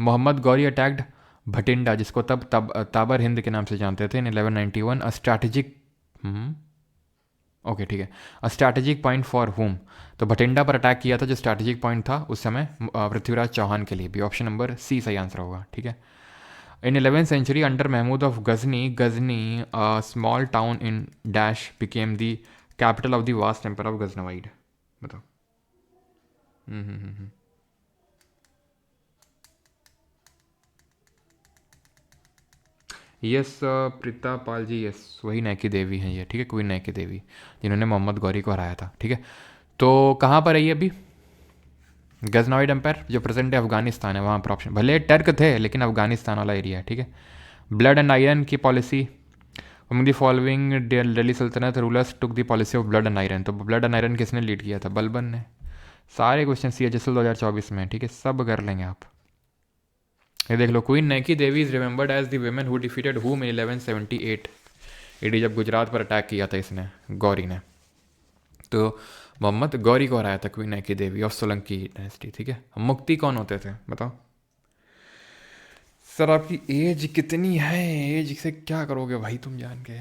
मोहम्मद गौरी अटैक्ड भटिंडा, जिसको तब ताबर हिंद के नाम से जानते थे, इन 1191, अ स्ट्रैटेजिक, ओके ठीक है, अ स्ट्रैटेजिक पॉइंट फॉर हुम। तो भटिंडा पर अटैक किया था जो स्ट्रैटेजिक पॉइंट था उस समय पृथ्वीराज चौहान के लिए भी। ऑप्शन नंबर सी सही आंसर होगा, ठीक है। In 11th century under Mahmud of Ghazni, a small town in dash became the capital of the vast empire of Ghaznavid. बताओ। यस प्रीता पाल जी, यस वही नैकी देवी हैं ये, ठीक है, क्वीन नैकी देवी जिन्होंने मोहम्मद गौरी को हराया था, ठीक है। तो कहाँ पर है ये अभी? गजनवाइड एम्पायर जो प्रेजेंट है अफगानिस्तान है, वहाँ पर ऑप्शन, भले टर्क थे लेकिन अफगानिस्तान वाला एरिया है, ठीक है। ब्लड एंड आयरन की policy, among the following Delhi Sultanate rulers took the policy of blood and iron. तो ब्लड एंड आयरन किसने लीड किया था? बलबन ने। सारे क्वेश्चन CHSL 2024 में, ठीक है, सब कर लेंगे आप। ये देख लो, queen Naiki Devi is remembered as the women who defeated whom in 1178 AD, जब गुजरात पर अटैक किया था इसने, गौरी ने। तो मोहम्मद गौरी को हराया था queen Naiki Devi of Solanki dynasty, ठीक है। मुक्ति कौन होते थे बताओ? सर आपकी एज कितनी है? एज से क्या करोगे भाई तुम जान के?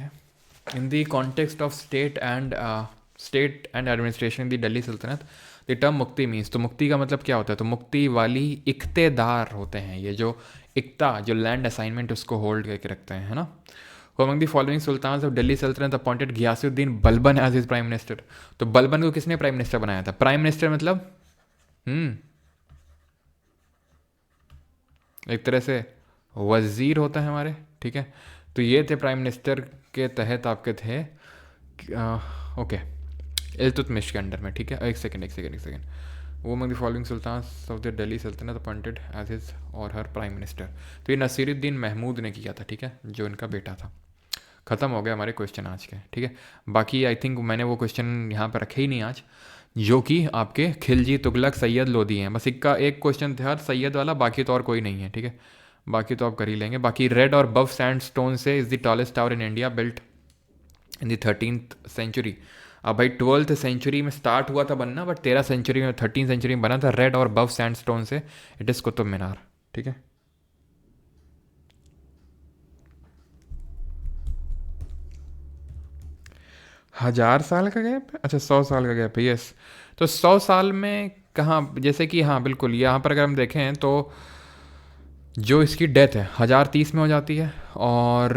In the context of state and administration in the Delhi सल्तनत द टर्म मुक्ति मीन्स। तो मुक्ति का मतलब क्या होता है? तो मुक्ति वाली इख्तेदार होते हैं ये, जो इक्ता जो लैंड असाइनमेंट उसको होल्ड करके रखते हैं, है ना। Among the following sultan of Delhi Sultanate appointed Ghiyasuddin Balban as his prime minister. तो बलबन को किसने प्राइम मिनिस्टर बनाया था? प्राइम मिनिस्टर मतलब एक तरह से वजीर होता है हमारे, ठीक है। तो ये थे प्राइम मिनिस्टर के तहत आपके थे, ओके, इल्तुतमिश के अंडर में, ठीक है। एक सेकेंड। वो among the following sultan of the Delhi Sultanate appointed as his और हर प्राइम मिनिस्टर। तो ये नसीरुद्दीन महमूद ने किया था, ठीक है, जो इनका बेटा था। ख़त्म हो गया हमारे क्वेश्चन आज के, ठीक है। बाकी आई थिंक मैंने वो क्वेश्चन यहाँ पर रखे ही नहीं आज, जो कि आपके खिलजी, तुगलक, सैयद, लोधी हैं। बस इक्का एक क्वेश्चन था सैयद वाला, बाकी तो और कोई नहीं है, ठीक है। बाकी तो आप कर ही लेंगे। बाकी रेड और बफ सैंड स्टोन से is the tallest tower in India, built in the 13th century. अब भाई 12th सेंचुरी में स्टार्ट हुआ था बनना, बट 13th सेंचुरी में, 13th सेंचुरी में बना था रेड और बफ सैंड स्टोन से। इट इज़ कुतुब मीनार, ठीक है। हजार साल का गैप है? अच्छा 100 साल का गैप है, यस। तो 100 साल में कहाँ, जैसे कि हाँ बिल्कुल, यहाँ पर अगर हम देखें तो जो इसकी डेथ है 1030 में हो जाती है, और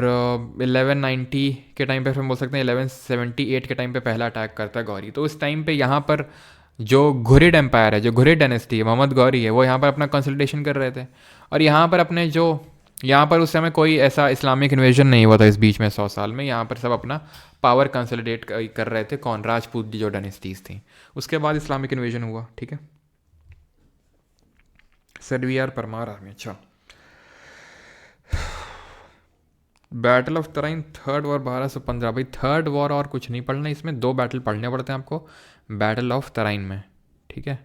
1190 के टाइम पे हम बोल सकते हैं 1178 के टाइम पे पहला अटैक करता है गौरी। तो उस टाइम पे यहाँ पर जो घुरिड एम्पायर है, जो घुरिड डायनेस्टी है, मोहम्मद गौरी है, वो यहाँ पर अपना कंसल्टेशन कर रहे थे। और यहाँ पर अपने जो, यहाँ पर उस समय कोई ऐसा इस्लामिक इन्वेजन नहीं हुआ था इस बीच में 100 साल में। यहाँ पर सब अपना पावर कंसोलिडेट कर रहे थे, कौन? राजपूत जो डायनेस्टीज थी। उसके बाद इस्लामिक इन्वेजन हुआ, ठीक है। Sir we are Parmar army, अच्छा। Battle of Tarain, third war 1215। भाई थर्ड वॉर और कुछ नहीं पढ़ना इसमें, 2 बैटल पढ़ने पड़ते हैं आपको बैटल ऑफ तराइन में, ठीक है।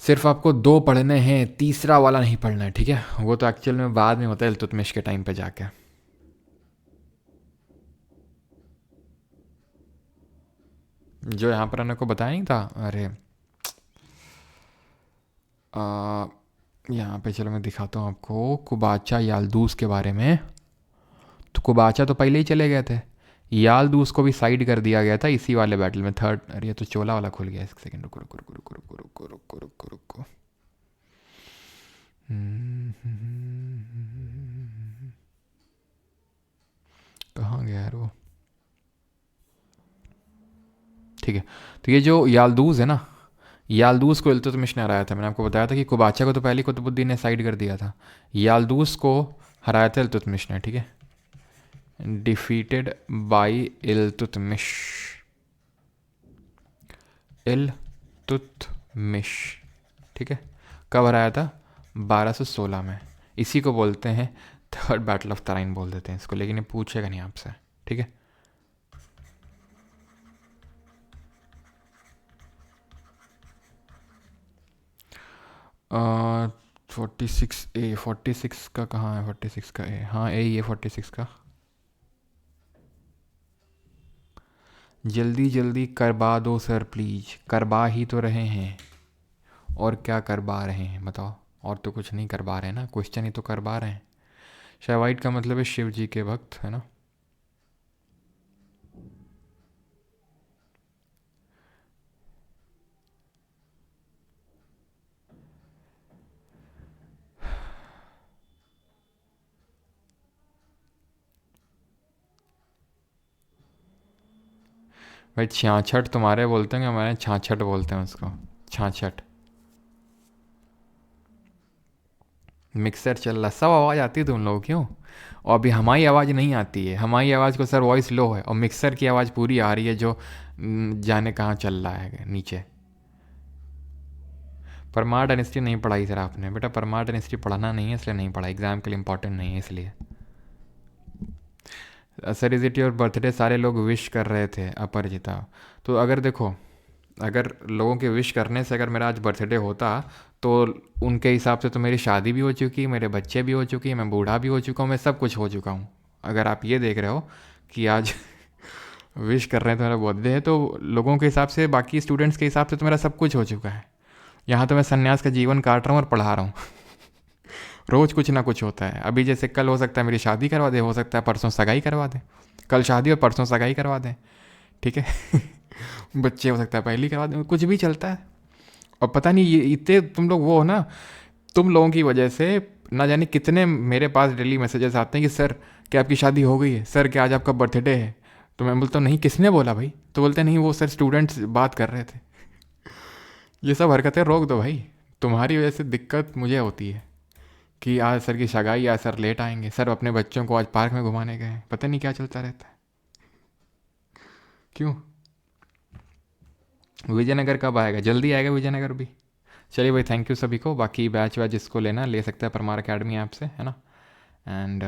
सिर्फ आपको 2 पढ़ने हैं, तीसरा वाला नहीं पढ़ना है, ठीक है। वो तो एक्चुअल में बाद में होता है इल्तुतमिश के टाइम पे जाके। जो यहाँ पर मैंने को बताया नहीं था, अरे यहाँ पे चलो मैं दिखाता हूँ आपको कुबाचा याल्दूस के बारे में। तो कुबाचा तो पहले ही चले गए थे, याल्दूस को भी साइड कर दिया गया था इसी वाले बैटल में, थर्ड। अरे ये तो चोला वाला खुल गया, एक सेकंड, रुको रुको रुको रुको रुको रुको रुको रुको रुको। कहाँ गया यार वो? ठीक है। तो ये जो याल्दूस है ना, याल्दूस को इल्तुतमिश ने हराया था। मैंने आपको बताया था कि कुबाचा को तो पहले कुतुबुद्दीन ने साइड कर दिया था, याल्दूस को हराया था इल्तुतमिश ने, ठीक है। Defeated by Iltutmish. इल्तुतमिश, ठीक है। कब हराया था? 1216 में। इसी को बोलते हैं थर्ड बैटल ऑफ तराइन बोल देते हैं इसको, लेकिन ये पूछेगा नहीं आपसे, ठीक है। आ, 46A, 46 का कहाँ है? 46 का ए, हाँ ए ही है 46 का। जल्दी जल्दी करवा दो सर प्लीज। करवा ही तो रहे हैं, और क्या करवा रहे हैं बताओ? और तो कुछ नहीं करवा रहे हैं ना, क्वेश्चन ही तो करवा रहे हैं। शैवाइट का मतलब है शिव जी के भक्त, है ना। भाई छाछठ तुम्हारे बोलते हैं, हमारे छाछठ बोलते हैं उसको, छाछठ। मिक्सर चल रहा, सब आवाज़ आती है तुम लोग क्यों? और अभी हमारी आवाज़ नहीं आती है, हमारी आवाज़ को सर वॉइस लो है, और मिक्सर की आवाज़ पूरी आ रही है जो जाने कहाँ चल रहा है नीचे। परमार डेनिस्ट्री नहीं पढ़ाई सर आपने? बेटा परमार डेनिस्ट्री पढ़ाना नहीं है, इसलिए नहीं पढ़ा, एग्ज़ाम के लिए इंपॉर्टेंट नहीं है इसलिए। Sir is it your birthday? सारे लोग विश कर रहे थे अपरिचिता। तो अगर देखो, अगर लोगों के विश करने से अगर मेरा आज बर्थडे होता, तो उनके हिसाब से तो मेरी शादी भी हो चुकी, मेरे बच्चे भी हो चुकी, मैं बूढ़ा भी हो चुका हूँ, मैं सब कुछ हो चुका हूँ। अगर आप ये देख रहे हो कि आज विश कर रहे हैं तो मेरा बर्थडे है, तो लोगों के हिसाब से, बाकी स्टूडेंट्स के हिसाब से तो मेरा सब कुछ हो चुका है। यहाँ तो मैं सन्यास का जीवन काट रहा हूँ और पढ़ा रहा हूँ। रोज़ कुछ ना कुछ होता है। अभी जैसे कल हो सकता है मेरी शादी करवा दे, हो सकता है परसों सगाई करवा दें। कल शादी और परसों सगाई करवा दें, ठीक है। बच्चे हो सकता है पहली करवा दें, कुछ भी चलता है। और पता नहीं ये इतने तुम लोग वो हो ना, तुम लोगों की वजह से ना जाने कितने मेरे पास डेली मैसेजेस आते हैं कि सर क्या आपकी शादी हो गई है, सर क्या आज आपका बर्थडे है। तो मैं बोलता हूँ नहीं, किसने बोला भाई? तो बोलते नहीं वो सर स्टूडेंट्स बात कर रहे थे। ये सब हरकतें रोक दो भाई, तुम्हारी वजह से दिक्कत मुझे होती है कि आज सर की सगाई, आज सर लेट आएंगे, सर अपने बच्चों को आज पार्क में घुमाने गए हैं, पता नहीं क्या चलता रहता है। क्यों? विजयनगर कब आएगा? जल्दी आएगा विजयनगर भी। चलिए भाई, थैंक यू सभी को। बाकी बैच वैच जिसको लेना ले सकता है परमार अकेडमी ऐप से, है ना। एंड